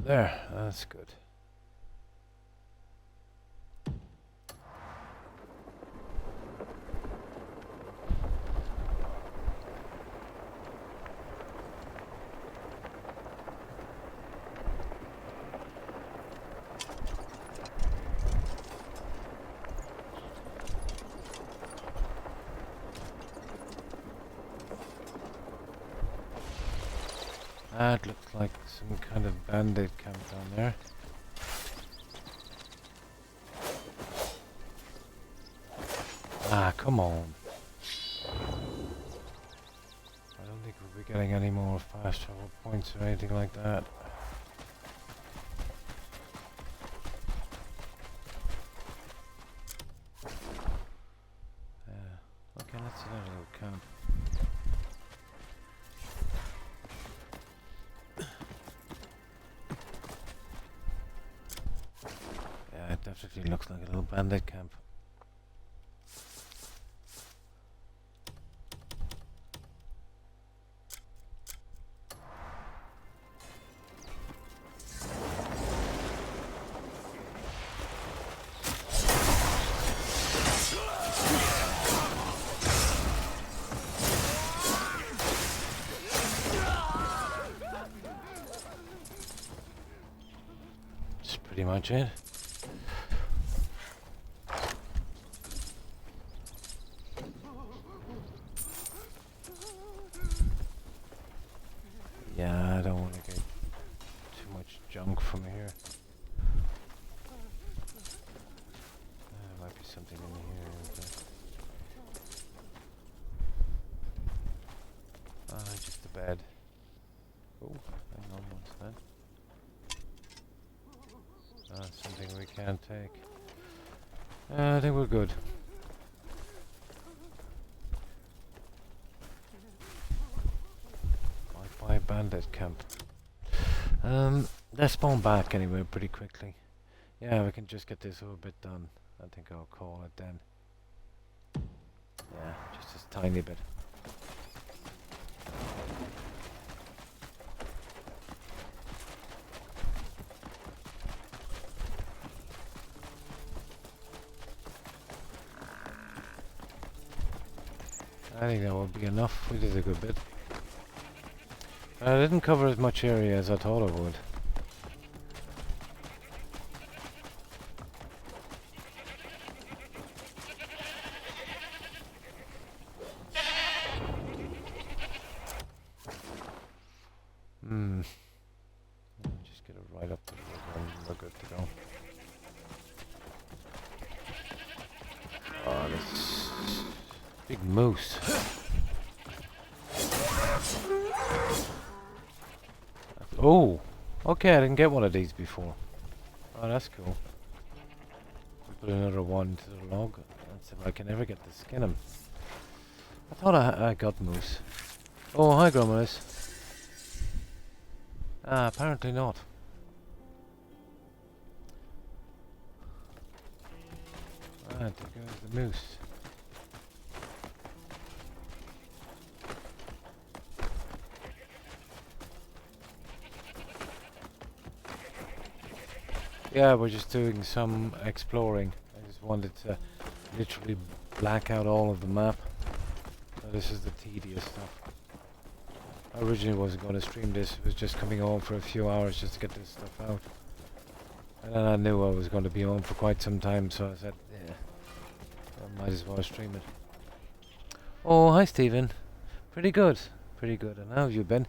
There, that's good. That looks like some kind of bandit camp down there. Ah, come on. I don't think we'll be getting any more fast travel points or anything like that. Okay, let's see that little camp. Yeah, it definitely looks like a little bandit camp. That's pretty much it. Yeah, I don't want to get too much junk from here. There might be something in here. Just a bed. Oh, hang on one second. Something we can't take. I think we're good. Bye-bye bandit camp. They spawn back anyway pretty quickly. Yeah, we can just get this little bit done. I think I'll call it then. Yeah, just a tiny bit. I think that will be enough. We did a good bit. I didn't cover as much area as I thought I would. Just get it right up to the river and we're good to go. Oh, this big moose. Oh, okay, I didn't get one of these before. Oh, that's cool. Put another one to the log. Let's see if I can ever get to skin him. I thought I got moose. Oh, hi, Grandmas. Apparently not. There goes the moose. Yeah, we're just doing some exploring. I just wanted to literally black out all of the map. So this is the tedious stuff. I originally wasn't going to stream this, it was just coming home for a few hours just to get this stuff out. And then I knew I was going to be home for quite some time, so I said, yeah, I might as well stream it. Oh, hi Stephen. Pretty good, pretty good. And how have you been?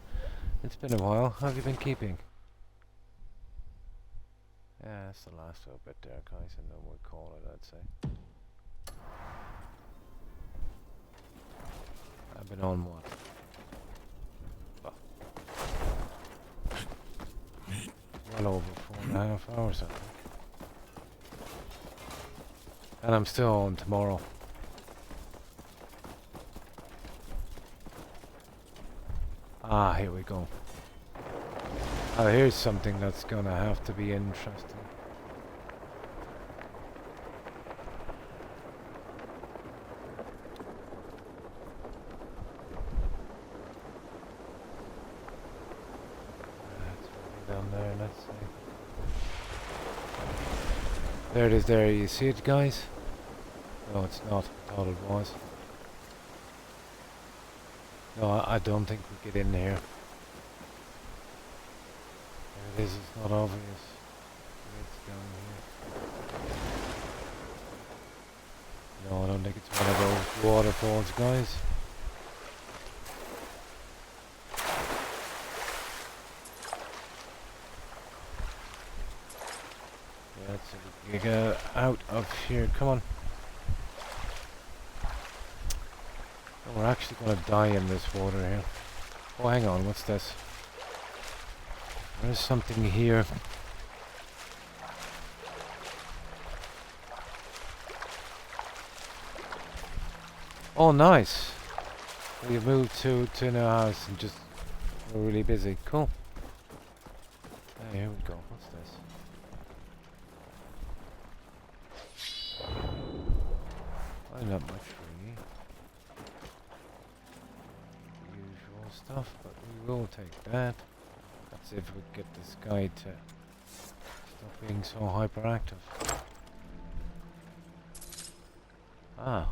It's been a while. How have you been keeping? Yeah, that's the last little bit there, guys, and then we'll call it, I'd say. I've been on what? Well over 4.5 hours, I think. And I'm still on tomorrow. Ah, here we go. Oh, here's something that's gonna have to be interesting. Down there, let's see. There it is there, you see it guys? No, it's not. I thought it was. No, I don't think we get in here. There it is, it's not obvious. It's down here. No, I don't think it's one of those waterfalls, guys. So we get out of here. Come on. Oh, we're actually going to die in this water here. Oh, hang on. What's this? There's something here. Oh, nice. We've moved to a new house and just we're really busy. Cool. Hey, here we go. What's this? Not much really. Usual stuff, but we will take that. Let's see if we get this guy to stop being so hyperactive. Ah.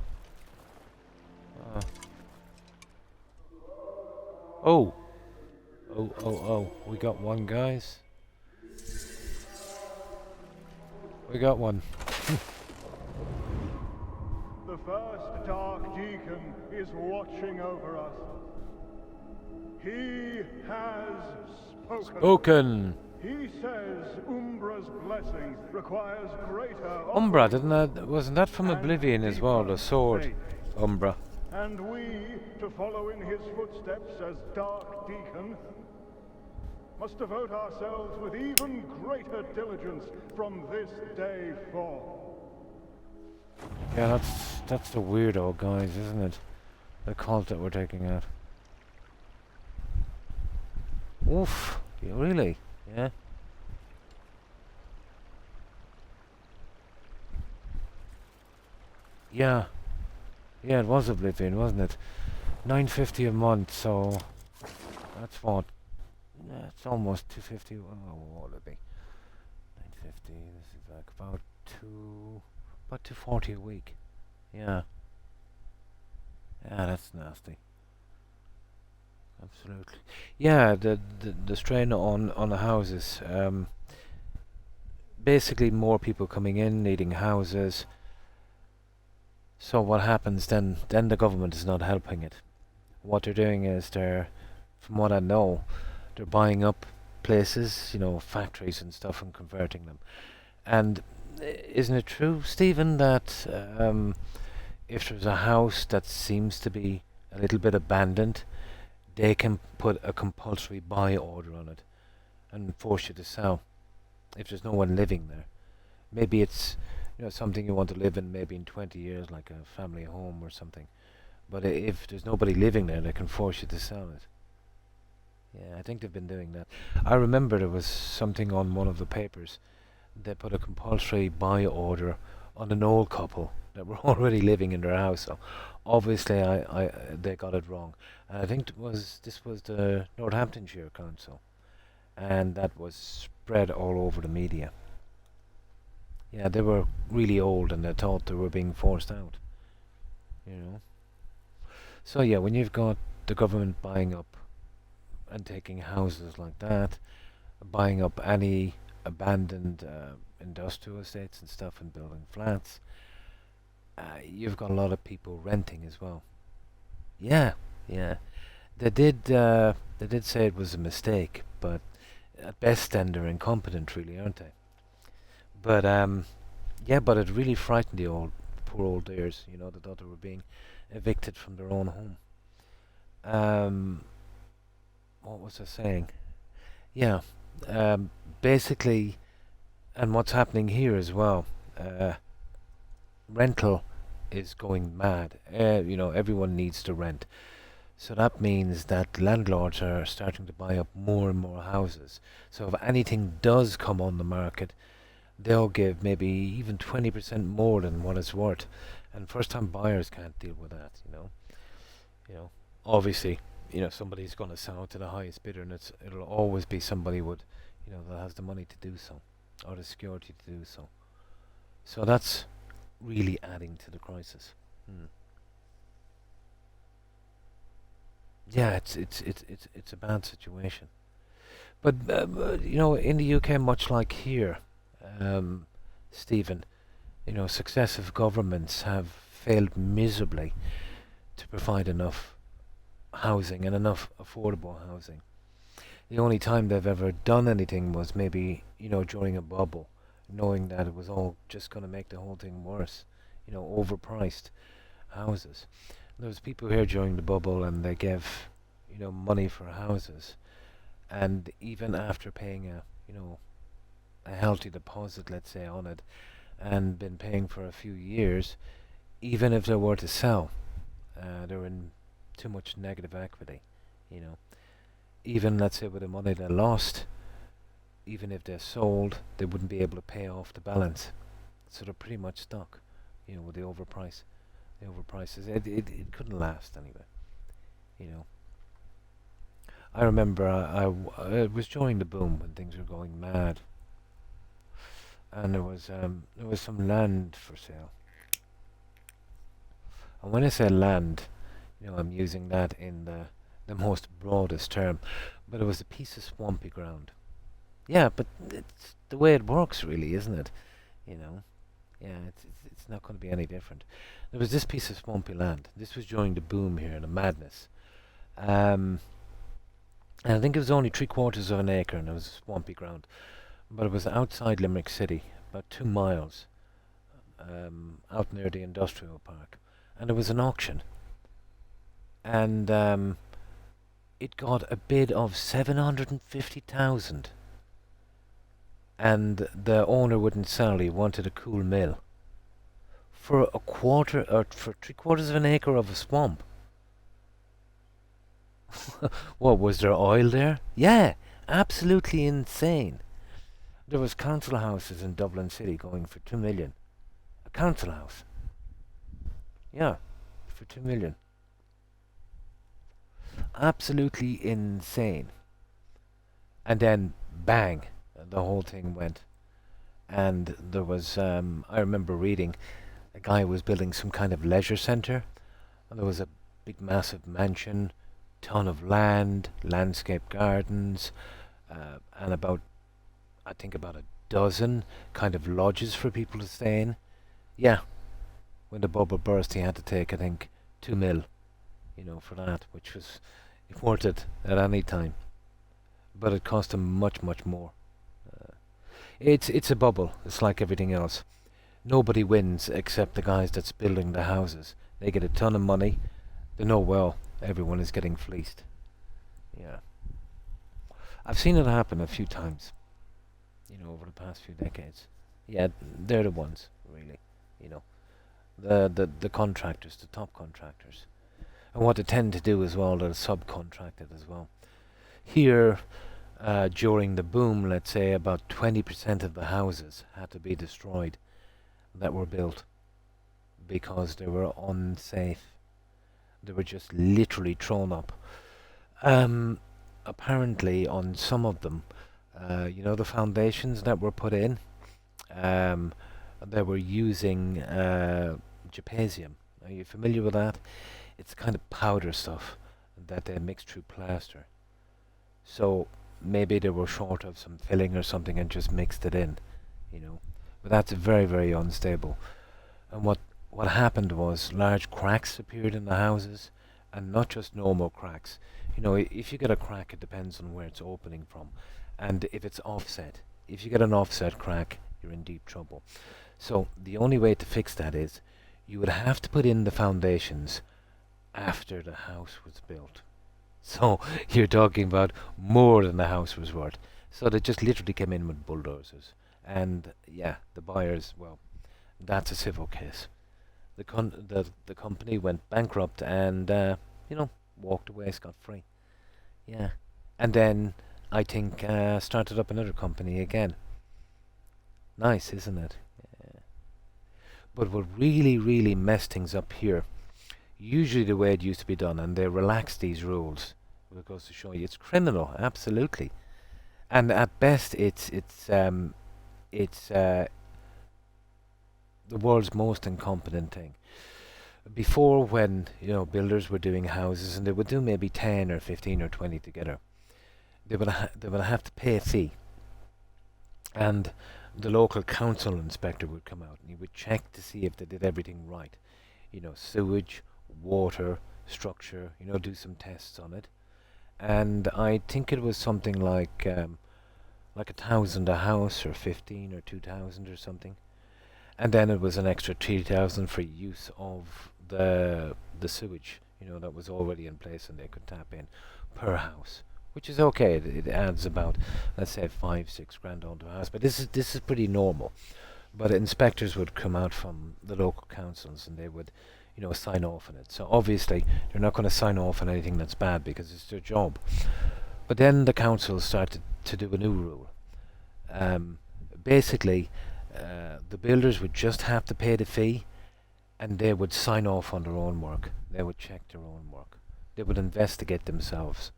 Oh. Oh. We got one, guys. We got one. The first Dark Deacon is watching over us. He has spoken. He says Umbra's blessing requires greater... Umbra, wasn't that from Oblivion as well, the sword? Umbra. And we, to follow in his footsteps as Dark Deacon, must devote ourselves with even greater diligence from this day forth. Yeah, that's the weirdo, guys, isn't it? The cult that we're taking out. Oof, yeah, really? Yeah. Yeah. Yeah, it was Oblivion, wasn't it? $9.50 a month, so that's what? Yeah, it's almost $2.50. What would it be? $9.50. This is like about $2.40 a week. Yeah. Yeah, that's nasty. Absolutely. Yeah, the strain on the houses. Basically, more people coming in, needing houses. So what happens then? Then the government is not helping it. What they're doing is from what I know, they're buying up places, factories and stuff, and converting them. And isn't it true, Stephen, that if there's a house that seems to be a little bit abandoned, they can put a compulsory buy order on it and force you to sell if there's no one living there. Maybe it's something you want to live in maybe in 20 years, like a family home or something. But if there's nobody living there, they can force you to sell it. Yeah, I think they've been doing that. I remember there was something on one of the papers. They put a compulsory buy order on an old couple that were already living in their house. So obviously they got it wrong. And I think this was the Northamptonshire Council. And that was spread all over the media. Yeah, they were really old and they thought they were being forced out. You know. So yeah, when you've got the government buying up and taking houses like that, buying up any abandoned industrial estates and stuff and building flats, you've got a lot of people renting as well. Yeah, yeah. They did say it was a mistake, but at best then they're incompetent, really, aren't they? But yeah, but it really frightened the poor old dears. You know, they thought they were being evicted from their own home. Um, what was I saying? Yeah, basically, and what's happening here as well. Rental is going mad. You know, everyone needs to rent. So that means that landlords are starting to buy up more and more houses. So if anything does come on the market, they'll give maybe even 20% more than what it's worth. And first-time buyers can't deal with that, you know. You know, obviously, you know, somebody's going to sell to the highest bidder, and it'll always be somebody would, you know, that has the money to do so, or the security to do so. So that's really adding to the crisis. Yeah, it's a bad situation. But you know, in the UK, much like here, Stephen, you know, successive governments have failed miserably to provide enough housing and enough affordable housing. The only time they've ever done anything was maybe, you know, during a bubble, knowing that it was all just going to make the whole thing worse. You know, overpriced houses. There was people here during the bubble, and they gave, you know, money for houses, and even after paying a, you know, a healthy deposit, let's say, on it, and been paying for a few years, even if they were to sell, they're in too much negative equity, you know. Even, let's say, with the money they lost, even if they sold, they wouldn't be able to pay off the balance. So they're pretty much stuck, you know, with the overprices. It couldn't last anyway, you know. I remember it was during the boom when things were going mad, and there was some land for sale. And when I say land, you know, I'm using that in the most broadest term, but it was a piece of swampy ground. Yeah, but it's the way it works, really, isn't it? You know, yeah, it's not going to be any different. There was this piece of swampy land. This was during the boom here, the madness. And I think it was only 3/4 of an acre, and it was swampy ground. But it was outside Limerick City, about 2 miles, out near the industrial park. And there was an auction. And it got a bid of 750,000. And the owner wouldn't sell. He wanted a cool mill for a quarter, or for 3/4 of an acre of a swamp. What, was there oil there? Yeah, absolutely insane. There was council houses in Dublin City going for 2 million. A council house. Yeah, for 2 million. Absolutely insane. And then, bang, the whole thing went. And there was, I remember reading, a guy was building some kind of leisure centre, and there was a big massive mansion, ton of land, landscape gardens, and I think about a dozen kind of lodges for people to stay in. Yeah, when the bubble burst, he had to take, I think, 2 mil, you know, for that, which was worth it at any time. But it cost him much, much more. It's a bubble. It's like everything else. Nobody wins except the guys that's building the houses. They get a ton of money. They know well everyone is getting fleeced. Yeah. I've seen it happen a few times, you know, over the past few decades. Yeah, they're the ones, really, you know. The contractors, the top contractors. And what they tend to do as well, they're subcontracted as well. Here, during the boom, let's say about 20% of the houses had to be destroyed that were built because they were unsafe. They were just literally thrown up. Apparently, on some of them, you know, the foundations that were put in, they were using gypasium. Are you familiar with that? It's kind of powder stuff that they mix through plaster. So maybe they were short of some filling or something and just mixed it in, you know. But that's very, very unstable. And what happened was large cracks appeared in the houses, and not just normal cracks. You know, if you get a crack, it depends on where it's opening from, and if it's offset. If you get an offset crack, you're in deep trouble. So the only way to fix that is you would have to put in the foundations after the house was built. So you're talking about more than the house was worth. So they just literally came in with bulldozers. And yeah, the buyers, well, that's a civil case. The company went bankrupt and, walked away scot-free. Yeah. And then, I think, started up another company again. Nice, isn't it? Yeah. But what really, really messed things up here, usually the way it used to be done, and they relaxed these rules, it goes to show you, it's criminal, absolutely. And at best, it's the world's most incompetent thing. Before, when builders were doing houses and they would do maybe 10 or 15 or 20 together, they would have to pay a fee, and the local council inspector would come out and he would check to see if they did everything right. Sewage, water, structure. Do some tests on it, and I think it was something like 1,000 a house, or 15 or 2,000 or something. And then it was an extra 3,000 for use of the sewage, that was already in place and they could tap in per house, which is okay. It adds about, let's say, 5-6 grand onto a house. But this is pretty normal. But inspectors would come out from the local councils and they would, sign off on it. So obviously they're not going to sign off on anything that's bad because it's their job. But then the council started to do a new rule. Basically, the builders would just have to pay the fee, and they would sign off on their own work. They would check their own work. They would investigate themselves.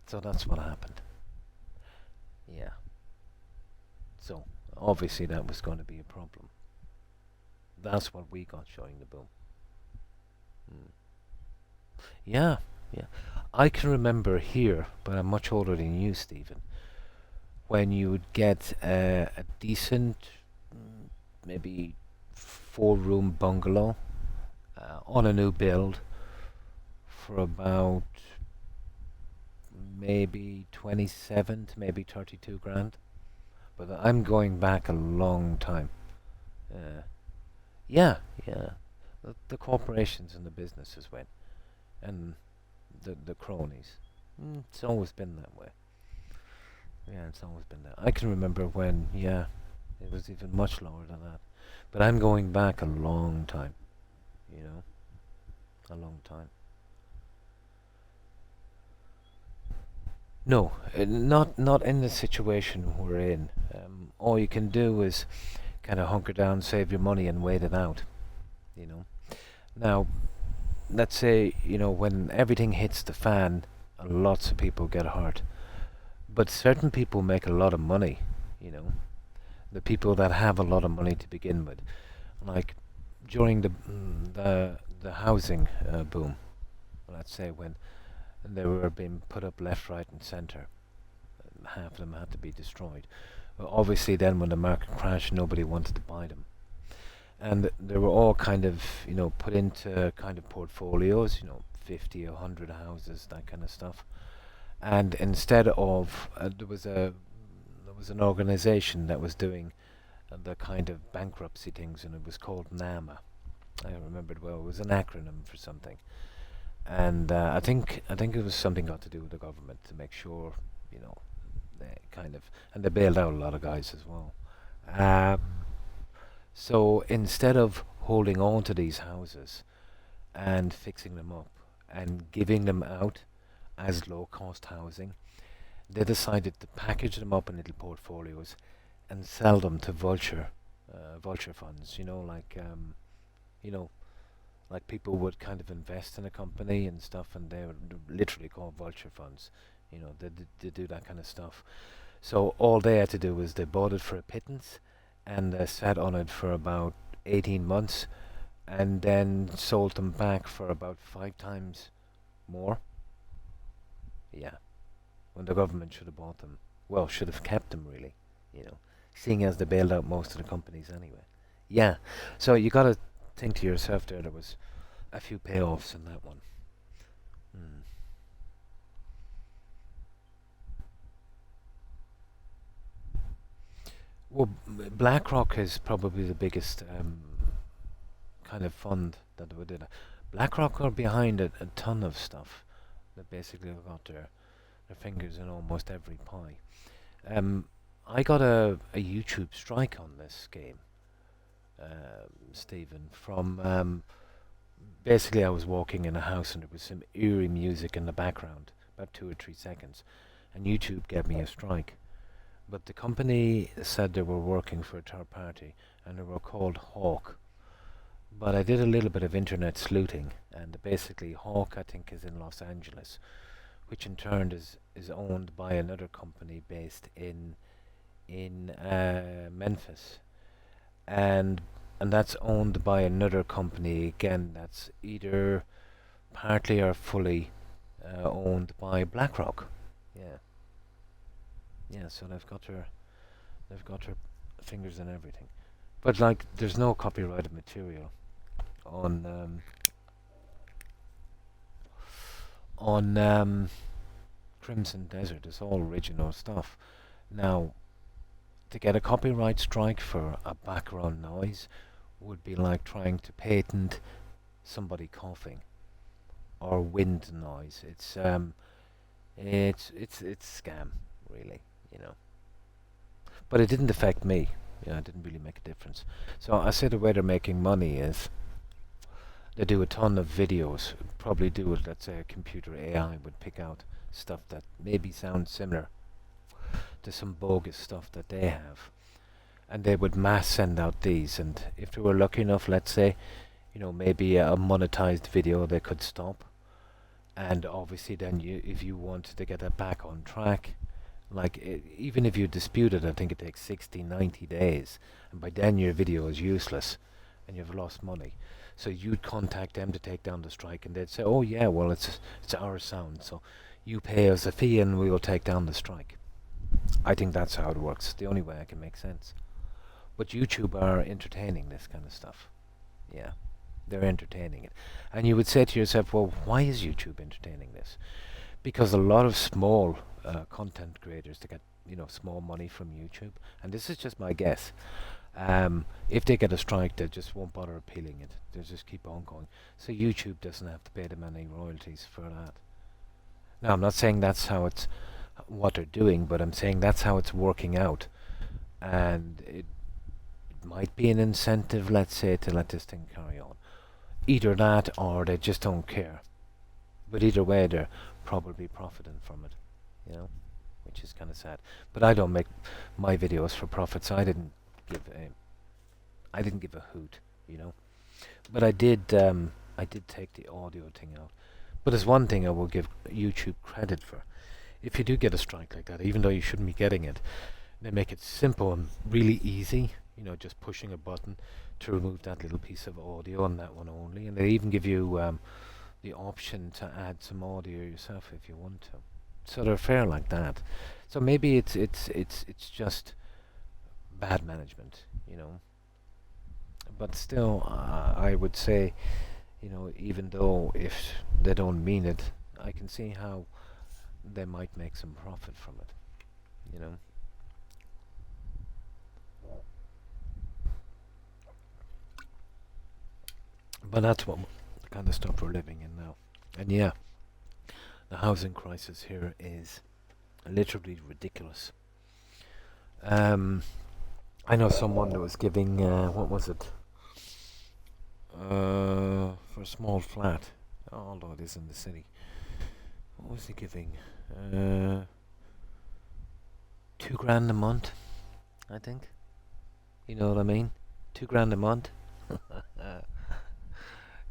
So that's what happened. Yeah. So obviously that was going to be a problem. That's what we got showing the boom. Yeah. I can remember here, but I'm much older than you, Stephen, when you would get a decent, maybe 4-room bungalow on a new build for about maybe 27 to maybe 32 grand. But I'm going back a long time. Yeah. The corporations and the businesses went, and the cronies. It's always been that way. Yeah, it's always been that. I can remember when, it was even much lower than that. But I'm going back a long time, a long time. No, not in the situation we're in. All you can do is kind of hunker down, save your money, and wait it out. Now, let's say when everything hits the fan, lots of people get hurt. But certain people make a lot of money, the people that have a lot of money to begin with, like during the housing boom. Let's say when they were being put up left, right, and centre, half of them had to be destroyed. Well, obviously, then when the market crashed, nobody wanted to buy them, and they were all kind of put into kind of portfolios, 50, 100 houses, that kind of stuff. And instead of there was an organization that was doing the kind of bankruptcy things, and it was called NAMA. I remember it well. It was an acronym for something, and I think it was something got to do with the government to make sure they kind of, and they bailed out a lot of guys as well. So instead of holding on to these houses and fixing them up and giving them out as low-cost housing, they decided to package them up in little portfolios and sell them to vulture funds. Like people would kind of invest in a company and stuff, and they were literally called vulture funds. They do that kind of stuff. So all they had to do was they bought it for a pittance, and sat on it for about 18 months, and then sold them back for about 5 times more. Yeah, when the government should have bought them. Well, should have kept them, really, seeing as they bailed out most of the companies anyway. Yeah, so you got to think to yourself there was a few payoffs in that one. Well, BlackRock is probably the biggest kind of fund that we did. BlackRock are behind a ton of stuff that basically have got their fingers in almost every pie. I got a YouTube strike on this game, Stephen, from basically I was walking in a house and there was some eerie music in the background, about 2 or 3 seconds, and YouTube gave me a strike. But the company said they were working for a third party, and they were called Hawk. But I did a little bit of internet sleuthing, and basically Hawk, I think, is in Los Angeles, which in turn is owned by another company based in Memphis, and that's owned by another company again that's either partly or fully owned by BlackRock. Yeah, so they've got their fingers in everything. But like, there's no copyrighted material on Crimson Desert. It's all original stuff. Now, to get a copyright strike for a background noise would be like trying to patent somebody coughing or wind noise. It's scam, really. But it didn't affect me. It didn't really make a difference. So I say the way they're making money is they do a ton of videos. Probably do it, let's say a computer AI would pick out stuff that maybe sounds similar to some bogus stuff that they have. And they would mass send out these, and if they were lucky enough, let's say, maybe a monetized video they could stop. And obviously then if you wanted to get it back on track, even if you dispute it, I think it takes 60, 90 days. And by then your video is useless and you've lost money. So you'd contact them to take down the strike, and they'd say, oh yeah, well it's our sound, so you pay us a fee and we will take down the strike. I think that's how it works. The only way I can make sense. But YouTube are entertaining this kind of stuff. Yeah, they're entertaining it. And you would say to yourself, well, why is YouTube entertaining this? Because a lot of small content creators to get small money from YouTube, and this is just my guess. If they get a strike, they just won't bother appealing it. They'll just keep on going. So YouTube doesn't have to pay them any royalties for that. Now, I'm not saying that's how it's what they're doing, but I'm saying that's how it's working out, and it might be an incentive, let's say, to let this thing carry on. Either that, or they just don't care. But either way, they're probably profiting from it, which is kind of sad. But I don't make my videos for profit, so I didn't give a hoot, But I did take the audio thing out. But there's one thing I will give YouTube credit for. If you do get a strike like that, even though you shouldn't be getting it, they make it simple and really easy, just pushing a button to remove that little piece of audio and that one only. And they even give you the option to add some audio yourself if you want to. So they're fair like that. So maybe it's just bad management, But still, I would say, even though if they don't mean it, I can see how they might make some profit from it, But that's what the kind of stuff we're living in now. And yeah, the housing crisis here is literally ridiculous. I know someone that was giving, what was it? For a small flat, although it is in the city. What was he giving? $2,000 a month, I think. You know what I mean? $2,000 a month.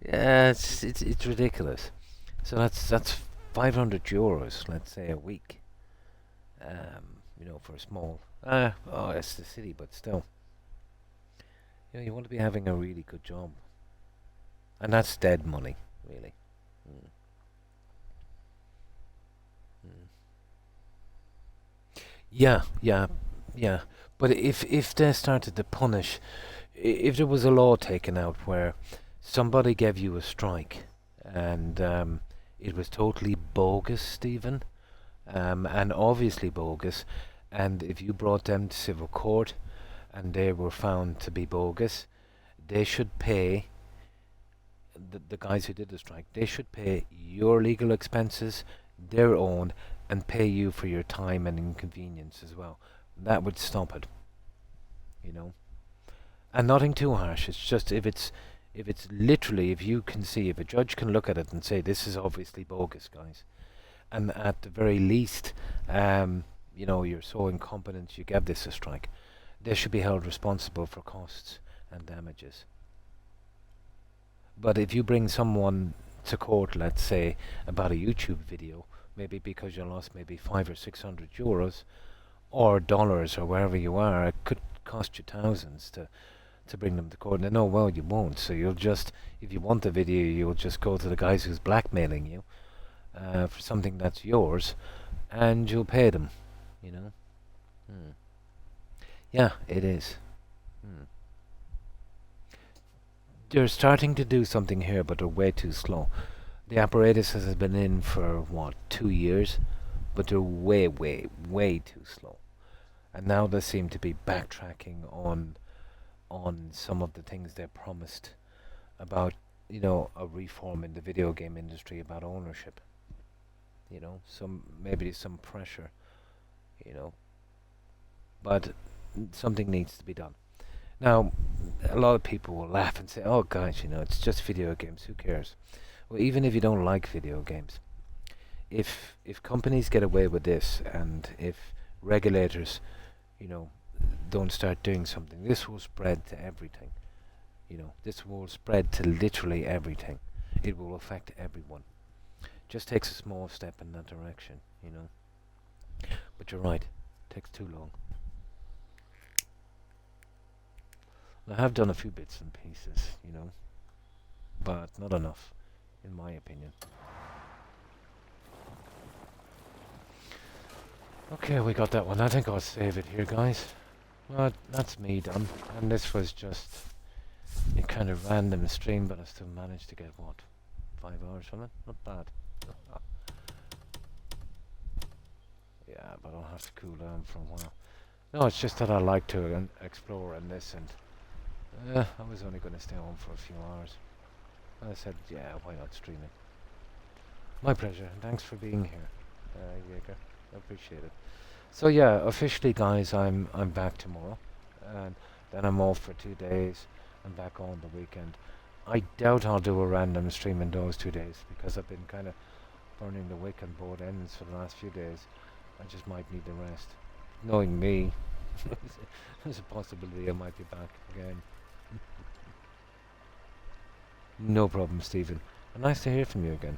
Yeah, it's ridiculous. So that's €500, let's say, a week. For a small. It's the city, but still. You know, you want to be having a really good job. And that's dead money, really. Mm. Mm. Yeah, yeah, yeah. But if they started to punish, if there was a law taken out where somebody gave you a strike and it was totally bogus, Stephen, and obviously bogus, and if you brought them to civil court and they were found to be bogus, they should pay the guys who did the strike. They should pay your legal expenses, their own, and pay you for your time and inconvenience as well. That would stop it, you know. And nothing too harsh. It's just if it's literally, if you can see, if a judge can look at it and say this is obviously bogus, guys, and at the very least, you know, you're so incompetent you gave this a strike, they should be held responsible for costs and damages. But if you bring someone to court, let's say, about a YouTube video, maybe because you lost maybe 500 or 600 euros, or dollars, or wherever you are, it could cost you thousands to bring them to court. And they know, well, you won't. So you'll just, if you want the video, you'll just go to the guys who's blackmailing you for something that's yours, and you'll pay them, you know. Yeah, it is. They're starting to do something here, but they're way too slow. The apparatus has been in for, what, 2 years? But they're way, way, way too slow. And now they seem to be backtracking on some of the things they promised about, you know, a reform in the video game industry about ownership. You know, maybe some pressure, you know. But something needs to be done. Now, a lot of people will laugh and say, oh guys, you know, it's just video games, who cares? Well, even if you don't like video games, if companies get away with this, and if regulators, you know, don't start doing something, this will spread to everything. You know, this will spread to literally everything. It will affect everyone. Just takes a small step in that direction, you know. But you're right, it takes too long. I have done a few bits and pieces, you know, but not enough, in my opinion. Okay, we got that one. I think I'll save it here, guys. Well, that's me done. And this was just a kind of random stream, but I still managed to get, what, 5 hours from it? Not bad. Yeah, but I'll have to cool down for a while. No, it's just that I like to explore in this, and I was only going to stay home for a few hours. I said, yeah, why not streaming? My pleasure, and thanks for being here, Jaeger. I appreciate it. So yeah, officially, guys, I'm back tomorrow, and then I'm off for 2 days. I'm back on the weekend. I doubt I'll do a random stream in those 2 days, because I've been kind of burning the wick on both ends for the last few days. I just might need the rest. Knowing me, there's a possibility I might be back again. No problem, Stephen. And nice to hear from you again.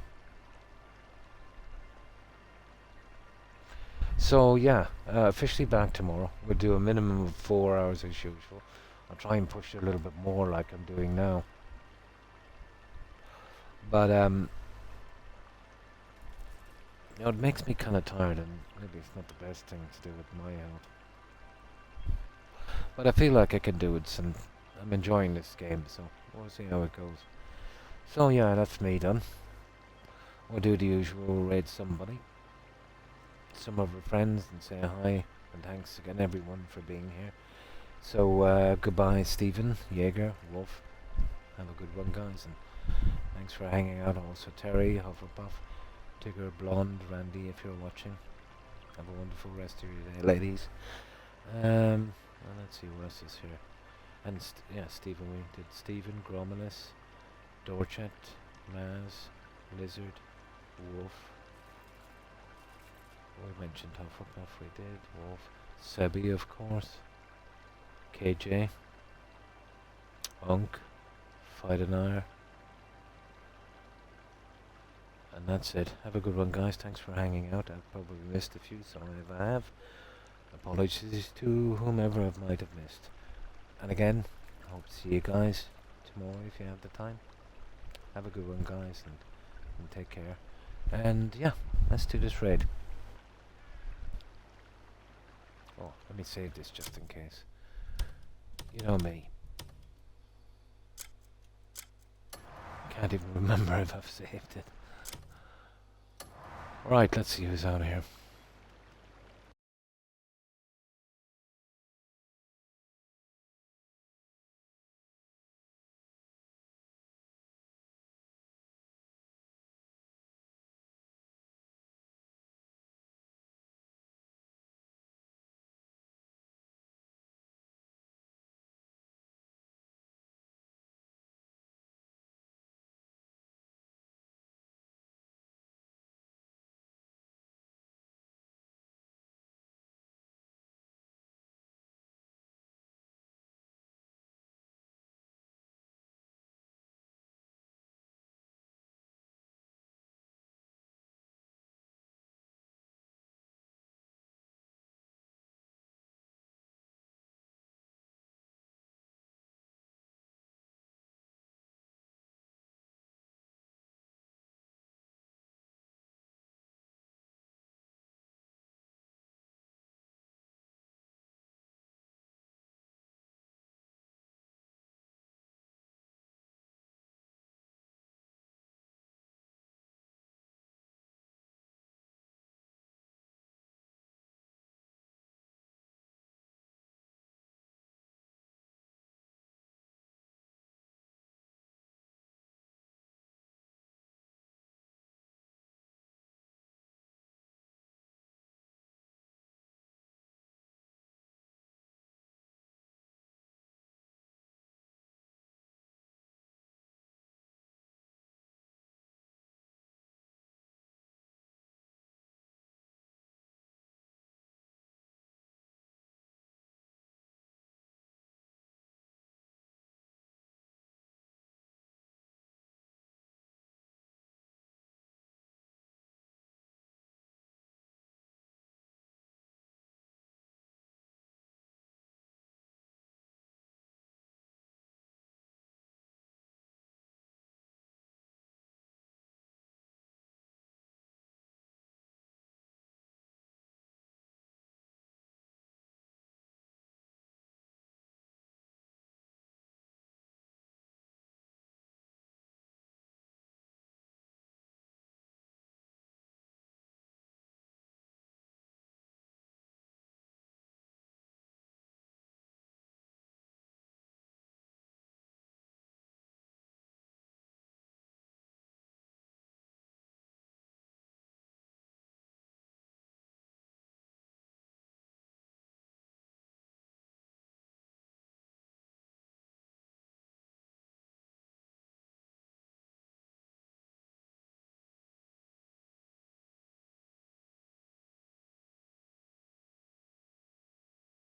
So yeah, officially back tomorrow. We'll do a minimum of 4 hours as usual. I'll try and push it a little bit more like I'm doing now. But you know, it makes me kind of tired, and maybe it's not the best thing to do with my health. But I feel like I can do it, and I'm enjoying this game, so we'll see how it goes. So yeah, that's me done. We'll do the usual, raid somebody, some of our friends, and say hi, and thanks again everyone for being here. So goodbye, Stephen, Jaeger, Wolf. Have a good one, guys, and thanks for hanging out. Also Terry, Hufflepuff, Tigger, Blonde, Randy, if you're watching. Have a wonderful rest of your day, ladies. Well, let's see who else is here. And yeah, Stephen, we did Stephen, Gromelus, Dorchet, Maz, Lizard, Wolf. We mentioned Hufflepuff, we did. Wolf. Sebi, of course. KJ. Unk. Fightenire. And that's it. Have a good one, guys. Thanks for hanging out. I've probably missed a few, sorry if I have. Apologies to whomever I might have missed. And again, hope to see you guys tomorrow if you have the time. Have a good one, guys, and take care. And yeah, let's do this raid. Oh, let me save this just in case. You know me. Can't even remember if I've saved it. Right, let's see who's out here.